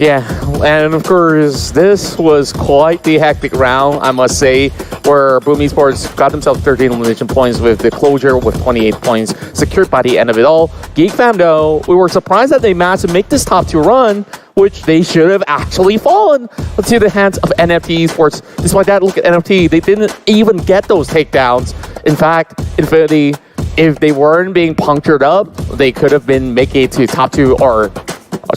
Speaker 5: Yeah, and of course, this was quite the hectic round, I must say, where Boom Esports got themselves 13 elimination points with the closure with 28 points secured by the end of it all. Geek Fam, though, we were surprised that they managed to make this top 2 run, which they should have actually fallen to the hands of NFT Esports. Despite that, look at NFT, they didn't even get those takedowns. In fact, Infinity, if they weren't being punctured up, they could have been making it to top 2 or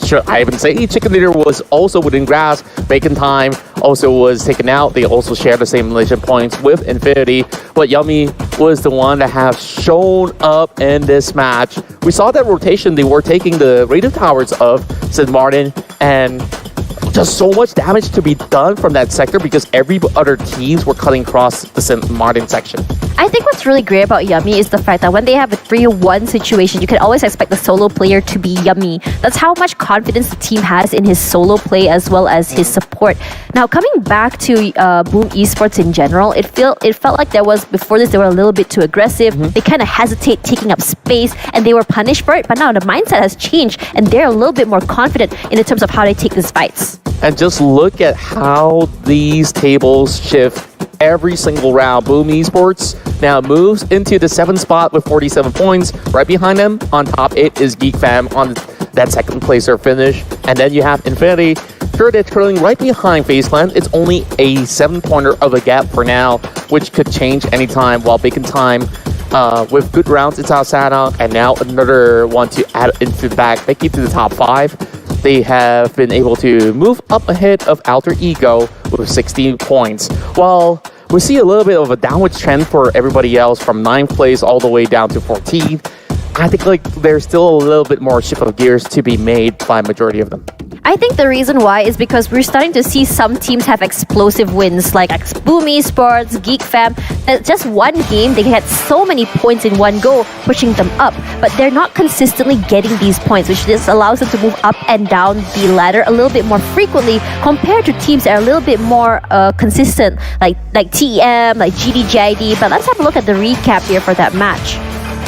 Speaker 5: should I even say Chicken Dinner was also within grasp. Bacon Time also was taken out. They also share the same elimination points with Infinity. But Yummy was the one that have shown up in this match. We saw that rotation. They were taking the radio towers of St. Martin, and just so much damage to be done from that sector because every other teams were cutting across the St. Martin section.
Speaker 2: I think what's really great about Yummy is the fact that when they have a 3-1 situation, you can always expect the solo player to be Yummy. That's how much confidence the team has in his solo play as well as his support. Now, coming back to Boom Esports in general, it felt like there was, before this, they were a little bit too aggressive. They kind of hesitate taking up space, and they were punished for it. But now the mindset has changed, and they're a little bit more confident in the terms of how they take these fights.
Speaker 5: And just look at how these tables shift every single round. Boom Esports now moves into the 7th spot with 47 points. Right behind them, on top 8 is Geek Fam on that 2nd placer finish. And then you have Infinity. Sure, they're trailing right behind FaZe Clan. It's only a 7-pointer of a gap for now, which could change anytime. While Bacon Time, with good rounds, it's Alsana, and now another one to add into the back, make it to the top 5. They have been able to move up ahead of Alter Ego with 16 points. While we see a little bit of a downward trend for everybody else from 9th place all the way down to 14th, I think like there's still a little bit more shift of gears to be made by majority of them.
Speaker 2: I think the reason why is because we're starting to see some teams have explosive wins, like Boom Esports, Geek Fam. Just one game, they get so many points in one go, pushing them up. But they're not consistently getting these points, which just allows them to move up and down the ladder a little bit more frequently compared to teams that are a little bit more consistent, like TEM, like GIDS. But let's have a look at the recap here for that match.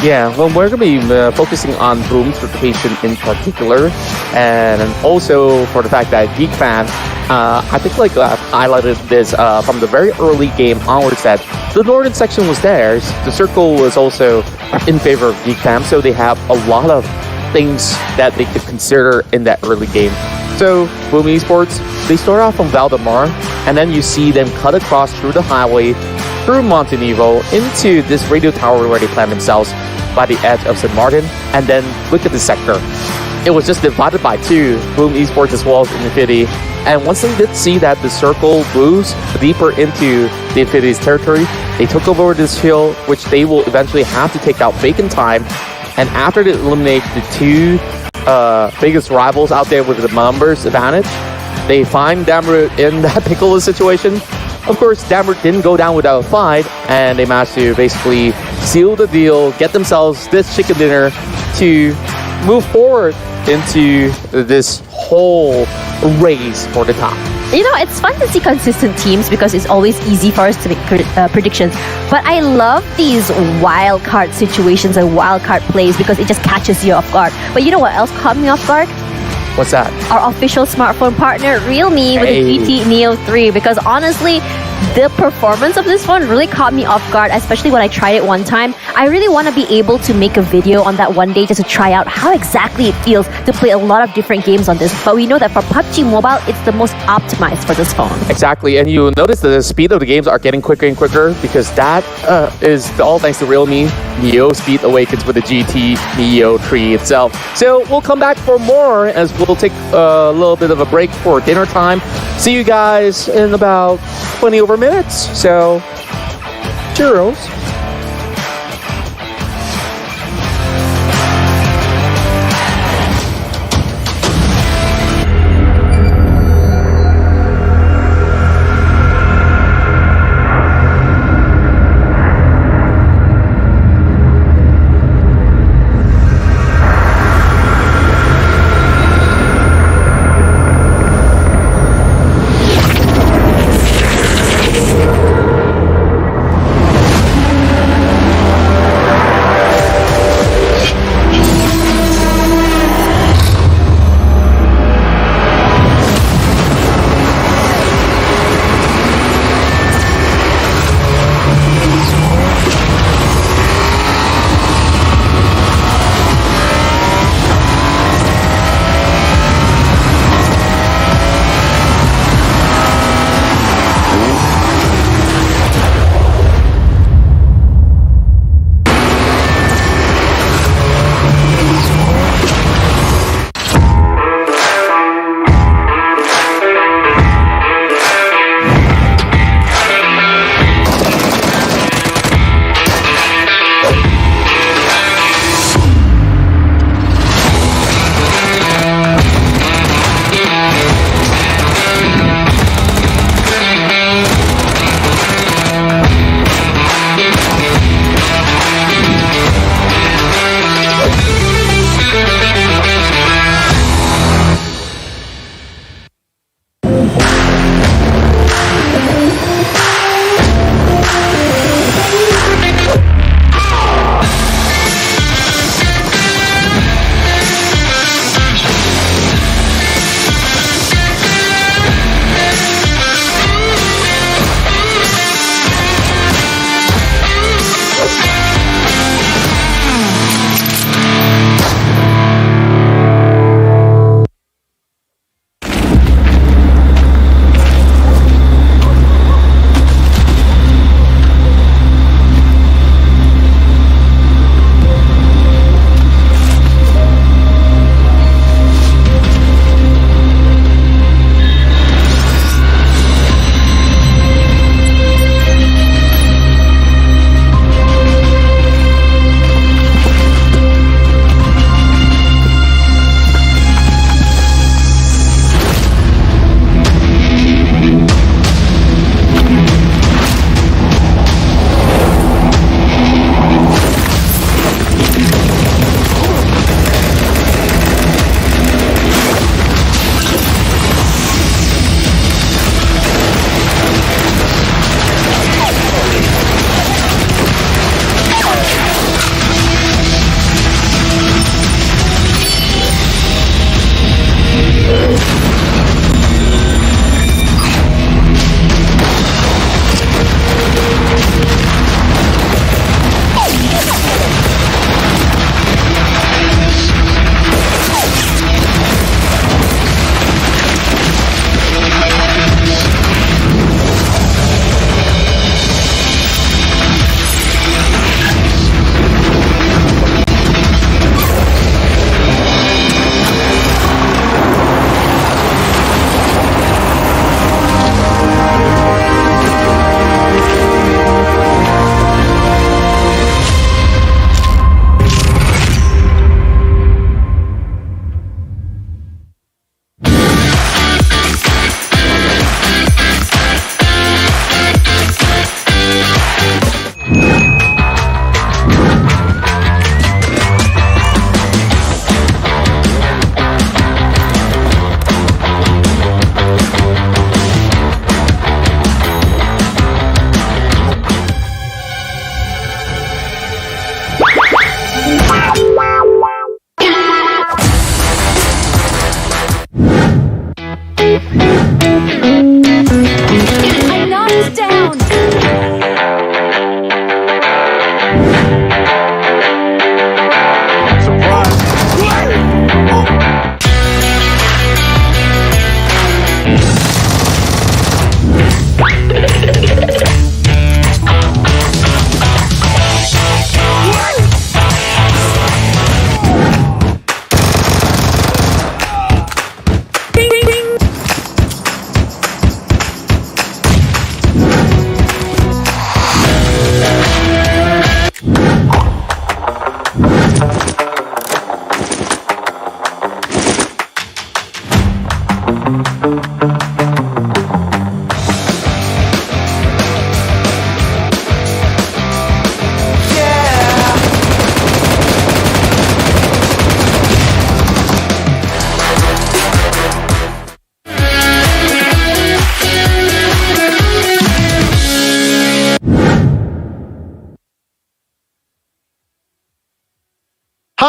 Speaker 5: Yeah, well, we're going to be focusing on Boom's rotation in particular, and also for the fact that Geek Fam, I think like highlighted this from the very early game onwards that the northern section was theirs. The circle was also in favor of Geek Fam, so they have a lot of things that they could consider in that early game. So Boom Esports, they start off from Valdemar, and then you see them cut across through the highway, through Montenevo, into this radio tower where they plant themselves by the edge of St. Martin, and then look at the sector. It was just divided by 2, Boom Esports as well as Infinity, and once they did see that the circle moves deeper into the Infinity's territory, they took over this hill, which they will eventually have to take out Bacon Time, and after they eliminate the 2 biggest rivals out there with the numbers advantage, they find Damroot in that pickle situation. Of course, Damroot didn't go down without a fight, and they managed to basically seal the deal, get themselves this chicken dinner to move forward into this whole race for the top.
Speaker 2: You know, it's fun to see consistent teams because it's always easy for us to make predictions. But I love these wild card situations and wild card plays because it just catches you off guard. But you know what else caught me off guard?
Speaker 5: What's that?
Speaker 2: Our official smartphone partner, Realme, with the GT Neo 3. Because honestly, the performance of this phone really caught me off guard, especially when I tried it one time. I really want to be able to make a video on that one day just to try out how exactly it feels to play a lot of different games on this. But we know that for PUBG Mobile, it's the most optimized for this phone.
Speaker 5: Exactly, and you notice that the speed of the games are getting quicker and quicker because that is all thanks to Realme. Neo Speed awakens with the GT Neo 3 itself. So we'll come back for more as we'll take a little bit of a break for dinner time. See you guys in about 20 over minutes. So, churros.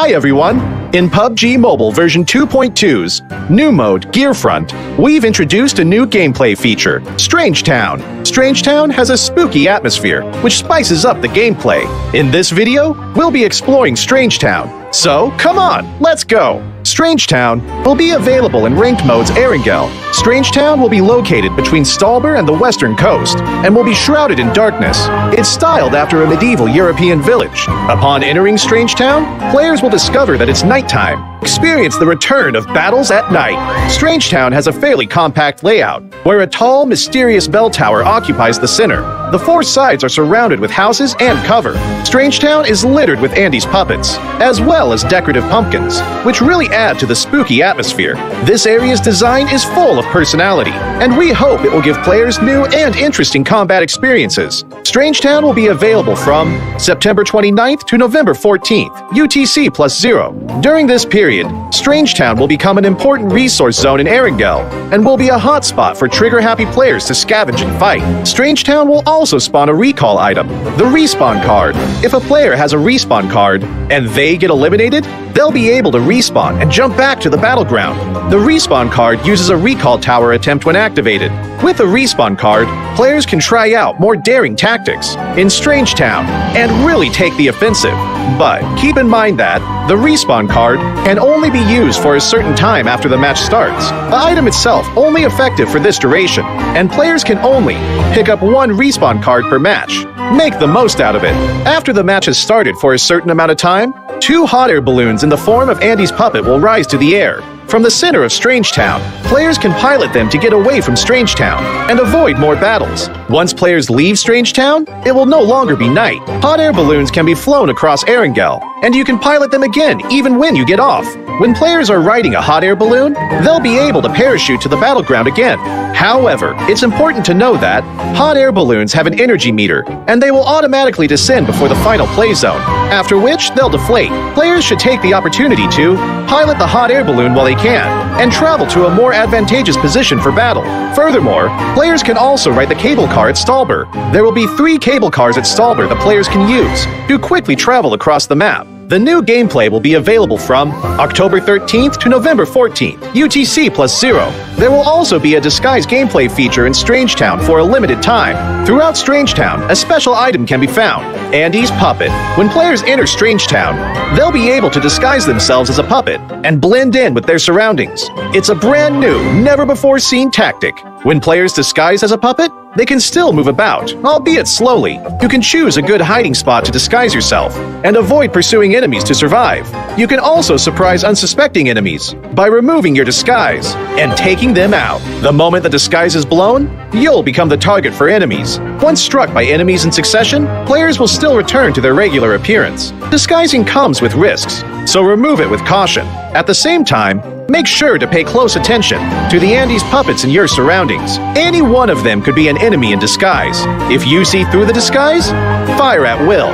Speaker 1: Hi everyone! In PUBG Mobile version 2.2's new mode, Gearfront, we've introduced a new gameplay feature, Strange Town. Strange Town has a spooky atmosphere, which spices up the gameplay. In this video, we'll be exploring Strange Town. So, come on, let's go! Strange Town will be available in ranked modes Erangel. Strange Town will be located between Stalber and the western coast, and will be shrouded in darkness. It's styled after a medieval European village. Upon entering Strange Town, players will discover that it's nighttime. Experience the return of battles at night. Strange Town has a fairly compact layout, where a tall, mysterious bell tower occupies the center. The four sides are surrounded with houses and cover. Strange Town is littered with Andy's puppets, as well as decorative pumpkins, which really add to the spooky atmosphere. This area's design is full of personality, and we hope it will give players new and interesting combat experiences. Strange Town will be available from September 29th to November 14th, UTC +0. During this period, Strange Town will become an important resource zone in Erangel, and will be a hotspot for trigger-happy players to scavenge and fight. Strange Town will also spawn a recall item, the respawn card. If a player has a respawn card, and they get eliminated, they'll be able to respawn and jump back to the battleground. The respawn card uses a recall tower attempt when activated. With a respawn card, players can try out more daring tactics in Strange Town and really take the offensive. But keep in mind that the respawn card can only be used for a certain time after the match starts. The item itself only effective for this duration, and players can only pick up one respawn card per match. Make the most out of it. After the match has started for a certain amount of time, 2 hot air balloons in the form of Andy's puppet will rise to the air. From the center of Strange Town, players can pilot them to get away from Strange Town and avoid more battles. Once players leave Strange Town, it will no longer be night. Hot air balloons can be flown across Erangel, and you can pilot them again even when you get off. When players are riding a hot air balloon, they'll be able to parachute to the battleground again. However, it's important to know that hot air balloons have an energy meter, and they will automatically descend before the final play zone, after which they'll deflate. Players should take the opportunity to pilot the hot air balloon while they can, and travel to a more advantageous position for battle. Furthermore, players can also ride the cable car at Stalber. There will be 3 cable cars at Stalber the players can use to quickly travel across the map. The new gameplay will be available from October 13th to November 14th, UTC +0. There will also be a disguise gameplay feature in Strange Town for a limited time. Throughout Strange Town, a special item can be found, Andy's puppet. When players enter Strange Town, they'll be able to disguise themselves as a puppet and blend in with their surroundings. It's a brand new, never-before-seen tactic. When players disguise as a puppet, they can still move about, albeit slowly. You can choose a good hiding spot to disguise yourself and avoid pursuing enemies to survive. You can also surprise unsuspecting enemies by removing your disguise and taking them out. The moment the disguise is blown, you'll become the target for enemies. Once struck by enemies in succession, players will still return to their regular appearance. Disguising comes with risks, so remove it with caution. At the same time, make sure to pay close attention to the Andy's puppets in your surroundings. Any one of them could be an enemy in disguise. If you see through the disguise, fire at will.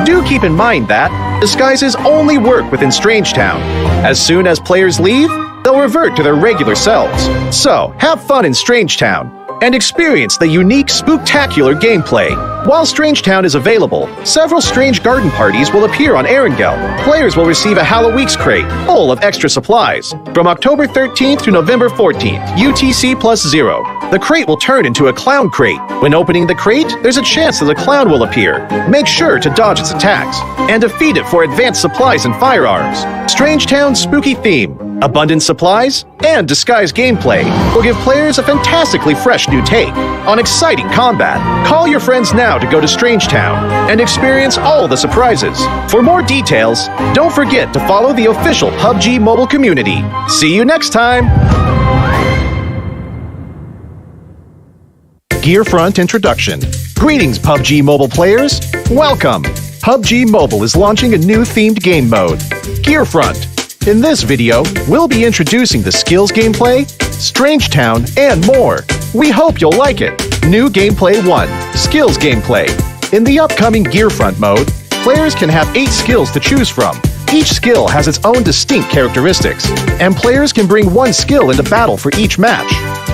Speaker 1: Do keep in mind that disguises only work within Strange Town. As soon as players leave, they'll revert to their regular selves. So, have fun in Strange Town and experience the unique, spooktacular gameplay. While Strange Town is available, several strange garden parties will appear on Erangel. Players will receive a Halloweek's crate full of extra supplies. From October 13th to November 14th, UTC +0. The crate will turn into a clown crate. When opening the crate, there's a chance that a clown will appear. Make sure to dodge its attacks and defeat it for advanced supplies and firearms. Strange Town's spooky theme, abundant supplies, and disguised gameplay will give players a fantastically fresh new take on exciting combat. Call your friends now to go to Strange Town and experience all the surprises. For more details, don't forget to follow the official PUBG mobile community. See you next time! Gearfront Introduction. Greetings, PUBG Mobile players! Welcome! PUBG Mobile is launching a new themed game mode, Gearfront. In this video, we'll be introducing the skills gameplay, Strange Town, and more. We hope you'll like it. New Gameplay 1, Skills Gameplay. In the upcoming Gearfront mode, players can have 8 skills to choose from. Each skill has its own distinct characteristics, and players can bring one skill into battle for each match.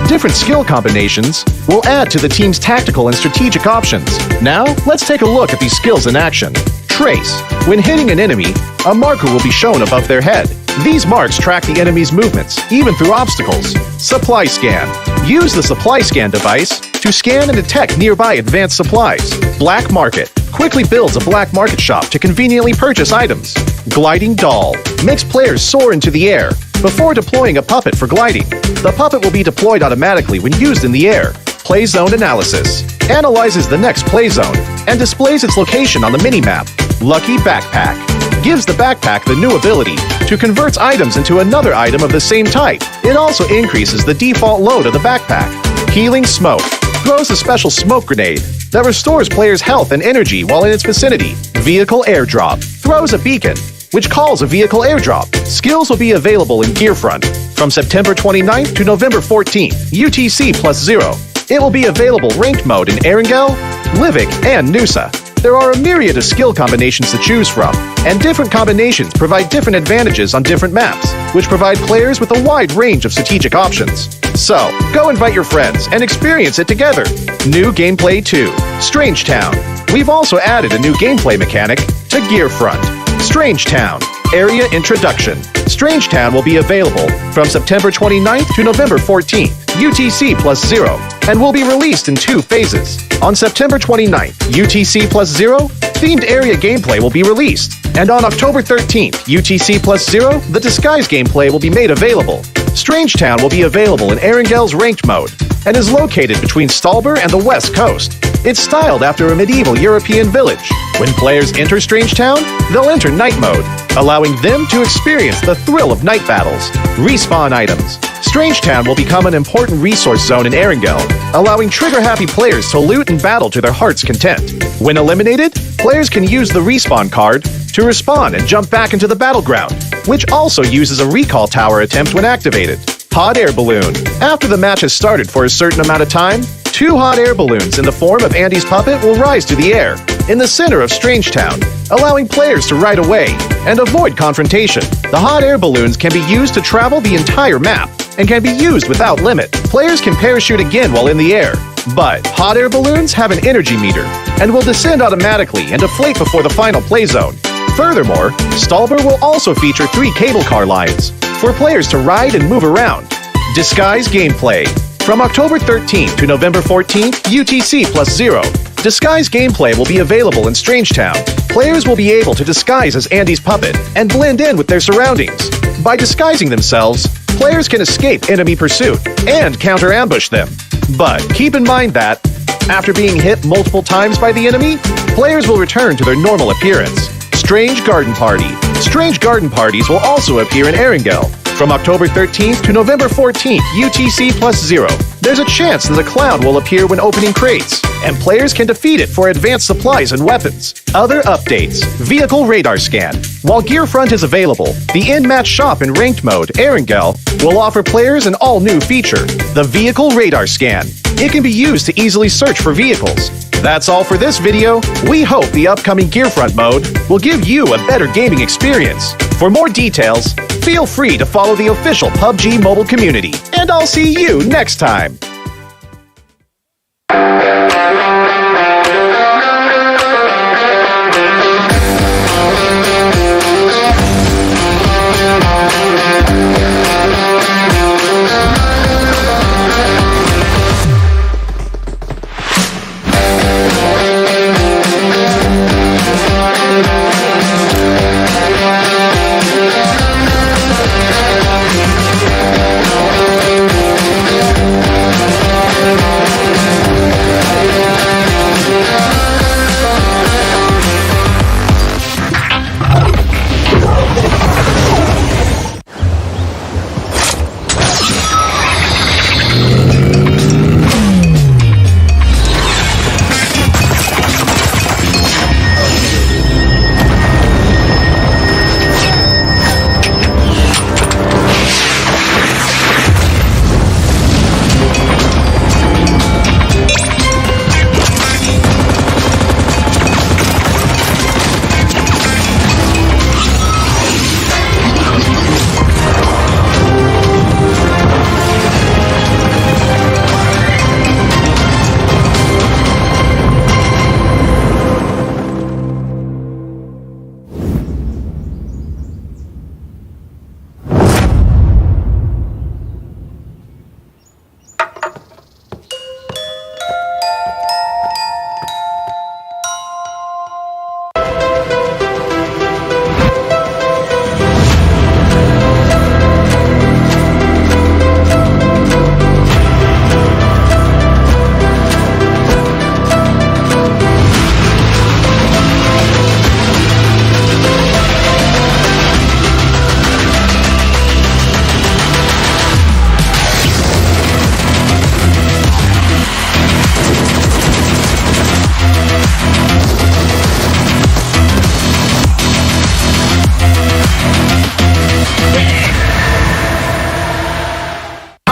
Speaker 1: Different skill combinations will add to the team's tactical and strategic options. Now, let's take a look at these skills in action. Trace. When hitting an enemy, a marker will be shown above their head. These marks track the enemy's movements, even through obstacles. Supply Scan. Use the Supply Scan device to scan and detect nearby advanced supplies. Black Market. Quickly builds a black market shop to conveniently purchase items. Gliding Doll. Makes players soar into the air before deploying a puppet for gliding. The puppet will be deployed automatically when used in the air. Play Zone Analysis. Analyzes the next play zone and displays its location on the minimap. Lucky Backpack. Gives the backpack the new ability to convert items into another item of the same type. It also increases the default load of the backpack. Healing Smoke. Throws a special smoke grenade that restores players' health and energy while in its vicinity. Vehicle Airdrop. Throws a beacon, which calls a vehicle airdrop. Skills will be available in Gearfront from September 29th to November 14th, UTC +0. It will be available ranked mode in Erangel, Livik, and Nusa. There are a myriad of skill combinations to choose from, and different combinations provide different advantages on different maps, which provide players with a wide range of strategic options. So, go invite your friends and experience it together. New Gameplay 2, Strange Town. We've also added a new gameplay mechanic to Gearfront. Strange Town, Area Introduction. Strange Town will be available from September 29th to November 14th, UTC +0, and will be released in 2 phases. On September 29th, UTC +0, themed area gameplay will be released, and on October 13th, UTC +0, the disguise gameplay will be made available. Strange Town will be available in Erangel's ranked mode, and is located between Stalber and the West Coast. It's styled after a medieval European village. When players enter Strange Town, they'll enter night mode, allowing them to experience the thrill of night battles. Respawn items. Strange Town will become an important resource zone in Erangel, allowing trigger-happy players to loot and battle to their heart's content. When eliminated, players can use the respawn card to respawn and jump back into the battleground, which also uses a recall tower attempt when activated. Hot Air Balloon. After the match has started for a certain amount of time, 2 hot air balloons in the form of Andy's puppet will rise to the air in the center of Strange Town, allowing players to ride away and avoid confrontation. The hot air balloons can be used to travel the entire map and can be used without limit. Players can parachute again while in the air, but hot air balloons have an energy meter and will descend automatically and deflate before the final play zone. Furthermore, Stalber will also feature 3 cable car lines for players to ride and move around. Disguise gameplay. From October 13th to November 14th, UTC +0. Disguise gameplay will be available in Strange Town. Players will be able to disguise as Andy's puppet and blend in with their surroundings. By disguising themselves, players can escape enemy pursuit and counter-ambush them. But keep in mind that, after being hit multiple times by the enemy, players will return to their normal appearance. Strange Garden Party. Strange Garden Parties will also appear in Erangel. From October 13th to November 14th, UTC +0. There's a chance that a clown will appear when opening crates, and players can defeat it for advanced supplies and weapons. Other updates. Vehicle Radar Scan. While Gearfront is available, the in-match shop in ranked mode, Erangel, will offer players an all-new feature, the Vehicle Radar Scan. It can be used to easily search for vehicles. That's all for this video. We hope the upcoming Gearfront mode will give you a better gaming experience. For more details, feel free to follow the official PUBG mobile community. And I'll see you next time.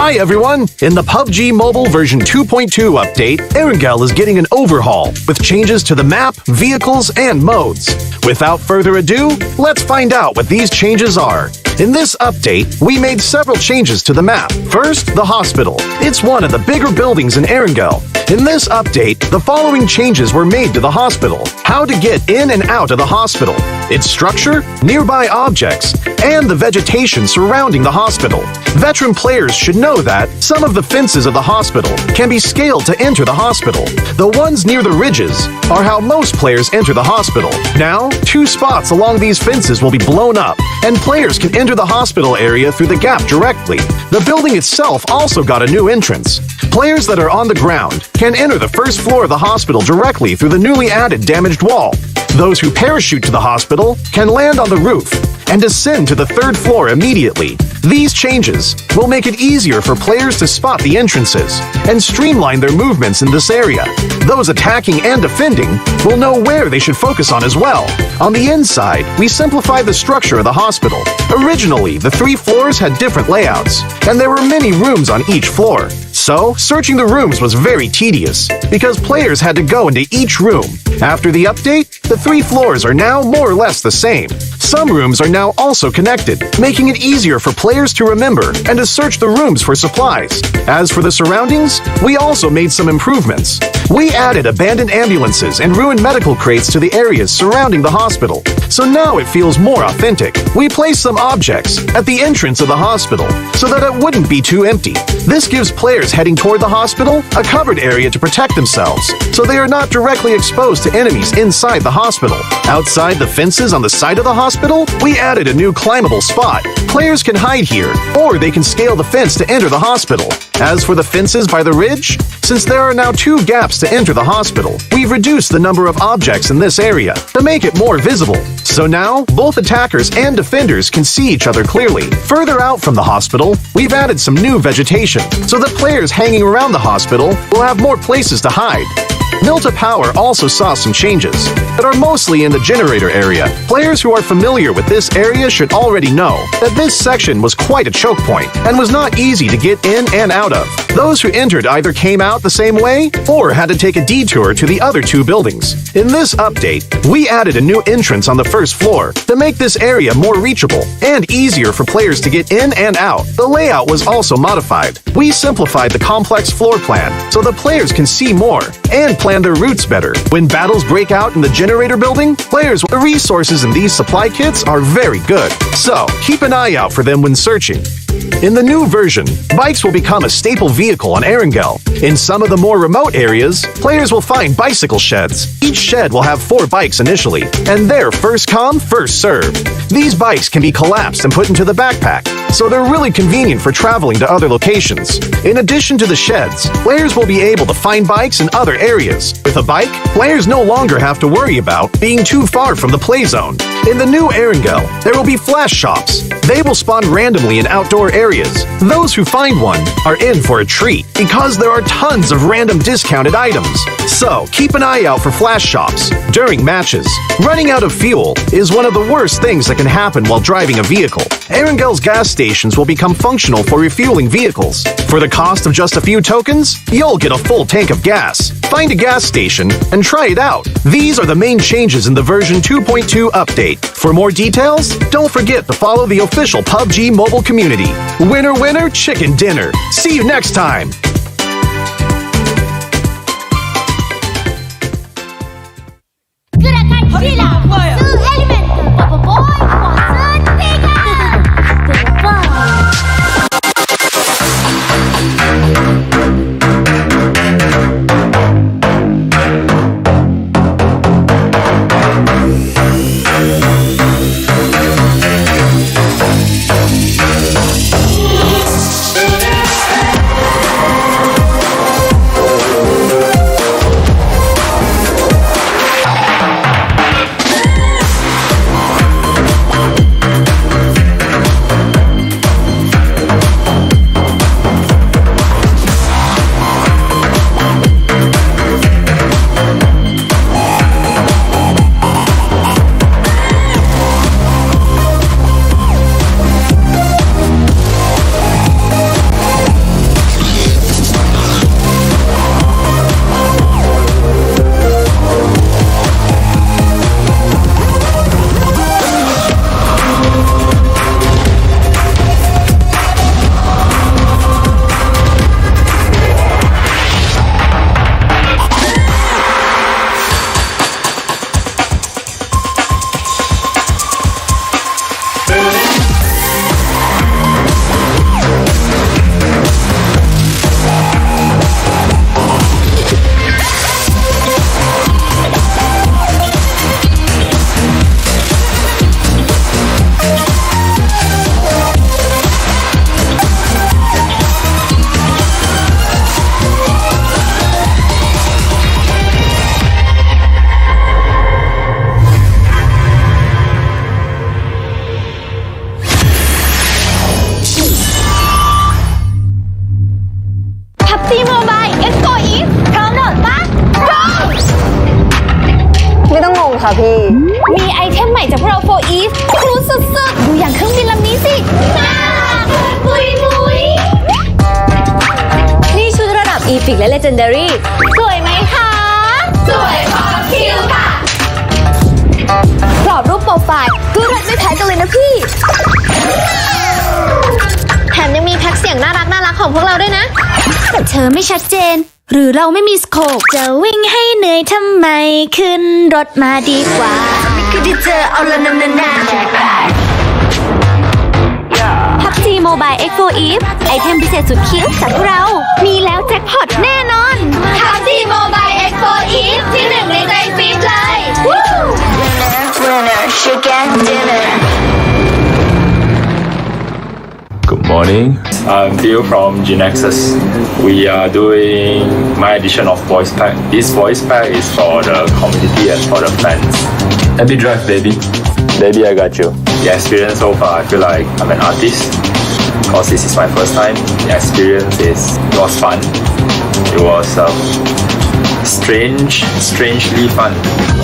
Speaker 1: Hi everyone! In the PUBG Mobile version 2.2 update, Erangel is getting an overhaul with changes to the map, vehicles, and modes. Without further ado, let's find out what these changes are. In this update, we made several changes to the map. First, the hospital. It's one of the bigger buildings in Erangel. In this update, the following changes were made to the hospital. How to get in and out of the hospital, its structure, nearby objects, and the vegetation surrounding the hospital. Veteran players should know that some of the fences of the hospital can be scaled to enter the hospital. The ones near the ridges are how most players enter the hospital. Now, 2 spots along these fences will be blown up, and players can enter the hospital area through the gap directly. The building itself also got a new entrance. Players that are on the ground can enter the first floor of the hospital directly through the newly added damaged wall. Those who parachute to the hospital can land on the roof and descend to the 3rd floor immediately. These changes will make it easier for players to spot the entrances and streamline their movements in this area. Those attacking and defending will know where they should focus on as well. On the inside, we simplified the structure of the hospital. Originally, the 3 floors had different layouts, and there were many rooms on each floor. So, searching the rooms was very tedious, because players had to go into each room. After the update, the 3 floors are now more or less the same. Some rooms are now also connected, making it easier for players to remember and to search the rooms for supplies. As for the surroundings, we also made some improvements. We added abandoned ambulances and ruined medical crates to the areas surrounding the hospital, so now it feels more authentic. We placed some objects at the entrance of the hospital so that it wouldn't be too empty. This gives players heading toward the hospital a covered area to protect themselves, so they are not directly exposed to enemies inside the hospital. Outside the fences on the side of the hospital, we added a new climbable spot. Players can hide here, or they can scale the fence to enter the hospital. As for the fences by the ridge, since there are now 2 gaps to enter the hospital, we've reduced the number of objects in this area to make it more visible. So now, both attackers and defenders can see each other clearly. Further out from the hospital, we've added some new vegetation, so that players hanging around the hospital will have more places to hide. Milta Power also saw some changes that are mostly in the generator area. Players who are familiar with this area should already know that this section was quite a choke point and was not easy to get in and out of. Those who entered either came out the same way or had to take a detour to the other 2 buildings. In this update, we added a new entrance on the 1st floor to make this area more reachable and easier for players to get in and out. The layout was also modified. We simplified the complex floor plan so the players can see more and plan their routes better. When battles break out in the generator building, the resources in these supply kits are very good, so keep an eye out for them when searching. In the new version, bikes will become a staple vehicle on Erangel. In some of the more remote areas, players will find bicycle sheds. Each shed will have 4 bikes initially, and they're first come, first served. These bikes can be collapsed and put into the backpack, so they're really convenient for traveling to other locations. In addition to the sheds, players will be able to find bikes in other areas. With a bike, players no longer have to worry about being too far from the play zone. In the new Erangel, there will be flash shops. They will spawn randomly in outdoor areas. Those who find one are in for a treat because there are tons of random discounted items. So keep an eye out for flash shops during matches. Running out of fuel is one of the worst things that can happen while driving a vehicle. Erangel's gas stations will become functional for refueling vehicles. For the cost of just a few tokens, you'll get a full tank of gas. Find a gas station and try it out. These are the main changes in the version 2.2 update. For more details, don't forget to follow the official PUBG mobile community. Winner, winner, chicken dinner. See you next time.
Speaker 6: Gerakan silang se-elemen Papa Boy Watson Vega.
Speaker 2: Epic และ Legendary สวยไหมคะ สวยพอคิวค่ะกรอบรูปโปรไฟล์ก็เลิศไม่แพ้กันเลยนะพี่ แถมยังมีแพ็กเสียงน่ารักของพวกเราด้วยนะ
Speaker 6: เธอไม่ชัดเจน หรือเราไม่มีสโคปจะวิ่งให้เหนื่อยทำไมขึ้นรถมาดีกว่าไม่คือที่เจอเอาละนานPUBG Mobile Echo Eve ไอเทมพิเศษสุดคิ้วจากพวกเรา มีแล้วแจ็คพอตแน่นอน
Speaker 2: PUBG Mobile Echo Eve ที่หนึ่งในใจฟีดเลย
Speaker 6: Winner Chicken Dinner
Speaker 3: Good morning. I'm Theo from GIDS. We are doing my edition of voice pack. This voice pack is for the community and for the fans. Happy drive, baby. Baby, I got you. The experience so far, I feel like I'm an artist because this is my first time. The experience it was fun. It was strangely fun.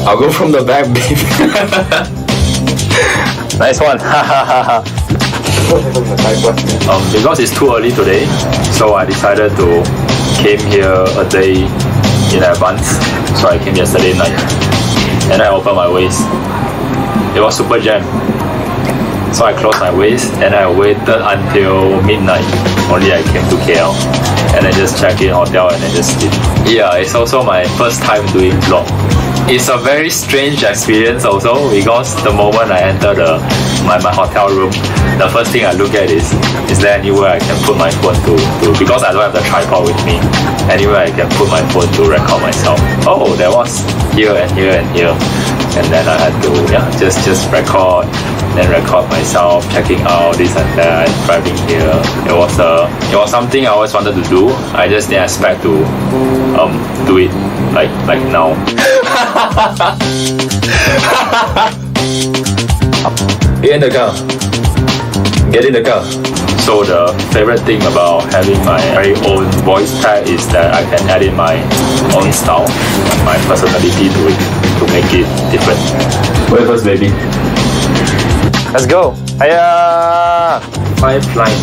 Speaker 3: I'll go from the back, baby. Nice one. Because it's too early today, so I decided to came here a day in advance. So I came yesterday night, and I opened my waist. It was super jam. So I closed my waist and I waited until midnight. Only I came to KL and I just checked in hotel and I just sleep. Yeah, it's also my first time doing vlog. It's a very strange experience also because the moment I enter my hotel room, the first thing I look at is there anywhere I can put my phone to because I don't have the tripod with me. Anywhere I can put my phone to record myself. Oh, there was here and here and here. And then I had to just record, then record myself checking out this and that, driving here. It was something I always wanted to do. I just didn't expect to do it like now. Get in the car. Get in the car. So the favorite thing about having my very own voice pack is that I can add in my own style, my personality to it, to make it different. Wait first, baby. Let's go. Hiya! Five flying.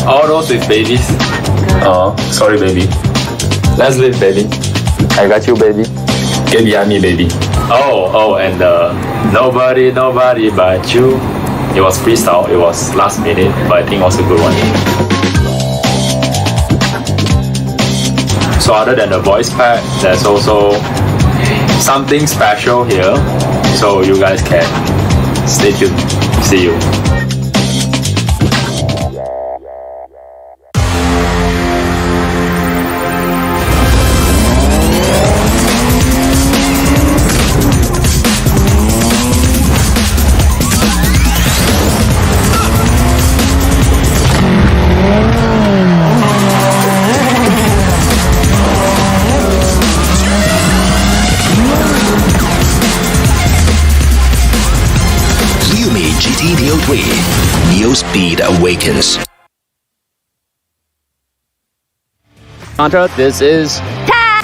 Speaker 3: All those with babies. Oh, sorry, baby. Let's live, baby. I got you, baby. Get behind me, baby. Oh, and nobody but you. It was freestyle. It was last minute, but I think it was a good one. So other than the voice pack, there's also something special here. So you guys can stay tuned. See you.
Speaker 4: New speed awakens.
Speaker 5: Contra, this is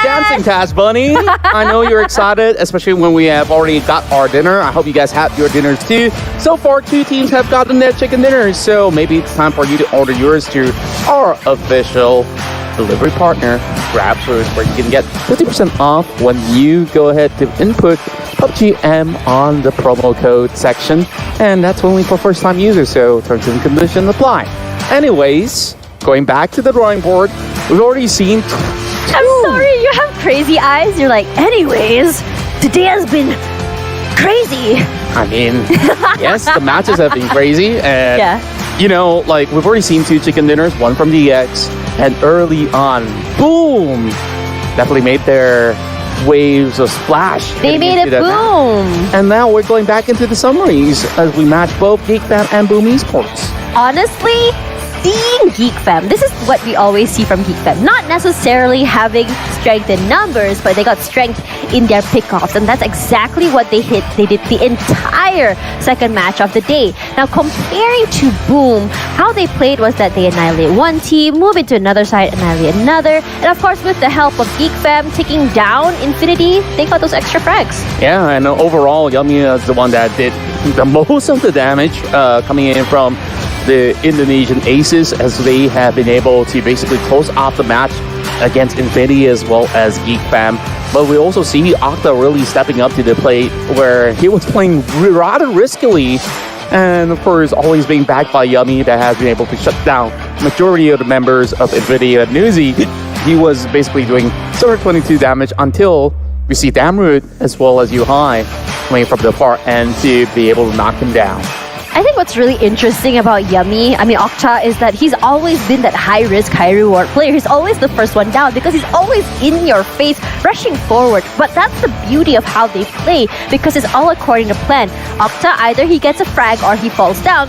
Speaker 5: Dancing Task Bunny. I know you're excited, especially when we have already got our dinner. I hope you guys have your dinners too. So far, 2 teams have gotten their chicken dinners, so maybe it's time for you to order yours to our official delivery partner, GrabFood, where you can get 50% off when you go ahead to input PUBGM on the promo code section, and that's only for first-time users, so terms and conditions apply. Anyways, going back to the drawing board, we've already seen
Speaker 2: I'm sorry, you have crazy eyes. You're like, anyways, today has been crazy.
Speaker 5: I mean, yes, the matches have been crazy, and you know, like we've already seen 2 chicken dinners, one from DX, and early on, boom, definitely made their waves of splash.
Speaker 2: They made it boom.
Speaker 5: And now we're going back into the summaries as we match both Geek Fam and Boom Esports.
Speaker 2: Honestly, seeing Geek Fam, this is what we always see from Geek Fam. Not necessarily having strength in numbers, but they got strength in their pickoffs, and that's exactly what they hit. They did the entire second match of the day. Now, comparing to Boom, how they played was that they annihilate one team, move into another side, annihilate another, and of course, with the help of Geek Fam taking down Infinity, they got those extra frags.
Speaker 5: Yeah, and overall, Yummy is the one that did the most of the damage coming in from the Indonesian aces, as they have been able to basically close off the match against Infinity as well as Geek Fam. But we also see Octa really stepping up to the plate, where he was playing rather riskily, and of course always being backed by Yummy, that has been able to shut down majority of the members of Infinity. And Newsy, he was basically doing 22 damage until we see Damroot as well as Yuhai coming from the far end to be able to knock him down.
Speaker 2: I think what's really interesting about Yummy, Octa, is that he's always been that high risk, high reward player. He's always the first one down because he's always in your face, rushing forward. But that's the beauty of how they play, because it's all according to plan. Octa, either he gets a frag or he falls down.